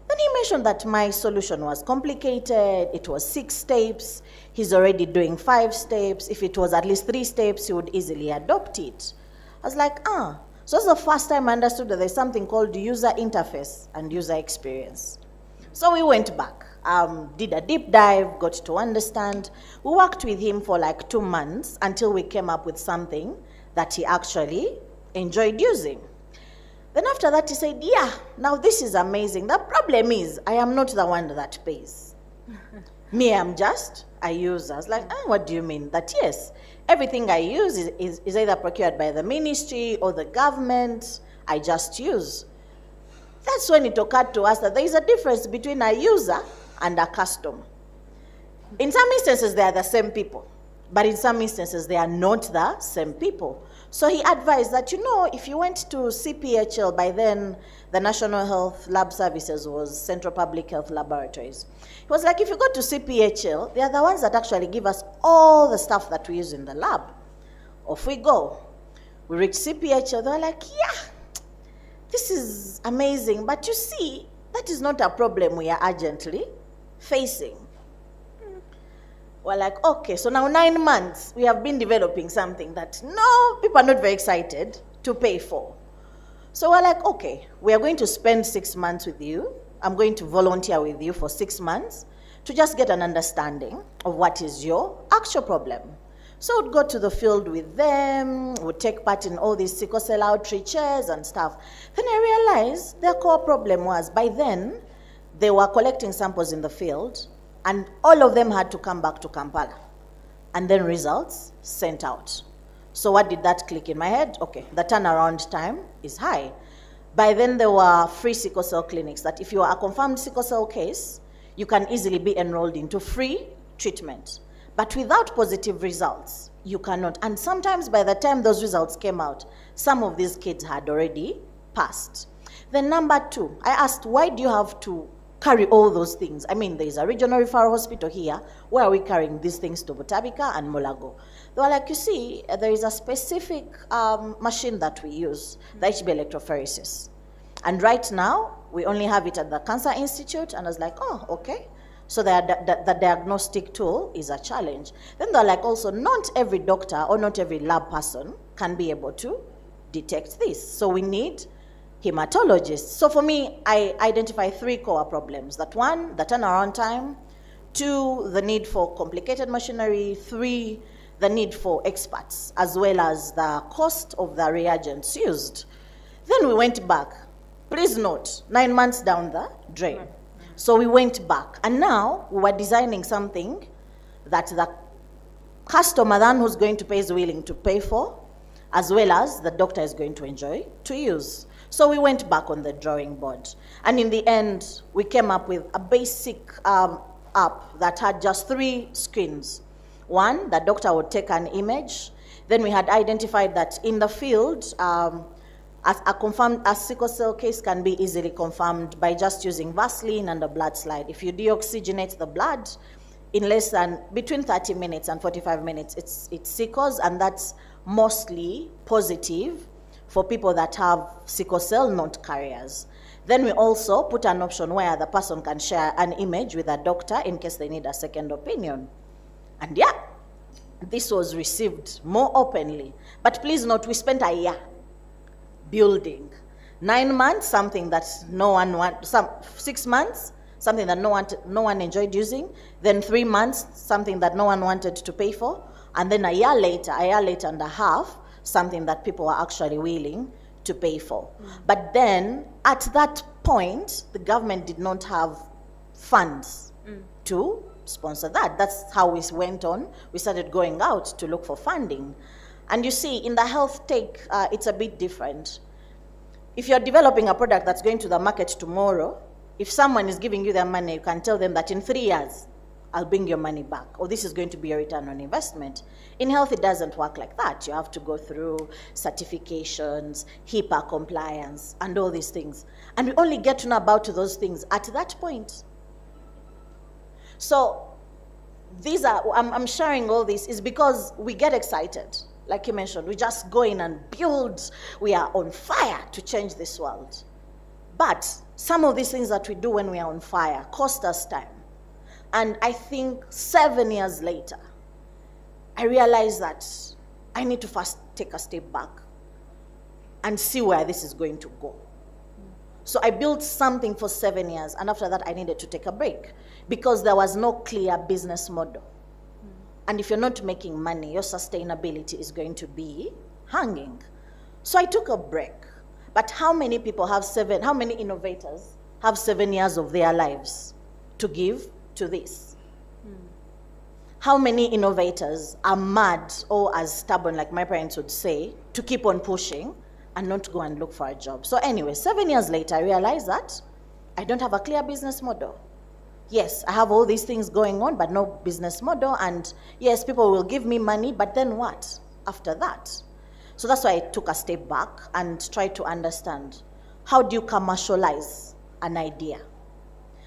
Then he mentioned that my solution was complicated, it was 6 steps, he's already doing 5 steps. If it was at least 3 steps, he would easily adopt it. I was like, So that's the first time I understood that there's something called user interface and user experience. So we went back, did a deep dive, got to understand. We worked with him for like 2 months until we came up with something that he actually enjoyed using. Then after that, he said, yeah, now this is amazing. The problem is, I am not the one that pays. Me, I'm just a user. I was like, what do you mean? That yes, everything I use is either procured by the ministry or the government. I just use. That's when it occurred to us that there is a difference between a user and a customer. In some instances, they are the same people. But in some instances, they are not the same people. So he advised that, if you went to CPHL, by then the National Health Lab Services was Central Public Health Laboratories. He was like, if you go to CPHL, they are the ones that actually give us all the stuff that we use in the lab. Off we go. We reach CPHL, they're like, yeah, this is amazing, but you see, that is not a problem we are urgently facing. We're like, okay, so now 9 months, we have been developing something that people are not very excited to pay for. So we're like, okay, we are going to spend 6 months with you. I'm going to volunteer with you for 6 months to just get an understanding of what is your actual problem. So we'd go to the field with them, we'd take part in all these sickle cell outreaches and stuff. Then I realized their core problem was, by then, they were collecting samples in the field, and all of them had to come back to Kampala. And then results sent out. So what did that click in my head? Okay, the turnaround time is high. By then there were free sickle cell clinics that if you are a confirmed sickle cell case, you can easily be enrolled into free treatment. But without positive results, you cannot. And sometimes by the time those results came out, some of these kids had already passed. Then number 2, I asked, why do you have to carry all those things? I mean, there's a regional referral hospital here. Where are we carrying these things to Butabika and Mulago? They were like, you see, there is a specific machine that we use, the HB electrophoresis. And right now, we only have it at the Cancer Institute. And I was like, oh, okay. So the diagnostic tool is a challenge. Then they're like, also, not every doctor or not every lab person can be able to detect this. So we need hematologists. So for me, I identify 3 core problems. That 1, the turnaround time. 2, the need for complicated machinery. 3, the need for experts, as well as the cost of the reagents used. Then we went back. Please note, 9 months down the drain. So we went back, and now we were designing something that the customer then who's going to pay is willing to pay for, as well as the doctor is going to enjoy to use. So we went back on the drawing board. And in the end, we came up with a basic app that had just 3 screens. 1, the doctor would take an image. Then we had identified that in the field, a sickle cell case can be easily confirmed by just using Vaseline and a blood slide. If you deoxygenate the blood, in less than between 30 minutes and 45 minutes, it sickles, and that's mostly positive for people that have sickle cell, not carriers. Then we also put an option where the person can share an image with a doctor in case they need a second opinion. And yeah, this was received more openly. But please note, we spent a year building. 9 months, something that no one wanted, 6 months, something that no one enjoyed using. Then 3 months, something that no one wanted to pay for. And then a year later and a half, something that people are actually willing to pay for. But then at that point, the government did not have funds to sponsor that. That's how we went on. We started going out to look for funding. And you see, in the health tech, it's a bit different. If you're developing a product that's going to the market tomorrow, if someone is giving you their money, you can tell them that in 3 years, I'll bring your money back, or this is going to be a return on investment. In health, it doesn't work like that. You have to go through certifications, HIPAA compliance, and all these things. And we only get to know about those things at that point. So I'm sharing all this is because we get excited. Like you mentioned, we just go in and build. We are on fire to change this world. But some of these things that we do when we are on fire cost us time. And I think 7 years later, I realized that I need to first take a step back and see where this is going to go. So I built something for 7 years, and after that I needed to take a break because there was no clear business model. And if you're not making money, your sustainability is going to be hanging. So I took a break. But how many people have how many innovators have 7 years of their lives to give to this? How many innovators are mad or as stubborn, like my parents would say, to keep on pushing and not go and look for a job? So anyway, 7 years later, I realized that I don't have a clear business model. Yes, I have all these things going on, but no business model. And yes, people will give me money, but then what after that? So that's why I took a step back and tried to understand, how do you commercialize an idea?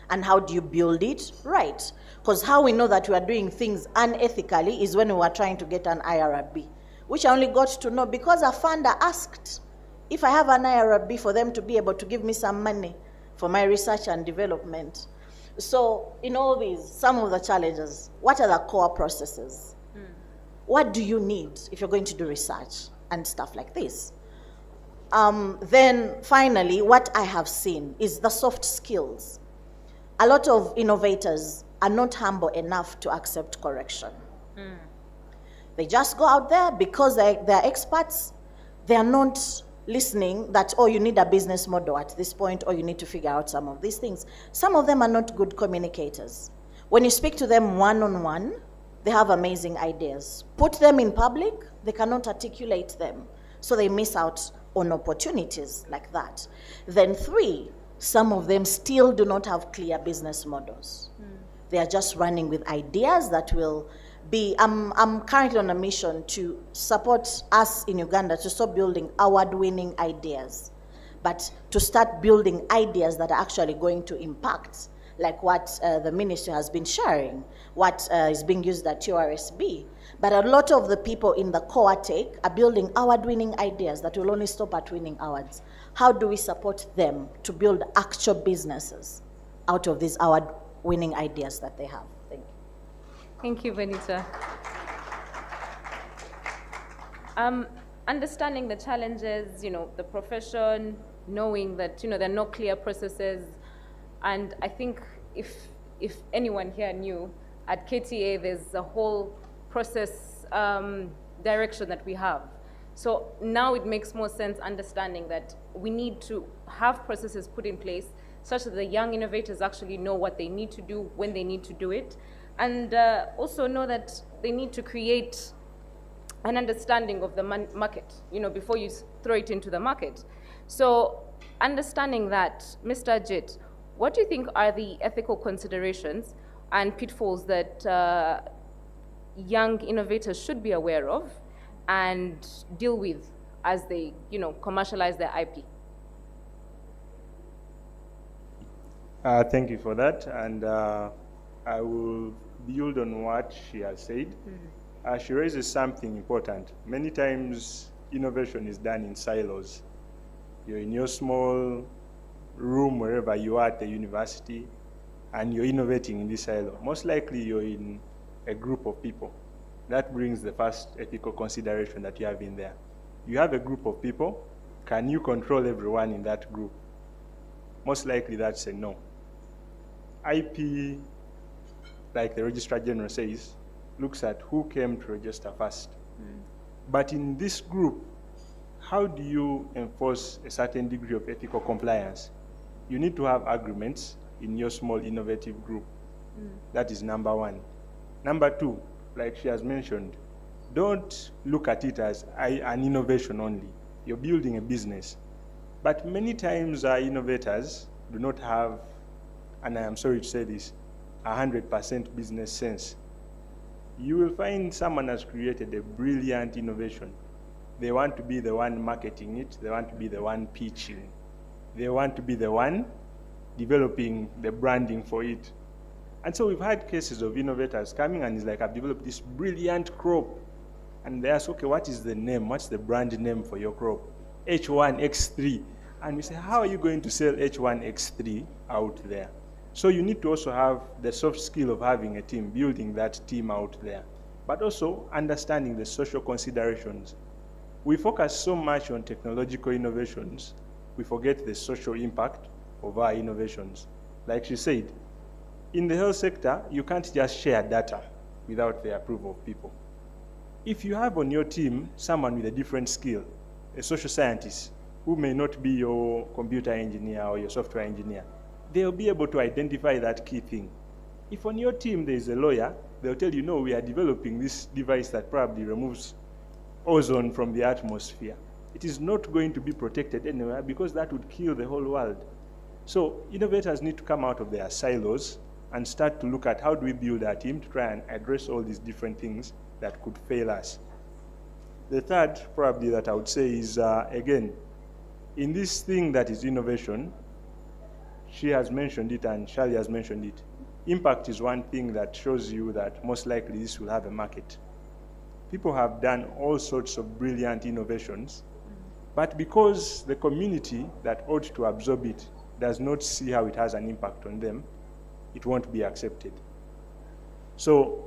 And how do you build it right? Because how we know that we are doing things unethically is when we were trying to get an IRB, which I only got to know because a funder asked if I have an IRB for them to be able to give me some money for my research and development. So in all these, some of the challenges, what are the core processes? What do you need if you're going to do research and stuff like this? Then finally, what I have seen is the soft skills. A lot of innovators are not humble enough to accept correction. They just go out there because they're experts. They are not listening that, oh, you need a business model at this point, or you need to figure out some of these things. Some of them are not good communicators. When you speak to them one-on-one, they have amazing ideas. Put them in public, they cannot articulate them. So they miss out on opportunities like that. Then 3, some of them still do not have clear business models. They are just running with ideas that will be, I'm currently on a mission to support us in Uganda to stop building award-winning ideas, but to start building ideas that are actually going to impact, like what the ministry has been sharing, what is being used at URSB. But a lot of the people in the core tech are building award-winning ideas that will only stop at winning awards. How do we support them to build actual businesses out of these award-winning ideas that they have? Thank you. Thank you, Benita. Understanding the challenges, the profession, knowing that, there are no clear processes. And I think if anyone here knew, at KTA there's a whole process direction that we have. So now it makes more sense understanding that we need to have processes put in place such that the young innovators actually know what they need to do, when they need to do it, and also know that they need to create an understanding of the market, before you throw it into the market. So understanding that, Mr. Ajit, what do you think are the ethical considerations and pitfalls that young innovators should be aware of and deal with as they, commercialize their IP? Thank you for that, and I will build on what she has said. She raises something important. Many times, innovation is done in silos. You're in your small room, wherever you are at the university, and you're innovating in this silo. Most likely, you're in a group of people. That brings the first ethical consideration that you have in there. You have a group of people. Can you control everyone in that group? Most likely, that's a no. IP, like the Registrar General says, looks at who came to register first. But in this group, how do you enforce a certain degree of ethical compliance? You need to have agreements in your small innovative group. That is number one. Number two, like she has mentioned, don't look at it as an innovation only. You're building a business. But many times our innovators do not have, and I am sorry to say this, 100% business sense. You will find someone has created a brilliant innovation. They want to be the one marketing it. They want to be the one pitching. They want to be the one developing the branding for it. And so we've had cases of innovators coming and it's like, I've developed this brilliant crop. And they ask, okay, what is the name? What's the brand name for your crop? H1X3. And we say, how are you going to sell H1X3 out there? So you need to also have the soft skill of having a team, building that team out there, but also understanding the social considerations. We focus so much on technological innovations, we forget the social impact of our innovations. Like she said, in the health sector, you can't just share data without the approval of people. If you have on your team someone with a different skill, a social scientist, who may not be your computer engineer or your software engineer, they'll be able to identify that key thing. If on your team there is a lawyer, they'll tell you, no, we are developing this device that probably removes ozone from the atmosphere. It is not going to be protected anywhere because that would kill the whole world. So innovators need to come out of their silos and start to look at how do we build our team to try and address all these different things that could fail us. The third, probably, that I would say is, again, in this thing that is innovation, she has mentioned it and Charlie has mentioned it. Impact is one thing that shows you that most likely this will have a market. People have done all sorts of brilliant innovations, but because the community that ought to absorb it does not see how it has an impact on them, it won't be accepted. So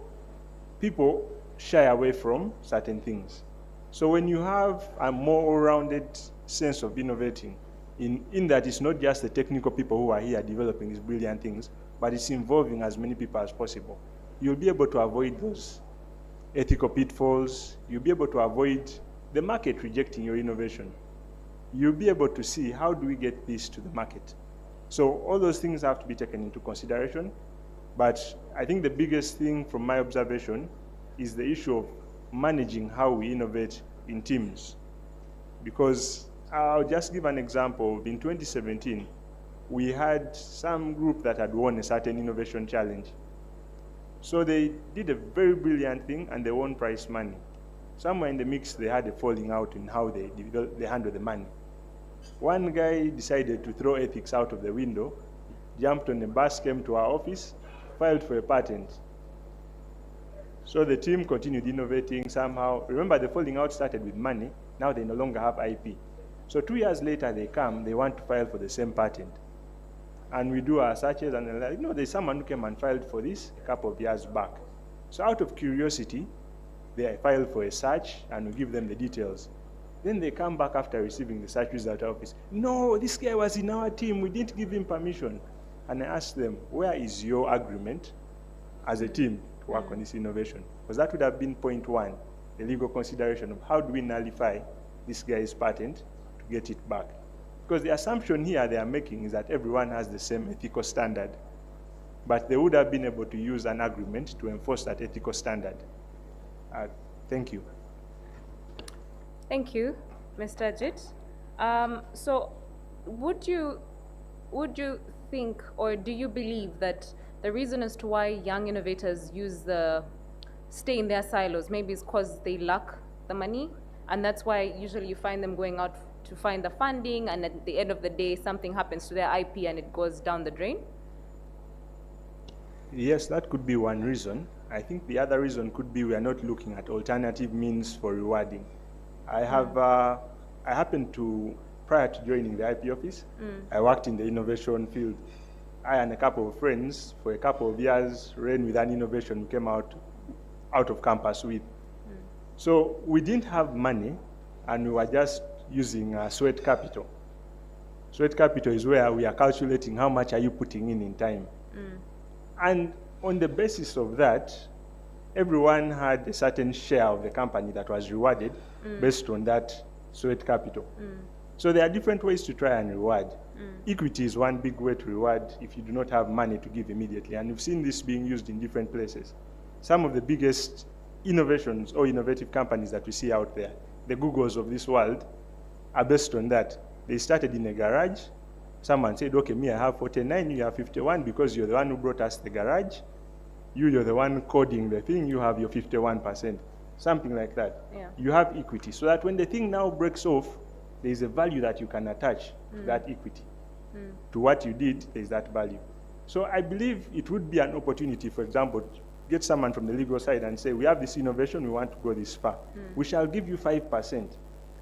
people shy away from certain things. So when you have a more all-rounded sense of innovating, in that it's not just the technical people who are here developing these brilliant things, but it's involving as many people as possible, you'll be able to avoid those ethical pitfalls. You'll be able to avoid the market rejecting your innovation. You'll be able to see, how do we get this to the market? So all those things have to be taken into consideration. But I think the biggest thing from my observation is the issue of managing how we innovate in teams. Because I'll just give an example. In 2017, we had some group that had won a certain innovation challenge. So they did a very brilliant thing and they won prize money. Somewhere in the mix, they had a falling out in how they handled the money. One guy decided to throw ethics out of the window, jumped on a bus, came to our office, filed for a patent. So the team continued innovating somehow. Remember, the falling out started with money. Now they no longer have IP. So 2 years later, they come, they want to file for the same patent. And we do our searches, and they're like, no, there's someone who came and filed for this a couple of years back. So out of curiosity, they filed for a search, and we give them the details. Then they come back after receiving the search result office. No, this guy was in our team. We didn't give him permission. And I asked them, where is your agreement as a team to work on this innovation? Because that would have been point one, the legal consideration of how do we nullify this guy's patent to get it back. Because the assumption here they are making is that everyone has the same ethical standard. But they would have been able to use an agreement to enforce that ethical standard. Thank you. Thank you, Mr. Ajit. So would you think, or do you believe that the reason as to why young innovators stay in their silos maybe is because they lack the money, and that's why usually you find them going out to find the funding, and at the end of the day something happens to their IP and it goes down the drain? Yes, that could be one reason. I think the other reason could be we are not looking at alternative means for rewarding. I happened to, prior to joining the IP office, I worked in the innovation field. I and a couple of friends, for a couple of years, ran with an innovation we came out of campus with. So we didn't have money, and we were just using sweat capital. Sweat capital is where we are calculating how much are you putting in time. And on the basis of that, everyone had a certain share of the company that was rewarded based on that sweat capital. So there are different ways to try and reward. Equity is one big way to reward if you do not have money to give immediately. And we've seen this being used in different places. Some of the biggest innovations or innovative companies that we see out there, the Googles of this world, are based on that. They started in a garage. Someone said, okay, me, I have 49, you have 51 because you're the one who brought us the garage. You're the one coding the thing, you have your 51%. Something like that. Yeah. You have equity. So that when the thing now breaks off, there is a value that you can attach to that equity. To what you did, there is that value. So I believe it would be an opportunity, for example, to get someone from the legal side and say, we have this innovation, we want to go this far. We shall give you 5%.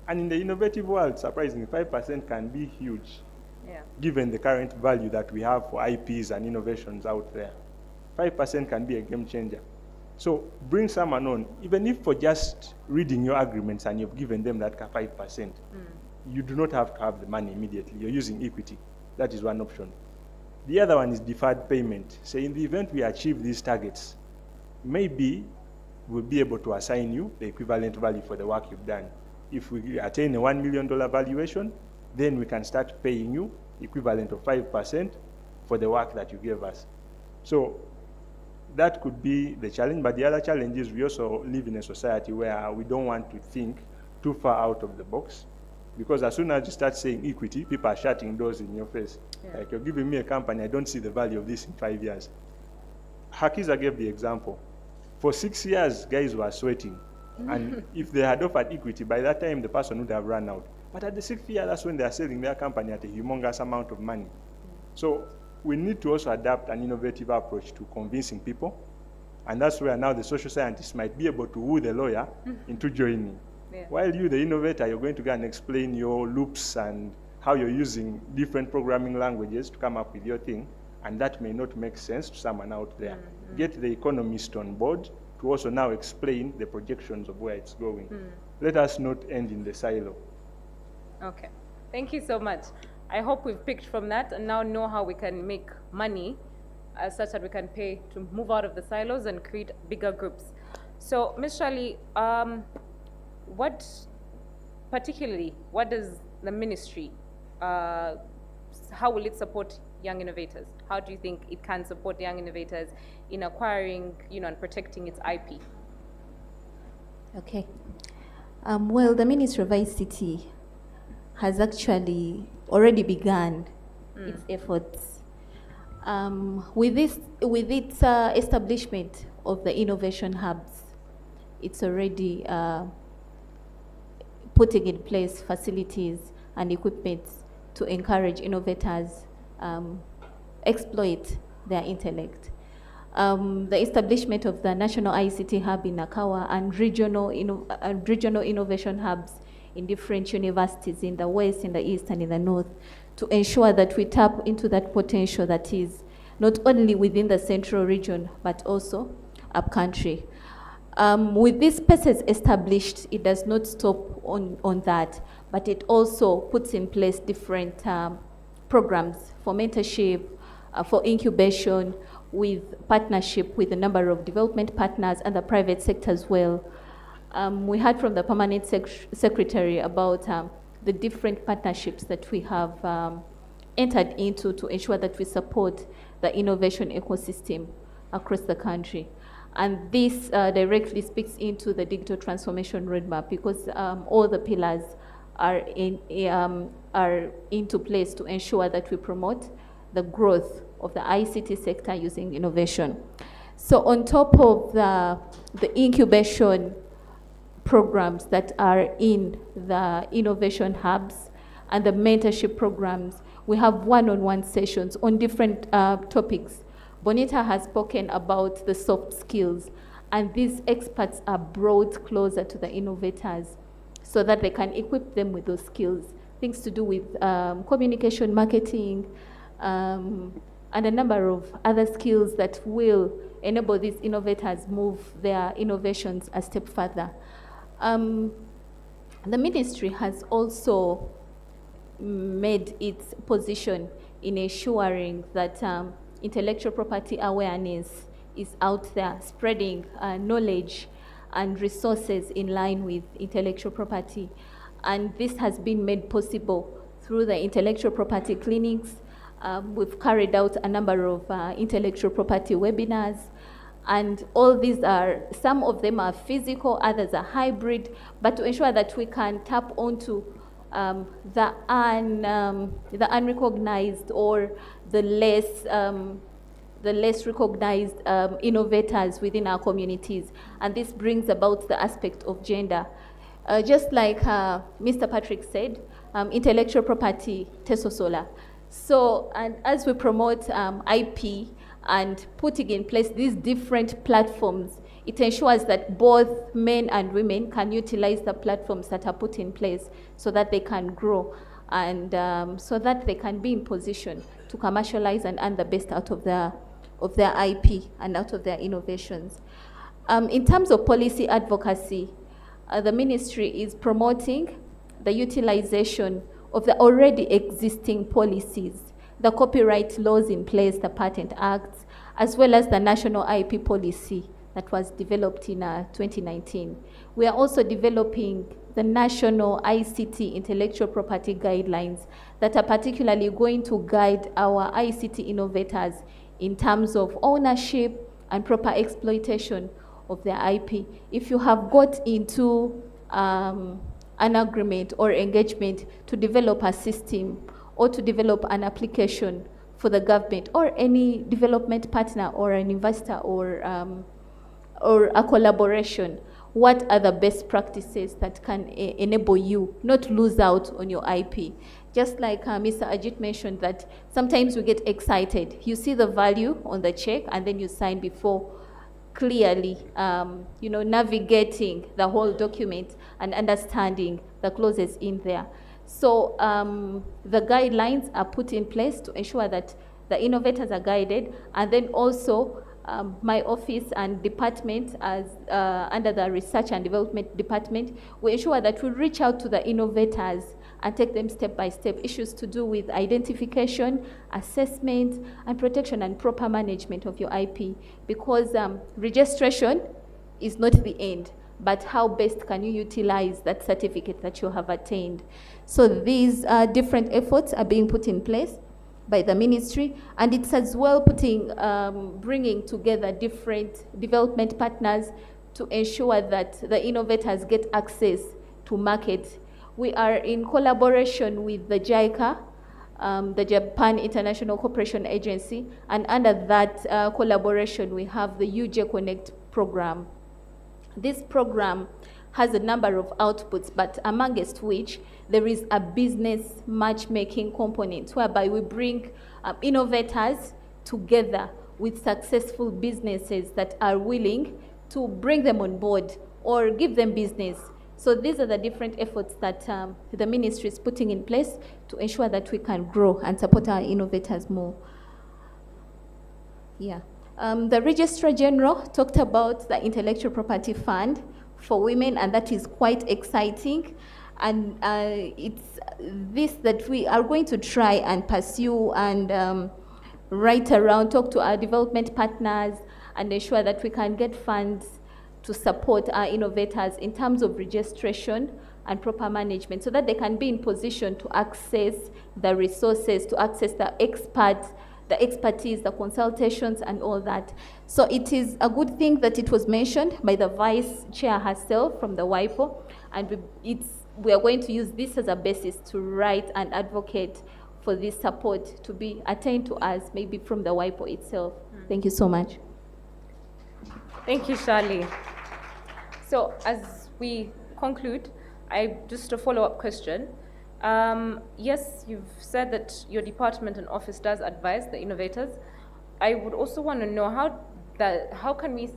And in the innovative world, surprisingly, 5% can be huge, given the current value that we have for IPs and innovations out there. 5% can be a game changer. So bring someone on, even if for just reading your agreements and you've given them that 5%, you do not have to have the money immediately. You're using equity. That is one option. The other one is deferred payment. So in the event we achieve these targets, maybe we'll be able to assign you the equivalent value for the work you've done. If we attain a $1 million valuation, then we can start paying you equivalent of 5% for the work that you gave us. So that could be the challenge, but the other challenge is we also live in a society where we don't want to think too far out of the box, because as soon as you start saying equity, people are shutting doors in your face. Like, you're giving me a company, I don't see the value of this in 5 years. Hakiza gave the example. For 6 years, guys were sweating. And if they had offered equity, by that time the person would have run out. But at the 6th year, that's when they are selling their company at a humongous amount of money. So we need to also adapt an innovative approach to convincing people. And that's where now the social scientists might be able to woo the lawyer into joining. While you, the innovator, you're going to go and explain your loops and how you're using different programming languages to come up with your thing. And that may not make sense to someone out there. Get the economist on board to also now explain the projections of where it's going. Let us not end in the silo. Okay, thank you so much. I hope we've picked from that and now know how we can make money such that we can pay to move out of the silos and create bigger groups. So, Ms. Shirley, what does the ministry, how will it support young innovators? How do you think it can support young innovators in acquiring, and protecting its IP? Okay. Well, the Ministry of ICT has actually already begun its efforts. With its establishment of the innovation hubs, it's already putting in place facilities and equipment to encourage innovators exploit their intellect. The establishment of the National ICT Hub in Nakawa and regional innovation hubs in different universities in the West, in the East, and in the North, to ensure that we tap into that potential that is not only within the central region, but also upcountry. With these spaces established, it does not stop on that, but it also puts in place different programs for mentorship, for incubation, with partnership with a number of development partners and the private sector as well. We heard from the permanent secretary about the different partnerships that we have entered into to ensure that we support the innovation ecosystem across the country. And this directly speaks into the digital transformation roadmap, because all the pillars are into place to ensure that we promote the growth of the ICT sector using innovation. So on top of the incubation programs that are in the innovation hubs and the mentorship programs, we have one-on-one sessions on different topics. Bonita has spoken about the soft skills, and these experts are brought closer to the innovators so that they can equip them with those skills, things to do with communication, marketing, and a number of other skills that will enable these innovators move their innovations a step further. The ministry has also made its position in ensuring that intellectual property awareness is out there, spreading knowledge and resources in line with intellectual property. And this has been made possible through the intellectual property clinics. We've carried out a number of intellectual property webinars, and all these are, some of them are physical, others are hybrid, but to ensure that we can tap onto the unrecognized or the less recognized innovators within our communities. And this brings about the aspect of gender. Just like Mr. Patrick said, intellectual property, tesosola. So, and as we promote IP and putting in place these different platforms, it ensures that both men and women can utilize the platforms that are put in place so that they can grow and so that they can be in position to commercialize and earn the best out of their IP and out of their innovations. In terms of policy advocacy, the ministry is promoting the utilization of the already existing policies, the copyright laws in place, the patent acts, as well as the national IP policy that was developed in 2019. We are also developing the national ICT intellectual property guidelines that are particularly going to guide our ICT innovators in terms of ownership and proper exploitation of their IP. If you have got into an agreement or engagement to develop a system or to develop an application for the government or any development partner or an investor or a collaboration, what are the best practices that can enable you not lose out on your IP? Just like Mr. Ajit mentioned, that sometimes we get excited. You see the value on the check and then you sign before clearly navigating the whole document and understanding the clauses in there. So the guidelines are put in place to ensure that the innovators are guided, and then also my office and department, as under the research and development department, we ensure that we reach out to the innovators and take them step by step, issues to do with identification, assessment, and protection and proper management of your IP. Because registration is not the end, but how best can you utilize that certificate that you have attained? So these different efforts are being put in place by the ministry, and it's as well bringing together different development partners to ensure that the innovators get access to market. We are in collaboration with the JICA, the Japan International Cooperation Agency, and under that collaboration we have the UJ Connect program. This program has a number of outputs, but amongst which there is a business matchmaking component whereby we bring innovators together with successful businesses that are willing to bring them on board or give them business. So these are the different efforts that the ministry is putting in place to ensure that we can grow and support our innovators more. Yeah. The Registrar General talked about the Intellectual Property Fund for women, and that is quite exciting. And it's this that we are going to try and pursue and write around, talk to our development partners, and ensure that we can get funds to support our innovators in terms of registration and proper management, so that they can be in position to access the resources, to access the experts, the expertise, the consultations, and all that. So it is a good thing that it was mentioned by the Vice Chair herself from the WIPO, and we are going to use this as a basis to write and advocate for this support to be attained to us, maybe from the WIPO itself. Thank you so much. Thank you, Shirley. So as we conclude, just a follow-up question. Yes, you've said that your department and office does advise the innovators. I would also want to know how can we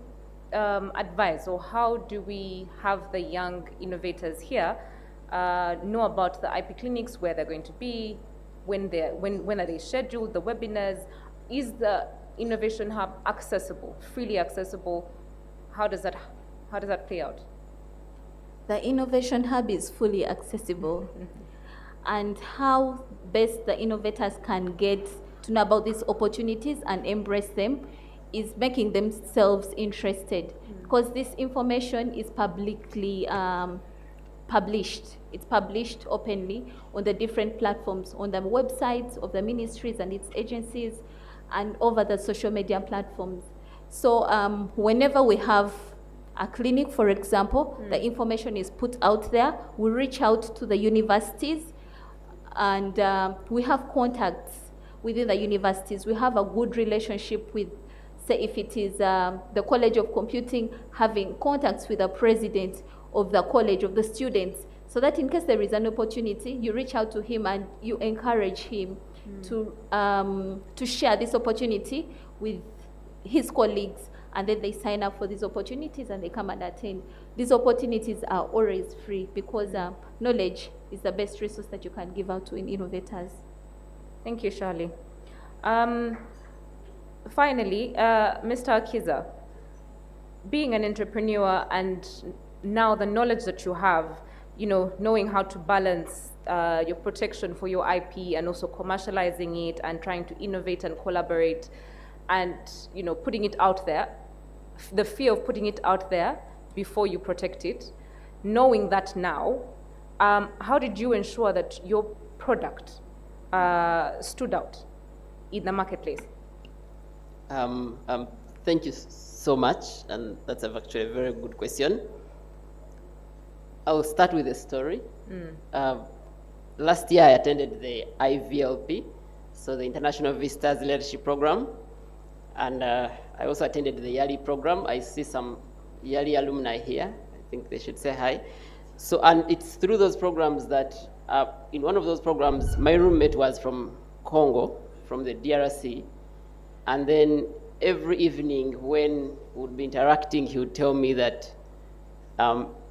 advise, or how do we have the young innovators here know about the IP clinics, where they're going to be, when are they scheduled, the webinars? Is the Innovation Hub accessible, freely accessible? How does that play out? The Innovation Hub is fully accessible. And how best the innovators can get to know about these opportunities and embrace them is making themselves interested, because this information is publicly published. It's published openly on the different platforms, on the websites of the ministries and its agencies, and over the social media platforms. So whenever we have a clinic, for example, the information is put out there. We reach out to the universities, and we have contacts within the universities. We have a good relationship with, say, if it is the College of Computing, having contacts with the president of the college, of the students, so that in case there is an opportunity, you reach out to him and you encourage him to share this opportunity with his colleagues, and then they sign up for these opportunities and they come and attend. These opportunities are always free, because knowledge is the best resource that you can give out to innovators. Thank you, Shirley. Finally, Mr. Akiza, being an entrepreneur and now the knowledge that you have, knowing how to balance your protection for your IP and also commercializing it and trying to innovate and collaborate and, putting it out there, the fear of putting it out there before you protect it, knowing that now, how did you ensure that your product stood out in the marketplace? Thank you so much, and that's actually a very good question. I'll start with a story. Last year I attended the IVLP, so the International Visitors Leadership Program, and I also attended the YALI program. I see some YALI alumni here. I think they should say hi. So, and it's through those programs that, in one of those programs, my roommate was from Congo, from the DRC, and then every evening when we would be interacting, he would tell me that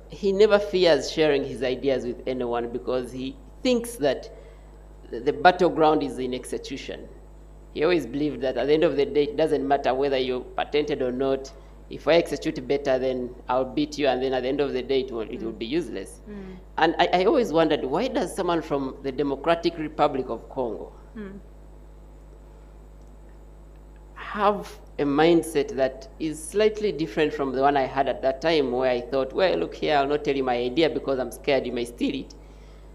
he never fears sharing his ideas with anyone, because he thinks that the battleground is in execution. He always believed that at the end of the day, it doesn't matter whether you patented or not. If I execute better, then I'll beat you, and then at the end of the day, it will be useless. And I always wondered, why does someone from the Democratic Republic of Congo have a mindset that is slightly different from the one I had at that time, where I thought, well, look here, I'll not tell you my idea because I'm scared you may steal it.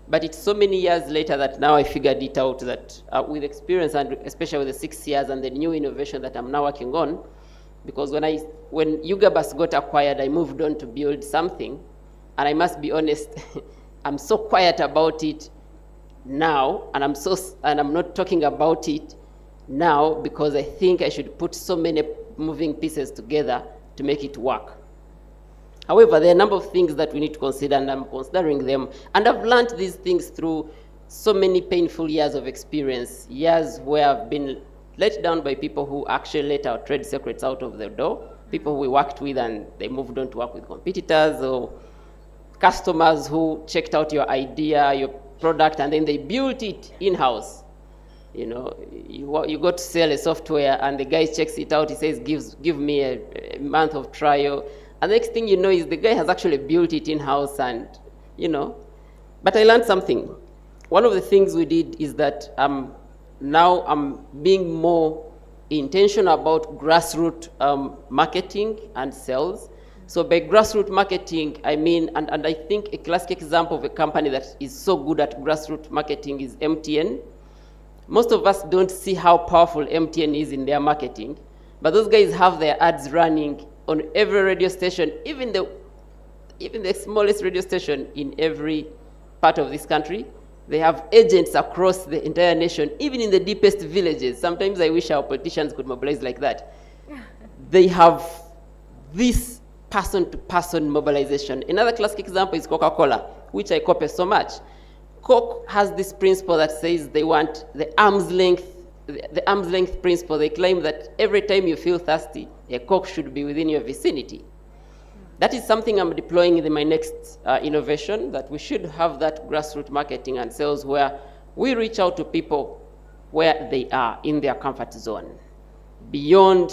But it's so many years later that now I figured it out, that with experience, and especially with the 6 years and the new innovation that I'm now working on, because when Ugabus got acquired, I moved on to build something, and I must be honest, I'm so quiet about it now, and I'm not talking about it now because I think I should put so many moving pieces together to make it work. However, there are a number of things that we need to consider, and I'm considering them. And I've learned these things through so many painful years of experience, years where I've been let down by people who actually let our trade secrets out of the door, people we worked with and they moved on to work with competitors, or customers who checked out your idea, your product, and then they built it in-house. You know, you go to sell a software and the guy checks it out. He says, give me a month of trial. And the next thing you know is the guy has actually built it in-house and, you know. But I learned something. One of the things we did is that now I'm being more intentional about grassroots marketing and sales. So by grassroots marketing, I mean, and I think a classic example of a company that is so good at grassroots marketing is MTN. Most of us don't see how powerful MTN is in their marketing, but those guys have their ads running on every radio station, even the smallest radio station in every part of this country. They have agents across the entire nation, even in the deepest villages. Sometimes I wish our politicians could mobilize like that. They have this person-to-person mobilization. Another classic example is Coca-Cola, which I copy so much. Coke has this principle that says they want the arm's length principle. They claim that every time you feel thirsty, a Coke should be within your vicinity. That is something I'm deploying in my next innovation, that we should have that grassroots marketing and sales where we reach out to people where they are in their comfort zone, beyond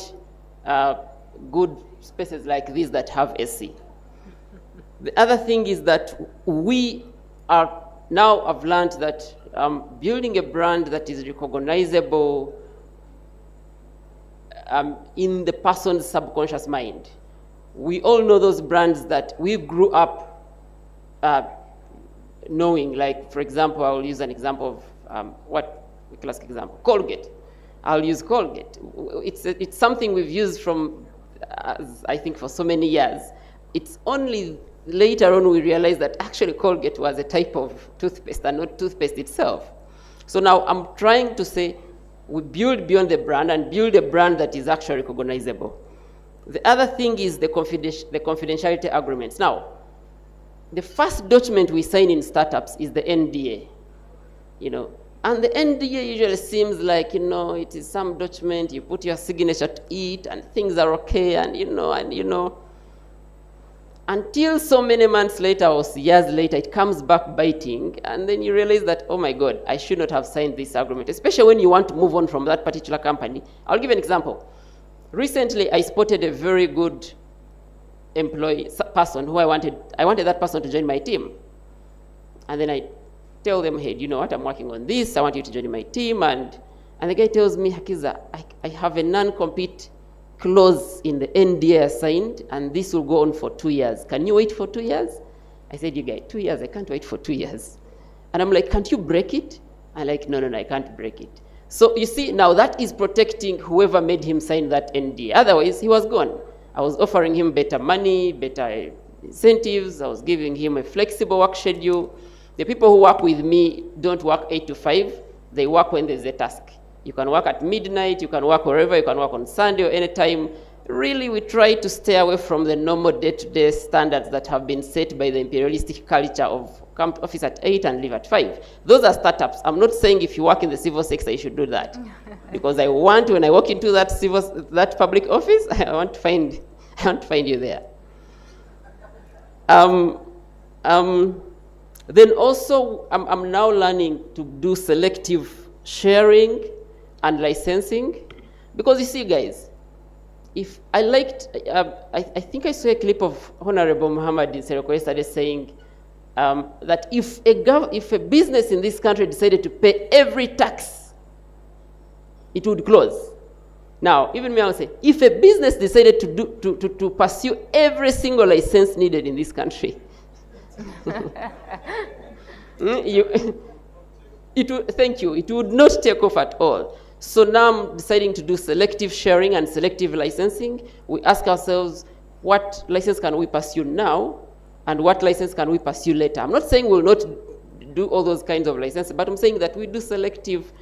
good spaces like these that have AC. The other thing is that we are now I've learned that building a brand that is recognizable in the person's subconscious mind. We all know those brands that we grew up knowing, like, for example, I'll use an example of what a classic example, Colgate. I'll use Colgate. It's something we've used from, I think, for so many years. It's only later on we realized that actually Colgate was a type of toothpaste and not toothpaste itself. So now I'm trying to say we build beyond the brand and build a brand that is actually recognizable. The other thing is the confidentiality agreements. Now, the first document we sign in startups is the NDA, you know, and the NDA usually seems like, you know, it is some document, you put your signature to it and things are okay and you know, until so many months later or years later, it comes back biting, and then you realize that, oh my God, I should not have signed this agreement, especially when you want to move on from that particular company. I'll give an example. Recently, I spotted a very good person who I wanted that person to join my team. And then I tell them, hey, you know what, I'm working on this, I want you to join my team. And the guy tells me, Hakiza, I have a non-compete clause in the NDA I signed, and this will go on for 2 years. Can you wait for 2 years? I said, you guys, 2 years, I can't wait for 2 years. And I'm like, can't you break it? I'm like, no, I can't break it. So you see, now that is protecting whoever made him sign that NDA. Otherwise, he was gone. I was offering him better money, better incentives. I was giving him a flexible work schedule. The people who work with me don't work 8 to 5. They work when there's a task. You can work at midnight, you can work wherever, you can work on Sunday or anytime. Really, we try to stay away from the normal day-to-day standards that have been set by the imperialistic culture of come to office at 8 and leave at 5. Those are startups. I'm not saying if you work in the civil sector, you should do that. Because I want, when I walk into that public office, I want to find you there. Then also, I'm now learning to do selective sharing and licensing, because you see, guys, if I liked, I think I saw a clip of Honorable Muhammad in Sereko yesterday saying that if a business in this country decided to pay every tax, it would close. Now, even me, I would say, if a business decided to pursue every single license needed in this country, it would not take off at all. So now I'm deciding to do selective sharing and selective licensing. We ask ourselves, what license can we pursue now, and what license can we pursue later? I'm not saying we'll not do all those kinds of licenses, but I'm saying that we do selective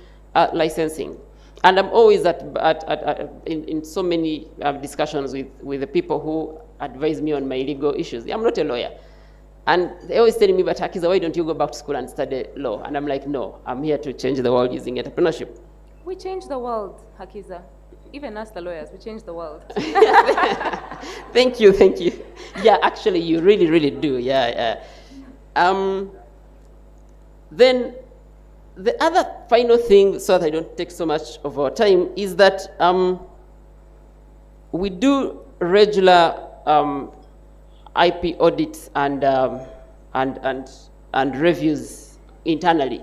licensing. And I'm always in so many discussions with the people who advise me on my legal issues. I'm not a lawyer. And they're always telling me, but Hakiza, why don't you go back to school and study law? And I'm like, no, I'm here to change the world using entrepreneurship. We change the world, Hakiza. Even us, the lawyers, we change the world. Thank you. Yeah, actually, you really, really do. Yeah. Then the other final thing, so that I don't take so much of our time, is that we do regular IP audits and reviews internally.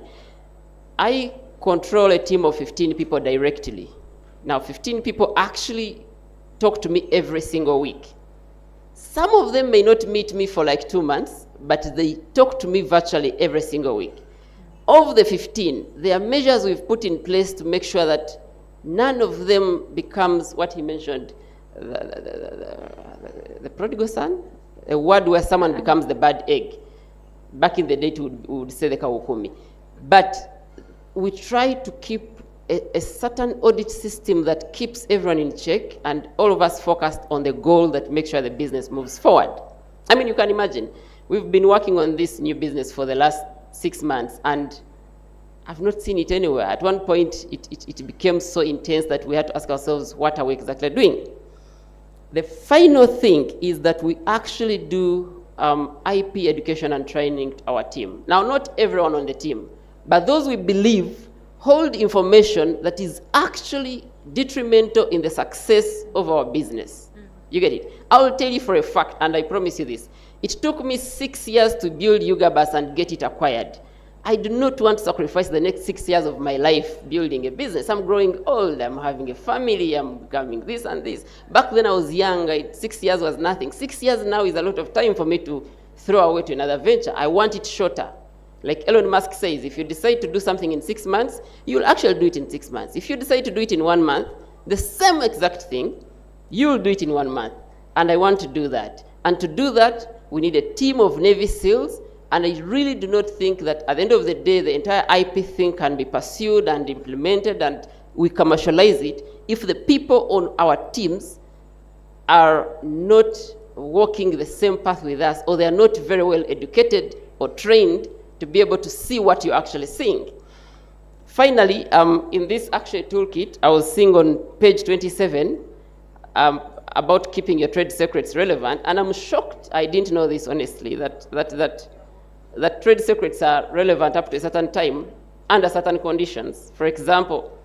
I control a team of 15 people directly. Now, 15 people actually talk to me every single week. Some of them may not meet me for like 2 months, but they talk to me virtually every single week. Of the 15, there are measures we've put in place to make sure that none of them becomes what he mentioned, the prodigal son, a word where someone becomes the bad egg. Back in the day, we would say the kawukumi. But we try to keep a certain audit system that keeps everyone in check and all of us focused on the goal that makes sure the business moves forward. I mean, you can imagine, we've been working on this new business for the last 6 months and I've not seen it anywhere. At one point, it became so intense that we had to ask ourselves, what are we exactly doing? The final thing is that we actually do IP education and training to our team. Now, not everyone on the team, but those we believe hold information that is actually detrimental in the success of our business. You get it? I'll tell you for a fact, and I promise you this. It took me 6 years to build Yugabus and get it acquired. I do not want to sacrifice the next 6 years of my life building a business. I'm growing old, I'm having a family, I'm becoming this and this. Back then I was young, 6 years was nothing. 6 years now is a lot of time for me to throw away to another venture. I want it shorter. Like Elon Musk says, if you decide to do something in 6 months, you'll actually do it in 6 months. If you decide to do it in 1 month, the same exact thing, you'll do it in 1 month. And I want to do that. And to do that, we need a team of Navy SEALs. And I really do not think that at the end of the day, the entire IP thing can be pursued and implemented and we commercialize it if the people on our teams are not walking the same path with us or they are not very well educated or trained to be able to see what you're actually seeing. Finally, in this actual toolkit, I was seeing on page 27 about keeping your trade secrets relevant, and I'm shocked, I didn't know this honestly, that trade secrets are relevant up to a certain time under certain conditions. For example,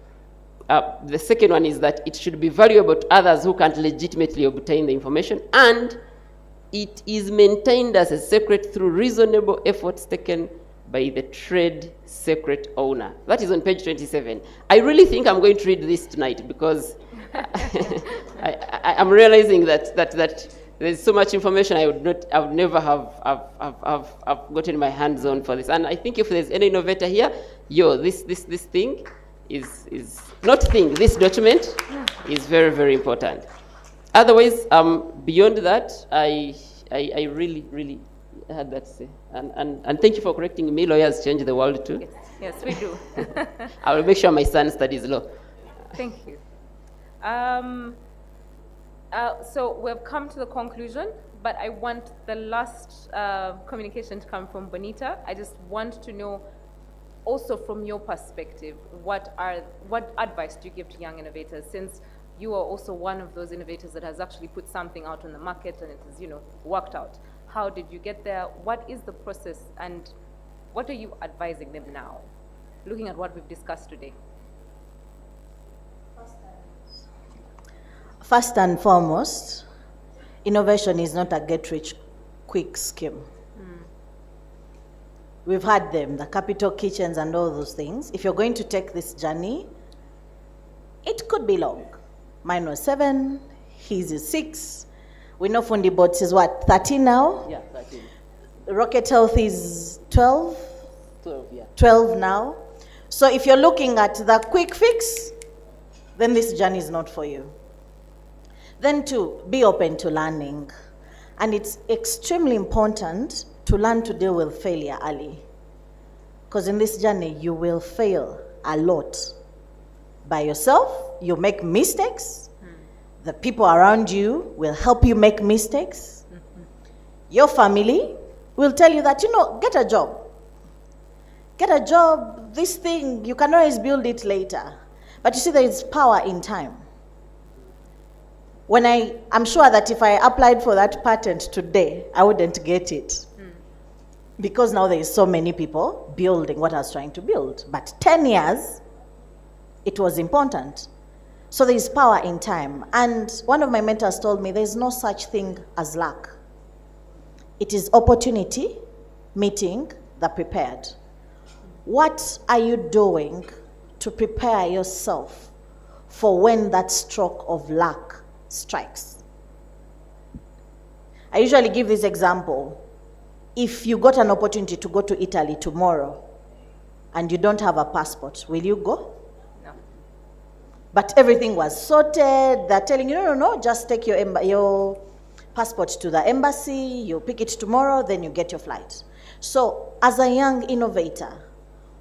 the second one is that it should be valuable to others who can't legitimately obtain the information, and it is maintained as a secret through reasonable efforts taken by the trade secret owner. That is on page 27. I really think I'm going to read this tonight because I'm realizing that there's so much information I would never have gotten my hands on for this. And I think if there's any innovator here, this thing is not thing. This document is very, very important. Otherwise, beyond that, I really had that to say. And thank you for correcting me. Lawyers change the world too. Yes, we do. I will make sure my son studies law. Thank you. So we've come to the conclusion, but I want the last communication to come from Bonita. I just want to know, also from your perspective, what advice do you give to young innovators, since you are also one of those innovators that has actually put something out on the market and it has, worked out. How did you get there? What is the process, and what are you advising them now, looking at what we've discussed today? First and foremost, innovation is not a get-rich-quick scheme. We've had them, the capital kitchens and all those things. If you're going to take this journey, it could be long. Mine was 7, his is 6. We know Fundi Bots is what, 13 now? Yeah, 13. Rocket Health is 12? 12, yeah. 12 now. So if you're looking at the quick fix, then this journey is not for you. Then to be open to learning. And it's extremely important to learn to deal with failure early. Because in this journey, you will fail a lot. By yourself, you make mistakes. The people around you will help you make mistakes. Your family will tell you that, get a job. Get a job, this thing, you can always build it later. But you see, there is power in time. I'm sure that if I applied for that patent today, I wouldn't get it. because now there is so many people building what I was trying to build. But 10 years, it was important. So there is power in time. And one of my mentors told me there's no such thing as luck. It is opportunity meeting the prepared. What are you doing to prepare yourself for when that stroke of luck strikes? I usually give this example. If you got an opportunity to go to Italy tomorrow and you don't have a passport, will you go? No. But everything was sorted. They're telling you, no, just take your passport to the embassy, you pick it tomorrow, then you get your flight. So as a young innovator,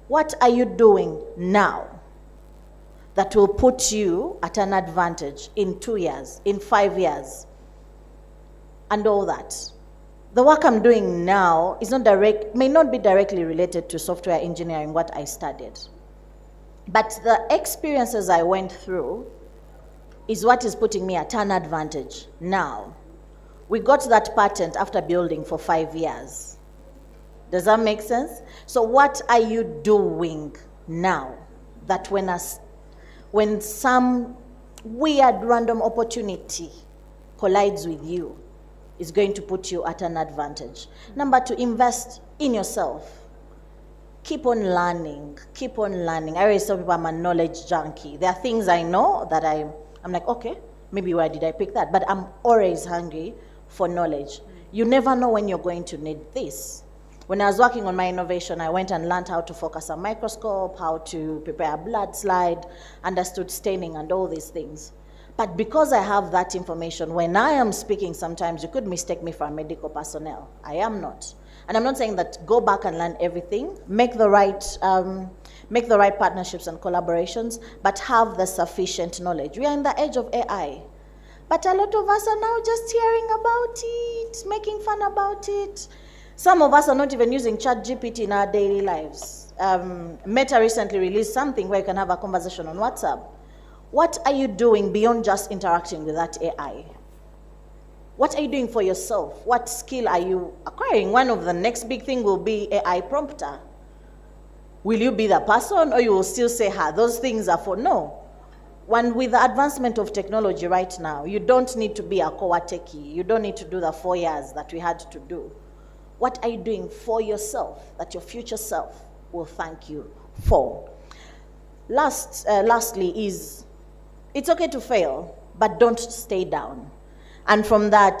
what are you doing now that will put you at an advantage in 2 years, in 5 years, and all that? The work I'm doing now is may not be directly related to software engineering, what I studied. But the experiences I went through is what is putting me at an advantage now. We got that patent after building for 5 years. Does that make sense? So what are you doing now that when some weird random opportunity collides with you, is going to put you at an advantage? Number 2, invest in yourself. Keep on learning, keep on learning. I always tell people I'm a knowledge junkie. There are things I know that I'm like, okay, maybe why did I pick that? But I'm always hungry for knowledge. You never know when you're going to need this. When I was working on my innovation, I went and learned how to focus a microscope, how to prepare a blood slide, understood staining and all these things. But because I have that information, when I am speaking, sometimes you could mistake me for a medical personnel. I am not. And I'm not saying that go back and learn everything, make the right partnerships and collaborations, but have the sufficient knowledge. We are in the age of AI. But a lot of us are now just hearing about it, making fun about it. Some of us are not even using ChatGPT in our daily lives. Meta recently released something where you can have a conversation on WhatsApp. What are you doing beyond just interacting with that AI? What are you doing for yourself? What skill are you acquiring? One of the next big thing will be AI prompter. Will you be the person, or you will still say, those things are for no? When with the advancement of technology right now, you don't need to be a core techie. You don't need to do the 4 years that we had to do. What are you doing for yourself that your future self will thank you for? Lastly is, it's okay to fail, but don't stay down. And from that,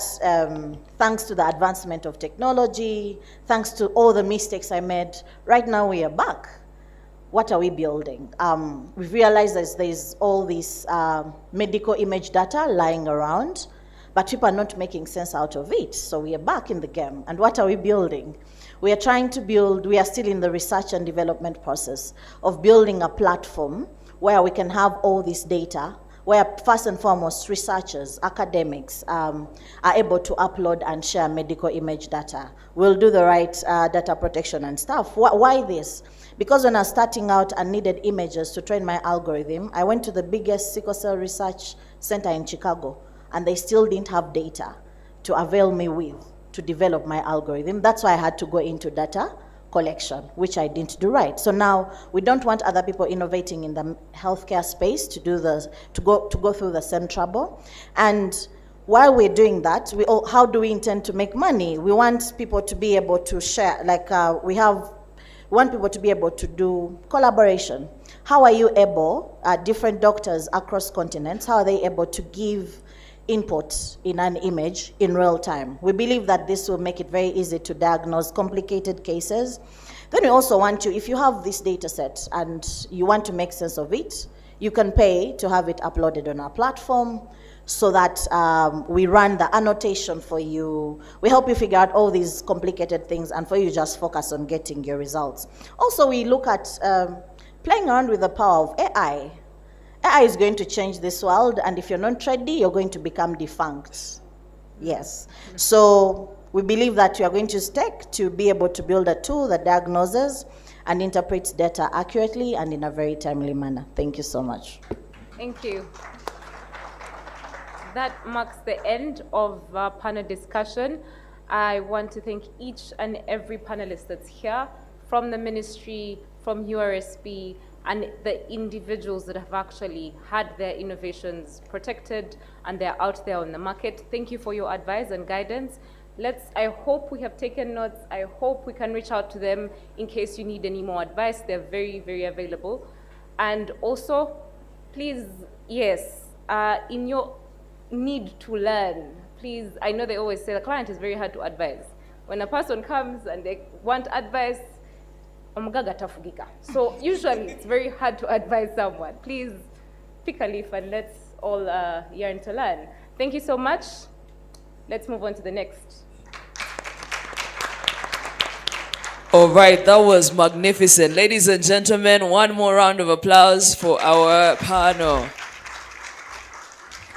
thanks to the advancement of technology, thanks to all the mistakes I made, right now we are back. What are we building? We've realized that there's all this medical image data lying around, but people are not making sense out of it. So we are back in the game. And what are we building? We are trying to build, we are still in the research and development process of building a platform where we can have all this data, where first and foremost researchers, academics are able to upload and share medical image data. We'll do the right data protection and stuff. Why this? Because when I was starting out and needed images to train my algorithm, I went to the biggest sickle cell research center in Chicago, and they still didn't have data to avail me with to develop my algorithm. That's why I had to go into data collection, which I didn't do right. So now we don't want other people innovating in the healthcare space to go through the same trouble. And while we're doing that, how do we intend to make money? We want people to be able to share, we want people to be able to do collaboration. How are you able, different doctors across continents, how are they able to give input in an image in real time? We believe that this will make it very easy to diagnose complicated cases. Then we also want to, if you have this data set and you want to make sense of it, you can pay to have it uploaded on our platform so that we run the annotation for you. We help you figure out all these complicated things and for you just focus on getting your results. Also, we look at playing around with the power of AI. AI is going to change this world, and if you're not ready, you're going to become defunct. Yes. So we believe that you are going to stick to be able to build a tool that diagnoses and interprets data accurately and in a very timely manner. Thank you so much. Thank you. That marks the end of our panel discussion. I want to thank each and every panelist that's here, from the ministry, from URSP, and the individuals that have actually had their innovations protected and they're out there on the market. Thank you for your advice and guidance. I hope we have taken notes. I hope we can reach out to them in case you need any more advice. They're very, very available. And also, please, yes, in your need to learn, please, I know they always say the client is very hard to advise. When a person comes and they want advice, omugaga tafugika. So usually it's very hard to advise someone. Please pick a leaf and let's all yearn to learn. Thank you so much. Let's move on to the next. All right, that was magnificent. Ladies and gentlemen, one more round of applause for our panel.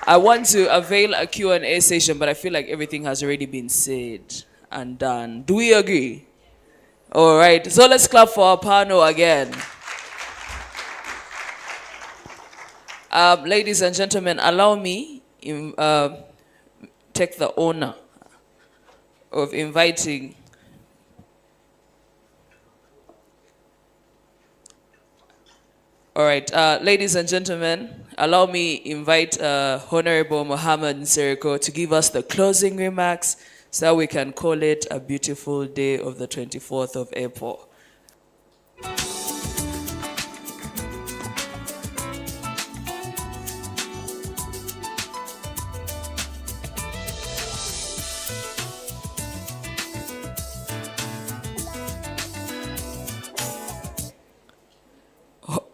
I want to avail a Q&A session, but I feel like everything has already been said and done. Do we agree? All right, so let's clap for our panel again. Ladies and gentlemen, allow me take the honor of inviting all right, ladies and gentlemen, allow me invite Honorable Mohammed Nsereko to give us the closing remarks so we can call it a beautiful day of the 24th of April.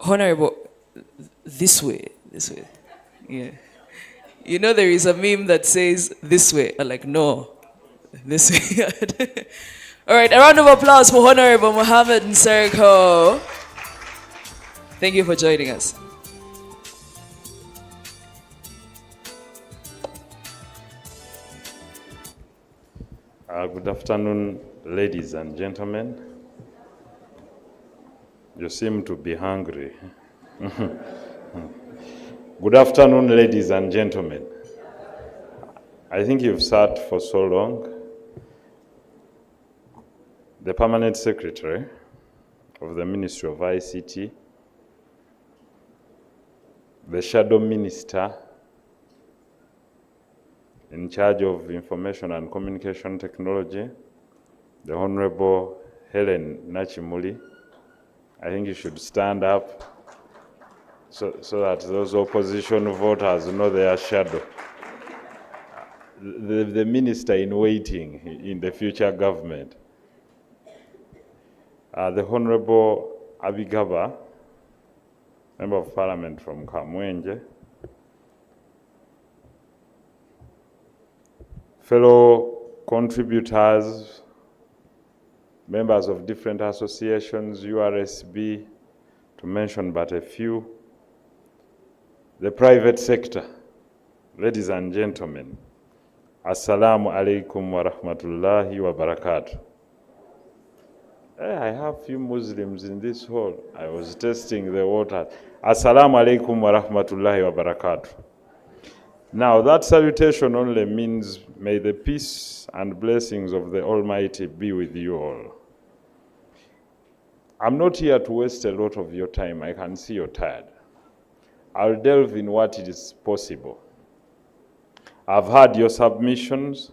Honorable, this way. Yeah. You know there is a meme that says this way. I'm like, no, this way. All right, a round of applause for Honorable Mohammed Nsereko. Thank you for joining us. Good afternoon, ladies and gentlemen. You seem to be hungry. Good afternoon, ladies and gentlemen. I think you've sat for so long. The Permanent Secretary of the Ministry of ICT, the Shadow Minister in charge of Information and Communication Technology, the Honorable Helen Nachimuli. I think you should stand up so that those opposition voters know their shadow. The minister in waiting in the future government. The Honorable Abigaba, Member of Parliament from Kamwenje. Fellow contributors, members of different associations, URSB, to mention but a few, the private sector, ladies and gentlemen, Assalamu alaikum wa rahmatullahi wa barakatuh. I have few Muslims in this hall. I was testing the water. Assalamu alaikum wa rahmatullahi wa barakatuh. Now that salutation only means may the peace and blessings of the Almighty be with you all. I'm not here to waste a lot of your time. I can see you're tired. I'll delve in what is possible. I've heard your submissions.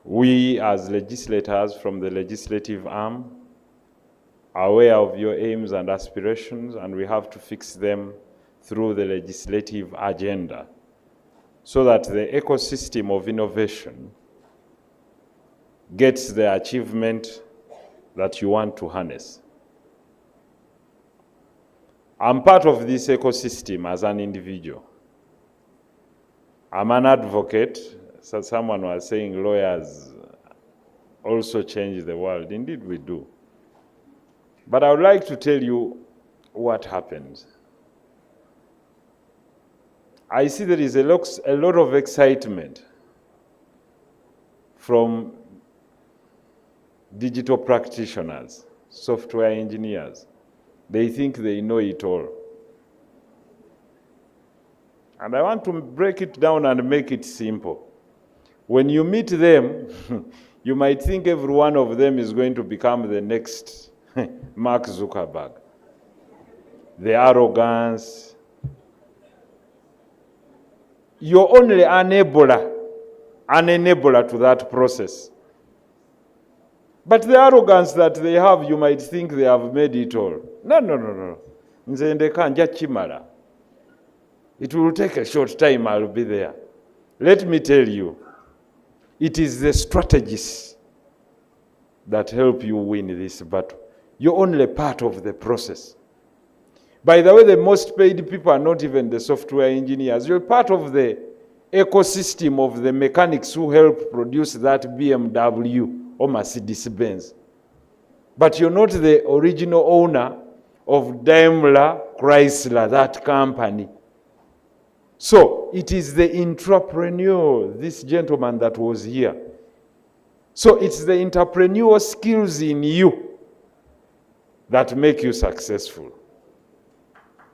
We as legislators from the legislative arm are aware of your aims and aspirations, and we have to fix them through the legislative agenda so that the ecosystem of innovation gets the achievement that you want to harness. I'm part of this ecosystem as an individual. I'm an advocate. So someone was saying lawyers also change the world. Indeed we do. But I would like to tell you what happens. I see there is a lot of excitement from digital practitioners, software engineers. They think they know it all. And I want to break it down and make it simple. When you meet them, you might think every one of them is going to become the next Mark Zuckerberg. The arrogance. You're only an enabler to that process. But the arrogance that they have, you might think they have made it all. No. It will take a short time, I'll be there. Let me tell you, it is the strategies that help you win this battle. You're only part of the process. By the way, the most paid people are not even the software engineers. You're part of the ecosystem of the mechanics who help produce that BMW or Mercedes-Benz. But you're not the original owner of Daimler Chrysler, that company. So it is the entrepreneur, this gentleman that was here. So it's the entrepreneurial skills in you that make you successful.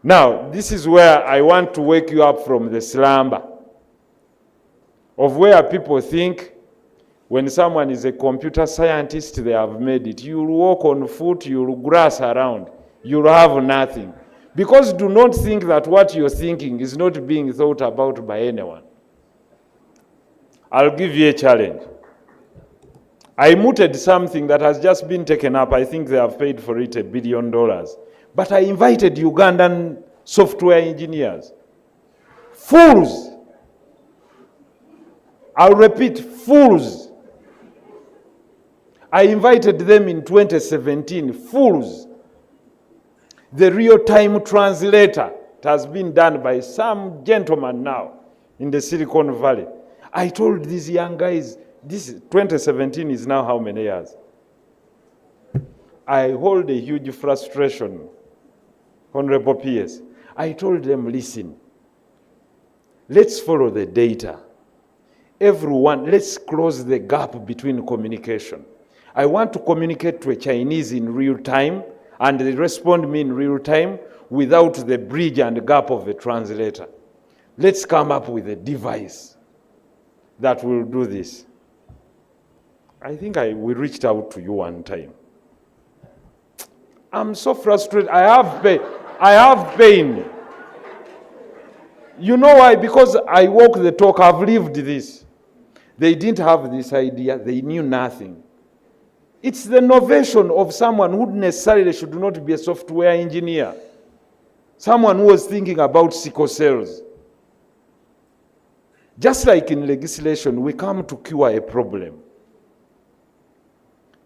Now, this is where I want to wake you up from the slumber of where people think when someone is a computer scientist, they have made it. You'll walk on foot, you'll grass around, you'll have nothing. Because do not think that what you're thinking is not being thought about by anyone. I'll give you a challenge. I mooted something that has just been taken up. I think they have paid for it $1 billion. But I invited Ugandan software engineers. Fools. I'll repeat, fools. I invited them in 2017, fools. The real-time translator, it has been done by some gentleman now in the Silicon Valley. I told these young guys, this 2017 is now how many years? I hold a huge frustration, Honorable PS. I told them, listen, let's follow the data. Everyone, let's close the gap between communication. I want to communicate to a Chinese in real time, and they respond me in real time without the bridge and gap of a translator. Let's come up with a device that will do this. I think we reached out to you one time. I'm so frustrated. I have pain. I have pain. You know why? Because I walk the talk. I've lived this. They didn't have this idea. They knew nothing. It's the innovation of someone who necessarily should not be a software engineer. Someone who was thinking about sickle cells. Just like in legislation, we come to cure a problem.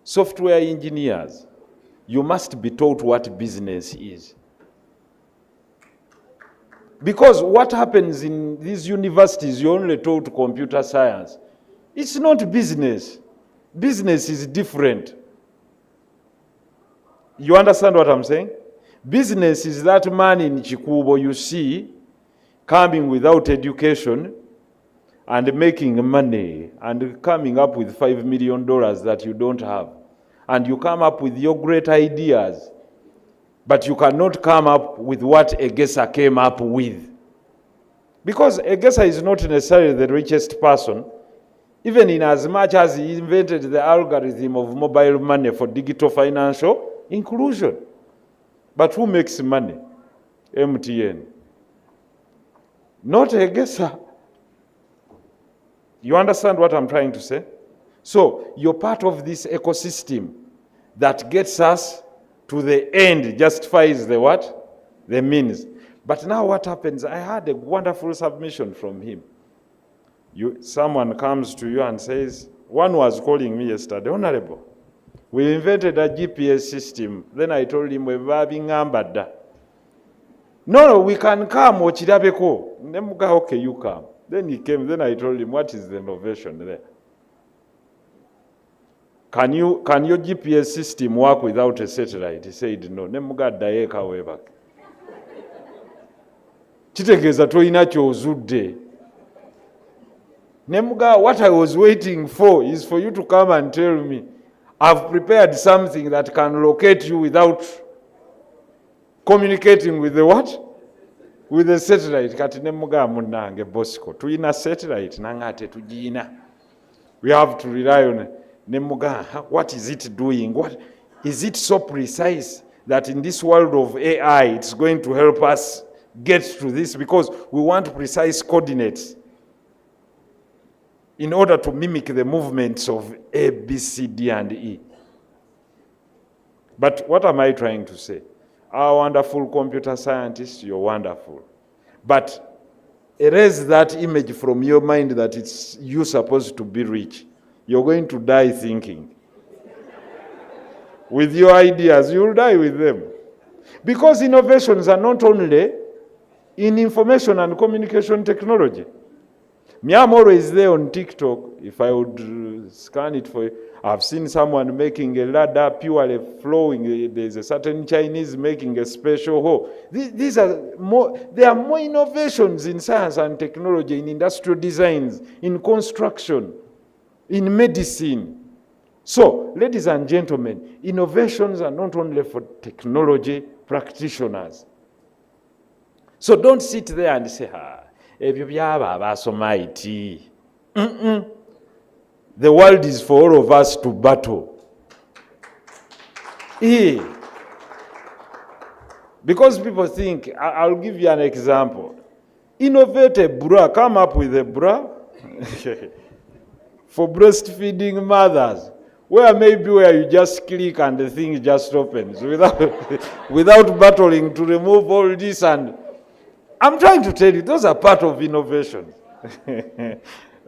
Software engineers, you must be taught what business is. Because what happens in these universities, you're only taught computer science. It's not business. Business is different. You understand what I'm saying? Business is that man in Chikubo you see coming without education and making money and coming up with $5 million that you don't have. And you come up with your great ideas, but you cannot come up with what Egesa came up with. Because Egesa is not necessarily the richest person, even in as much as he invented the algorithm of mobile money for digital financial inclusion. But who makes money? MTN. Not Egesa. You understand what I'm trying to say? So you're part of this ecosystem that gets us to the end, justifies the what? The means. But now what happens? I had a wonderful submission from him. Someone comes to you and says, one was calling me yesterday, Honorable, we invented a GPS system. Then I told him, no, we can come, okay, you come. Then he came, then I told him, what is the innovation there? Can your GPS system work without a satellite? He said, no. Kitegeeza toyina ky'ozudde. Nemuga, what I was waiting for is for you to come and tell me, I've prepared something that can locate you without communicating with the what? With the satellite. Kati nemuga munange Bosco. Tuyina satellite nanga ate tugina. We have to rely on Nemuga. What is it doing? What is it so precise that in this world of AI, it's going to help us get to this, because we want precise coordinates in order to mimic the movements of A, B, C, D, and E. But what am I trying to say? Our wonderful computer scientists, you're wonderful. But erase that image from your mind that it's you supposed to be rich. You're going to die thinking. With your ideas, you'll die with them. Because innovations are not only in information and communication technology. Me, I'm always there on TikTok. If I would scan it for you, I've seen someone making a ladder purely flowing. There's a certain Chinese making a special hole. These are more, there are more innovations in science and technology, in industrial designs, in construction, in medicine. So, ladies and gentlemen, innovations are not only for technology practitioners. So don't sit there and say, ebyo byaba abasoma IT. The world is for all of us to battle. Because people think, I'll give you an example. Innovate a bra, come up with a bra for breastfeeding mothers, where you just click and the thing just opens without battling to remove all this. And I'm trying to tell you, those are part of innovation.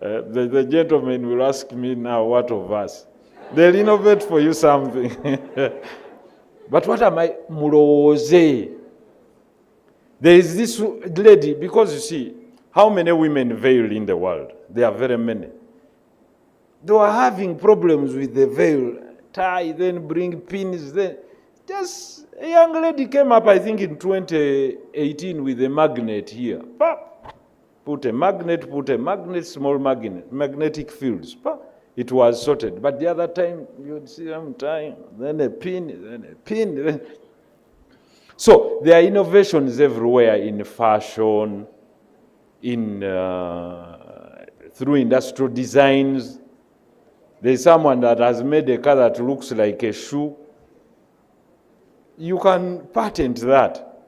The gentleman will ask me now, what of us? They'll innovate for you something. But what am I? Mulose. There is this lady, because you see, how many women veil in the world? There are very many. They were having problems with the veil. Tie, then bring pins, then just a young lady came up, I think in 2018, with a magnet here. Put a magnet, small magnet, magnetic fields. It was sorted. But the other time, you'd see them tying, then a pin. So there are innovations everywhere in fashion, through industrial designs. There's someone that has made a car that looks like a shoe. You can patent that.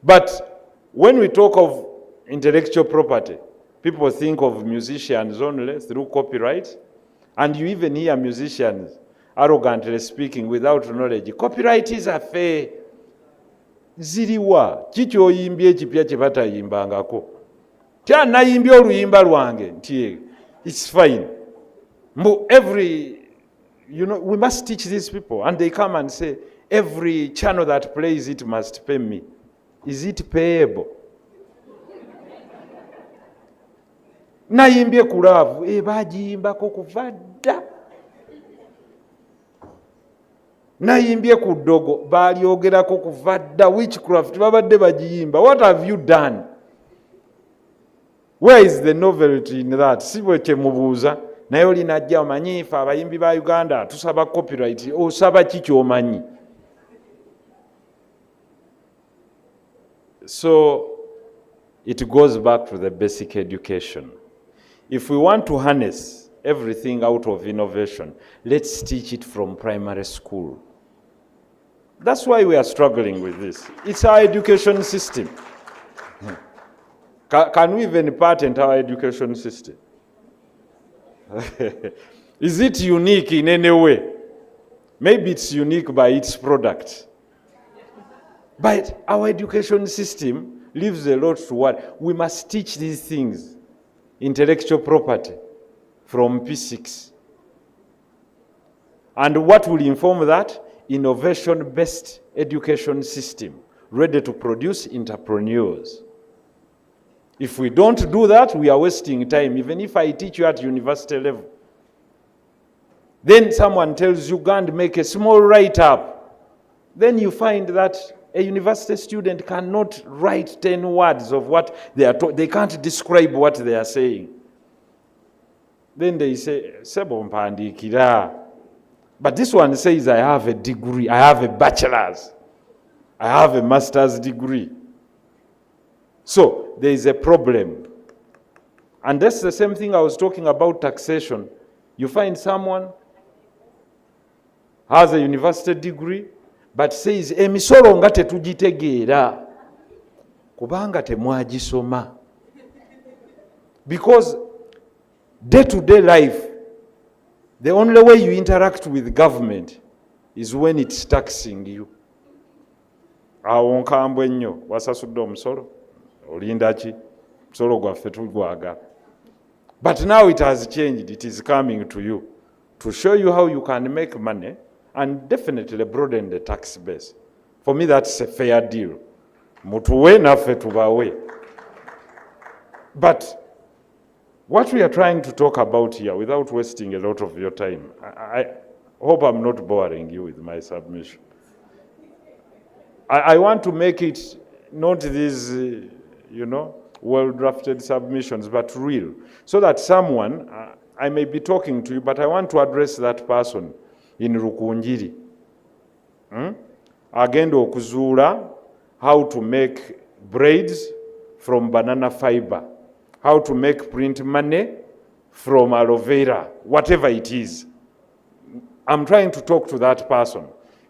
But when we talk of intellectual property, people think of musicians only through copyright, and you even hear musicians arrogantly speaking without knowledge. Copyright is a fair. Ziriwa, chicho yimbye chipya chebata yimbangako. Tia na yimbye oluyimba lwange, ntiye. It's fine. We must teach these people, and they come and say, every channel that plays it must pay me. Is it payable? Nayimbye kulavu, bagiyimbako kuvadda. Nayimbye ku ddogo, balyogerako kuvadda. Witchcraft, babadde bagiyimba. What have you done? Where is the novelty in that? Si bwe kye mubuuza. Naye olinajja omanyi ife abayimbi ba Uganda tusaba copyright. Osaba ki ky'omanyi? So it goes back to the basic education. If we want to harness everything out of innovation, let's teach it from primary school. That's why we are struggling with this. It's our education system. Can we even patent our education system? Is it unique in any way? Maybe it's unique by its product. But our education system leaves a lot to what? We must teach these things. Intellectual property from P6. And what will inform that? Innovation-based education system, ready to produce entrepreneurs. If we don't do that, we are wasting time, even if I teach you at university level. Then someone tells you, go and make a small write-up. Then you find that a university student cannot write 10 words of what they are taught. They can't describe what they are saying. Then they say, Sebo mpandikira. But this one says, I have a degree, I have a bachelor's, I have a master's degree. So there is a problem. And that's the same thing I was talking about taxation. You find someone has a university degree, but says, emisolo nga tetugitegeera kubanga temwagisoma. Because day-to-day life, the only way you interact with government is when it's taxing you. Awo nkambwe nnyo, wasasudde omusolo, olinda ki? Omusolo gwaffe tugwaga. But now it has changed, it is coming to you to show you how you can make money and definitely broaden the tax base. For me, that's a fair deal. Mutuwe naffe tubawe. But what we are trying to talk about here, without wasting a lot of your time, I hope I'm not boring you with my submission. I want to make it not these, well-drafted submissions, but real, so that someone, I may be talking to you, but I want to address that person in Rukunjiri. Agenda okuzuula how to make braids from banana fiber, how to make print money from aloe vera, whatever it is. I'm trying to talk to that person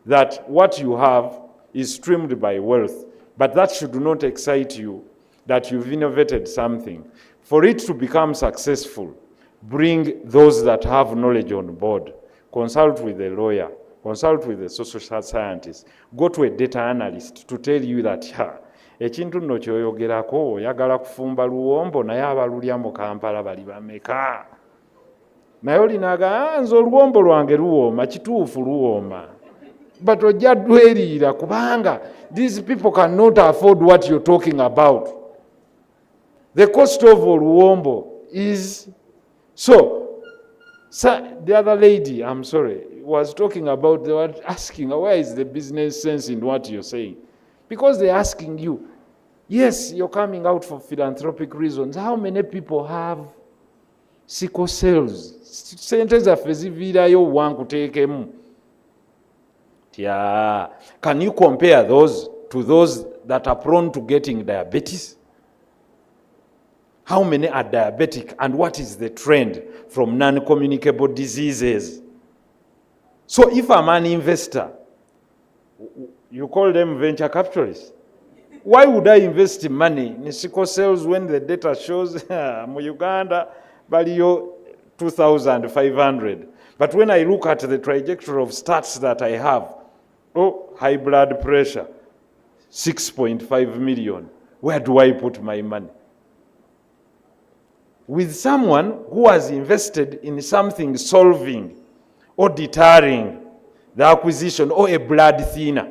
that what you have is streamed by wealth, but that should not excite you that you've innovated something. For it to become successful, bring those that have knowledge on board. Consult with a lawyer, consult with a social scientist, go to a data analyst to tell you that ekintu nno kyoyogerako oyagala kufumba luwombo naye abalulya mu Kampala bali bameka. Naye olinaga nze oluwombo lwange luwooma, kituufu luwooma. But ojja dweriira kubanga these people cannot afford what you're talking about. The cost of oluwombo is so. The other lady, I'm sorry, was talking about, they were asking, where is the business sense in what you're saying? Because they're asking you, yes, you're coming out for philanthropic reasons. How many people have sickle cells? Sente zaffe ziviirayo wankuteekemu. Yeah. Can you compare those to those that are prone to getting diabetes? How many are diabetic, and what is the trend from non-communicable diseases? So if I'm an investor, you call them venture capitalists. Why would I invest money in sickle cells when the data shows mu Uganda baliyo 2,500? But when I look at the trajectory of stats that I have, high blood pressure, 6.5 million. Where do I put my money? With someone who has invested in something solving or deterring the acquisition or a blood thinner.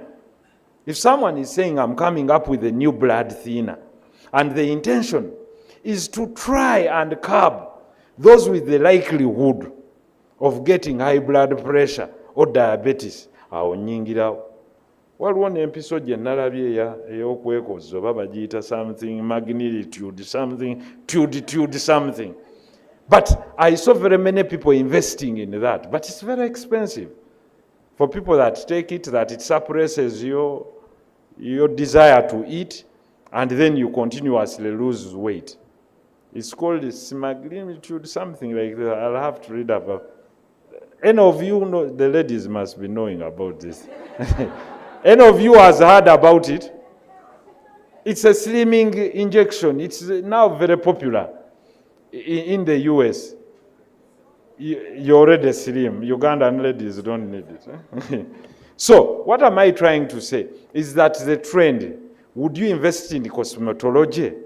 If someone is saying, I'm coming up with a new blood thinner, and the intention is to try and curb those with the likelihood of getting high blood pressure or diabetes, awo nnyingirawo. Waliwo n'empiso gye nalabye ey'okwekoza oba bagiyita something magnitude something tude something. But I saw very many people investing in that, but it's very expensive. For people that take it, that it suppresses your desire to eat, and then you continuously lose weight. It's called semaglutide, something like that. I'll have to read about. Any of you know, the ladies must be knowing about this. Any of you has heard about it? It's a slimming injection. It's now very popular in the US. You're already slim. Ugandan ladies don't need it. So what am I trying to say? Is that the trend, would you invest in cosmetology?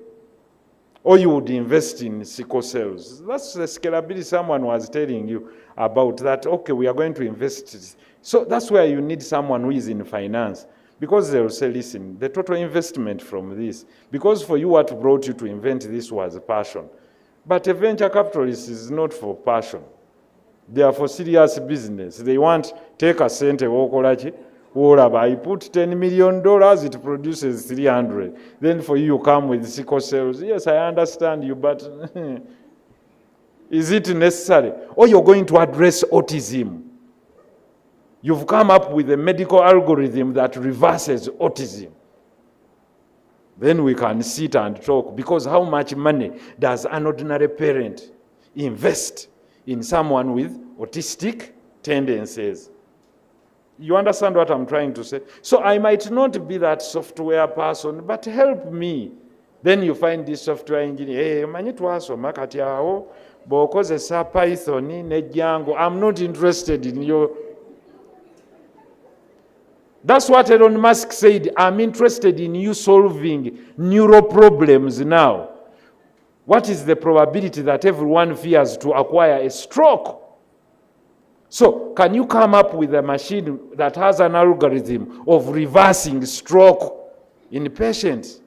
Or you would invest in sickle cells? That's the scalability someone was telling you about, that, okay, we are going to invest. So that's where you need someone who is in finance, because they will say, listen, the total investment from this, because for you what brought you to invent this was passion. But a venture capitalist is not for passion. They are for serious business. They want, take a cent, I put $10 million, it produces 300. Then for you come with sickle cells. Yes, I understand you, but is it necessary? Or you're going to address autism. You've come up with a medical algorithm that reverses autism. Then we can sit and talk, because how much money does an ordinary parent invest in someone with autistic tendencies. You understand what I'm trying to say? So I might not be that software person, but help me. Then you find this software engineer, hey, manyi twasoma kati awo, bw'okozesa Python ne Django, I'm not interested in your... That's what Elon Musk said, I'm interested in you solving neural problems now. What is the probability that everyone fears to acquire a stroke? So, can you come up with a machine that has an algorithm of reversing stroke in patients?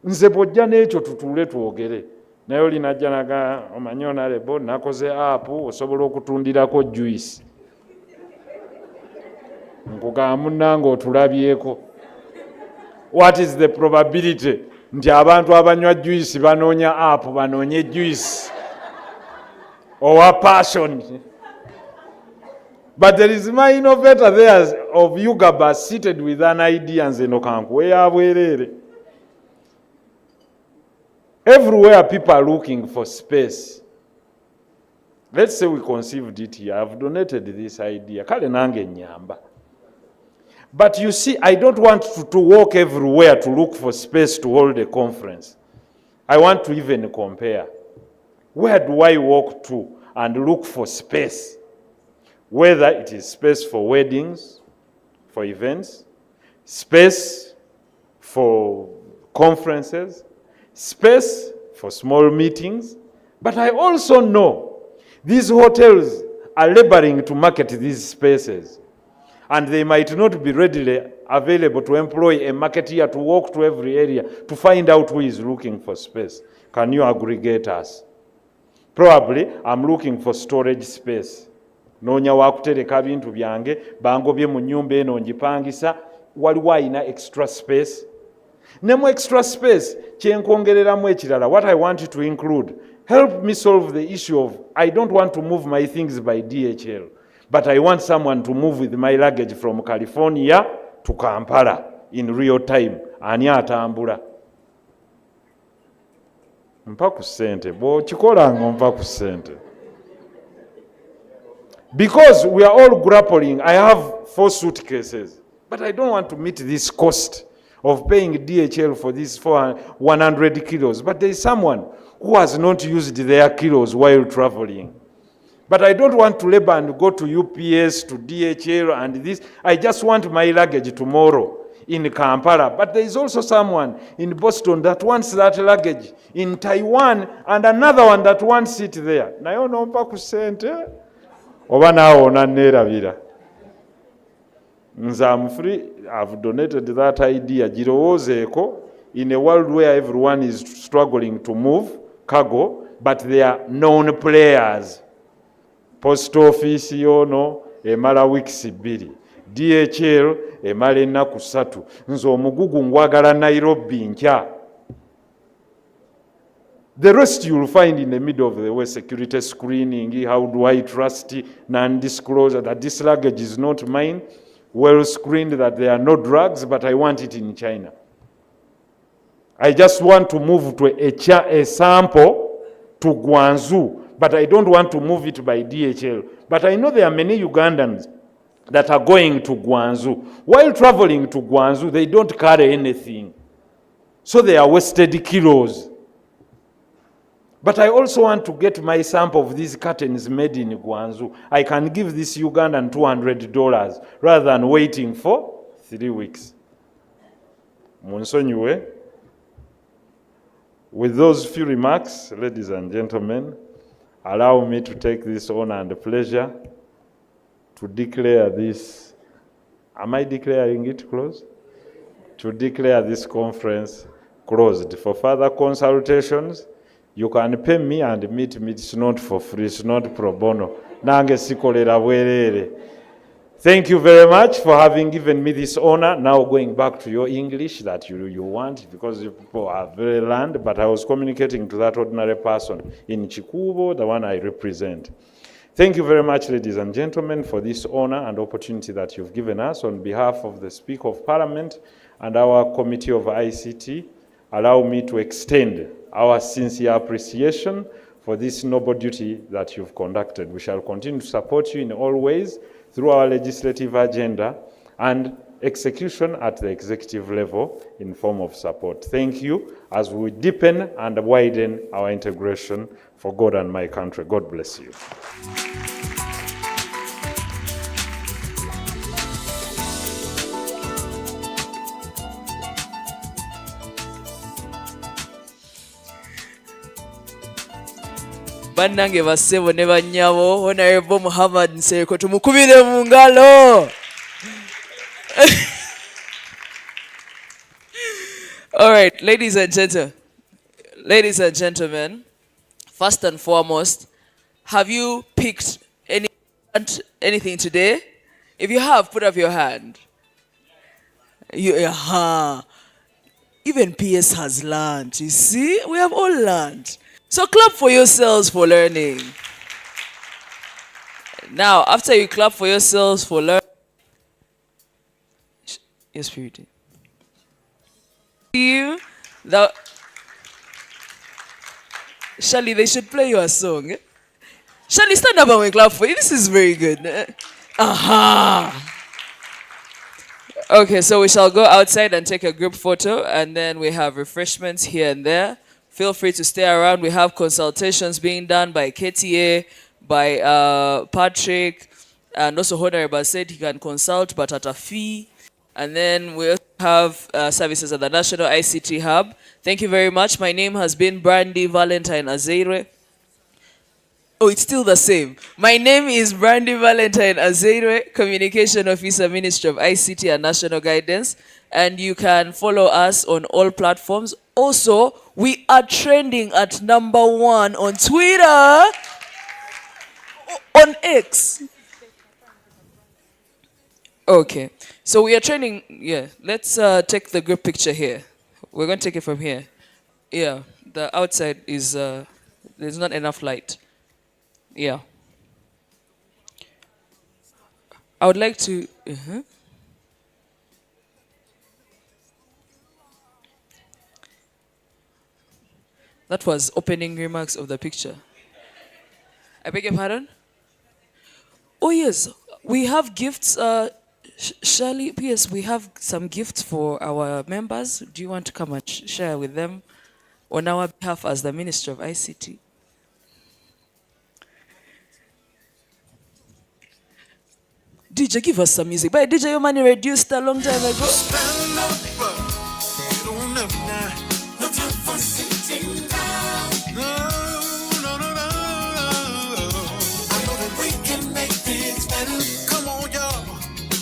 Nze bw'ojja n'ekyo tutuule twogere. Naye oli najja naga omanyi onalebo nakoze app osobola okutundirako juice. Nkugamba munnange otulabyeko. What is the probability nti abantu abanywa juice banoonya app banoonye juice? Owa passion. But there is my innovator there of Ugaba seated with an idea and nze nokankuweya bwerere. Everywhere people are looking for space. Let's say we conceived it here. I've donated this idea. Kale nange nyamba. But you see, I don't want to walk everywhere to look for space to hold a conference. I want to even compare. Where do I walk to and look for space? Whether it is space for weddings, for events, space for conferences, space for small meetings. But I also know these hotels are laboring to market these spaces. And they might not be readily available to employ a marketeer to walk to every area to find out who is looking for space. Can you aggregate us? Probably I'm looking for storage space. Noonya wakutereka bintu byange bangobye mu nnyumba eno njipangisa waliwo ayina extra space. Nemu extra space kyenkwongereramu ekirala. What I want you to include, help me solve the issue of I don't want to move my things by DHL, but I want someone to move with my luggage from California to Kampala in real time. Ani atambula? Mpa ku ssente. Bw'okikolanga mpa ku ssente. Because we are all grappling, I have 4 suitcases, but I don't want to meet this cost of paying DHL for these 100 kilos. But there is someone who has not used their kilos while traveling. But I don't want to labor and go to UPS, to DHL and this. I just want my luggage tomorrow in Kampala. But there is also someone in Boston that wants that luggage in Taiwan and another one that wants it there. Naye onompa ku ssente? Oba naawe onanneerabira. Nze I'm free. I've donated that idea. Girowoozeeko in a world where everyone is struggling to move cargo, but they are known players. Post office yono emala weeks 2. DHL emala ennaku 3. Nze omugugu ngwagala Nairobi nkya. The rest you will find in the middle of the way, security screening, how do I trust non-disclosure, that this luggage is not mine, well screened that there are no drugs, but I want it in China. I just want to move to a sample to Guangzhou, but I don't want to move it by DHL. But I know there are many Ugandans that are going to Guangzhou. While traveling to Guangzhou, they don't carry anything. So they are wasted kilos. But I also want to get my sample of these curtains made in Guangzhou. I can give this Ugandan $200 rather than waiting for 3 weeks. Munsonyiwe. With those few remarks, ladies and gentlemen, allow me to take this honor and pleasure to declare this. Am I declaring it closed? To declare this conference closed. For further consultations, you can pay me and meet me. It's not for free, it's not pro bono. Nange sikolera bwerere. Thank you very much for having given me this honor. Now going back to your English that you want, because you people are very learned, but I was communicating to that ordinary person in Chikubo, the one I represent. Thank you very much, ladies and gentlemen, for this honor and opportunity that you've given us on behalf of the Speaker of Parliament and our Committee of ICT. Allow me to extend our sincere appreciation for this noble duty that you've conducted. We shall continue to support you in all ways through our legislative agenda and execution at the executive level in form of support. Thank you as we deepen and widen our integration for God and my country. God bless you. Bannange bassebo ne bannyabo Honorable Muhammad Nsereko tumukubire mu ngalo. All right, ladies and gentlemen, first and foremost, have you picked anything today? If you have, put up your hand. Even PS has learned. You see, we have all learned. So clap for yourselves for learning. Now, after you clap for yourselves for learning, yes, Purity. Shali, they should play you a song. Shali, stand up and we clap for you. This is very good. Aha. Okay, so we shall go outside and take a group photo, and then we have refreshments here and there. Feel free to stay around. We have consultations being done by KTA, by Patrick, and also Honorable said he can consult, but at a fee. And then we also have services at the National ICT Hub. Thank you very much. My name has been Brandy Valentine Azeire. Oh, it's still the same. My name is Brandy Valentine Azeire, Communication Officer, Ministry of ICT and National Guidance. And you can follow us on all platforms. Also, we are trending at #1 on Twitter, on X. Okay, so we are trending. Yeah, let's take the group picture here. We're going to take it from here. Yeah, the outside is, there's not enough light. Yeah. I would like to... That was opening remarks of the picture. I beg your pardon? Oh yes, we have gifts. Shirley, P.S., we have some gifts for our members. Do you want to come and share with them on our behalf as the Minister of ICT? DJ, give us some music. But DJ, your money reduced a long time ago.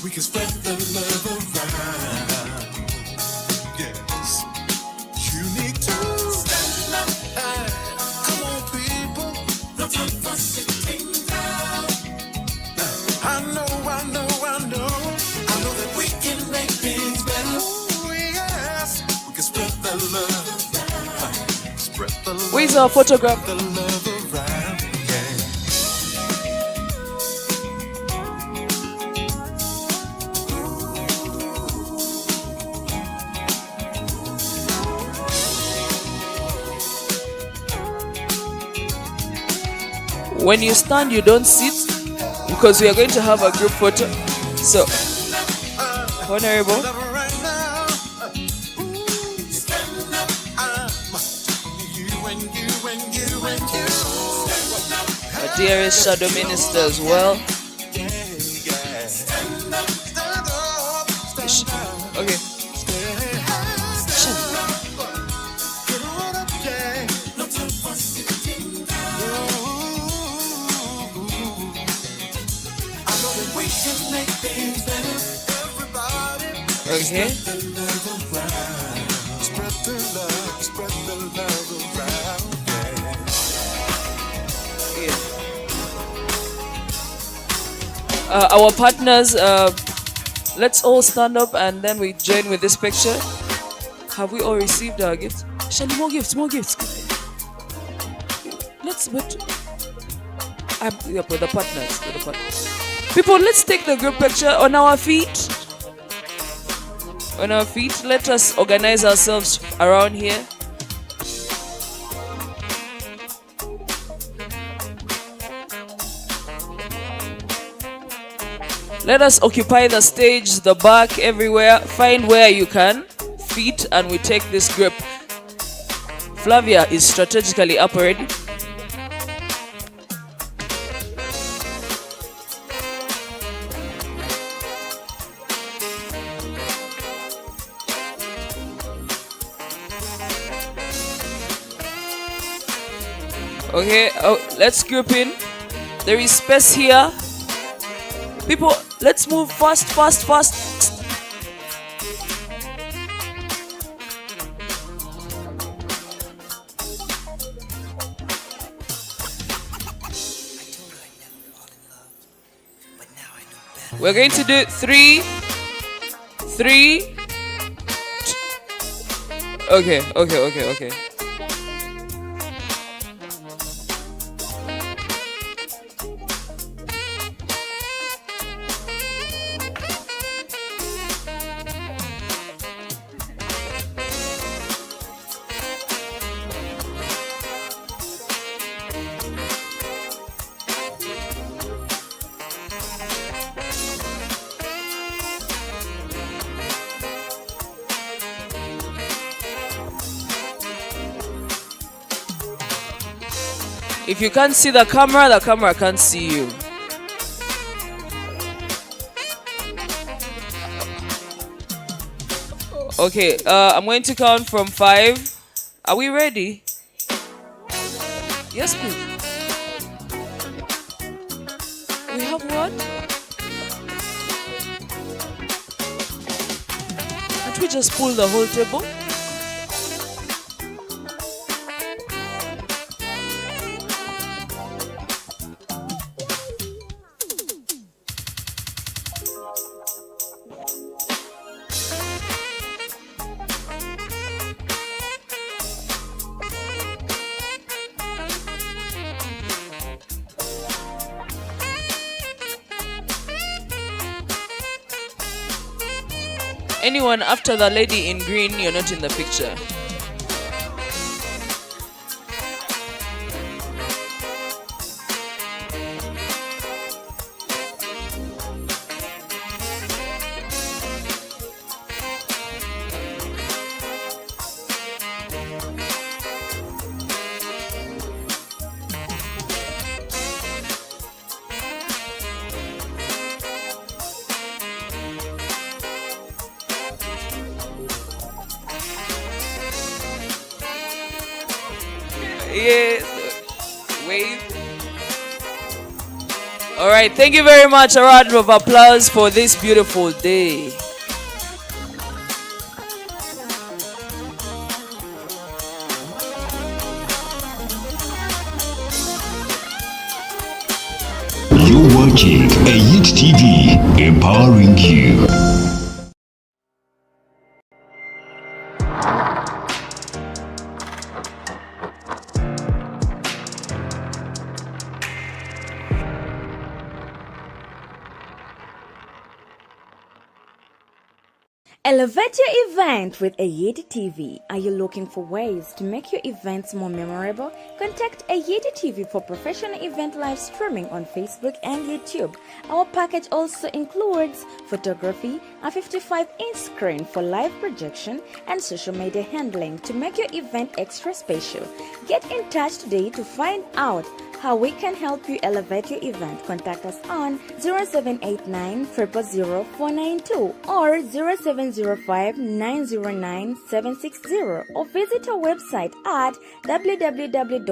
We can spread the love around. Yes, you need to stand up. Come on, people. No time for sitting down. I know that we can make things better. Oh, yes, we can spread the love. Spread the love. Where's our photograph? The love around. When you stand, you don't sit, because we are going to have a group photo. So, Honorable. Our dearest Shadow Minister as well. Okay. Okay. Our partners, let's all stand up and then we join with this picture. Have we all received our gifts? Shani, more gifts. Let's wait. Yeah, with the partners. People, let's take the group picture on our feet. On our feet. Let us organize ourselves around here. Let us occupy the stage, the back, everywhere. Find where you can fit, and we take this grip. Flavia is strategically up already. Okay, let's group in. There is space here. People, let's move fast. We're going to do 3. Okay. If you can't see the camera can't see you. Okay, I'm going to count from 5. Are we ready? Yes, please. We have what? Can't we just pull the whole table? Anyone after the lady in green, you're not in the picture. Yes. Wave. All right. Thank you very much. A round of applause for this beautiful day. You're watching AYIT TV, empowering you. Elevate your event with AYIT TV. Are you looking for ways to make your events more memorable? Contact AYIT TV for professional event live streaming on Facebook and YouTube. Our package also includes photography, a 55-inch screen for live projection, and social media handling to make your event extra special. Get in touch today to find out how we can help you elevate your event. Contact us on 0789 000 492 or 0705 909 760 or visit our website at www.ayit.org.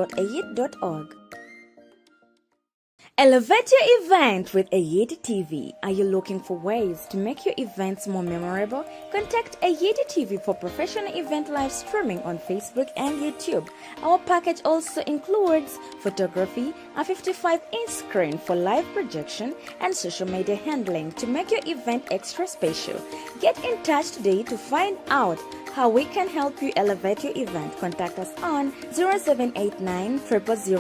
Elevate your event with AYIT TV. Are you looking for ways to make your events more memorable? Contact AYIT TV for professional event live streaming on Facebook and YouTube. Our package also includes photography, a 55-inch screen for live projection, and social media handling to make your event extra special. Get in touch today to find out how we can help you elevate your event. Contact us on 0789 000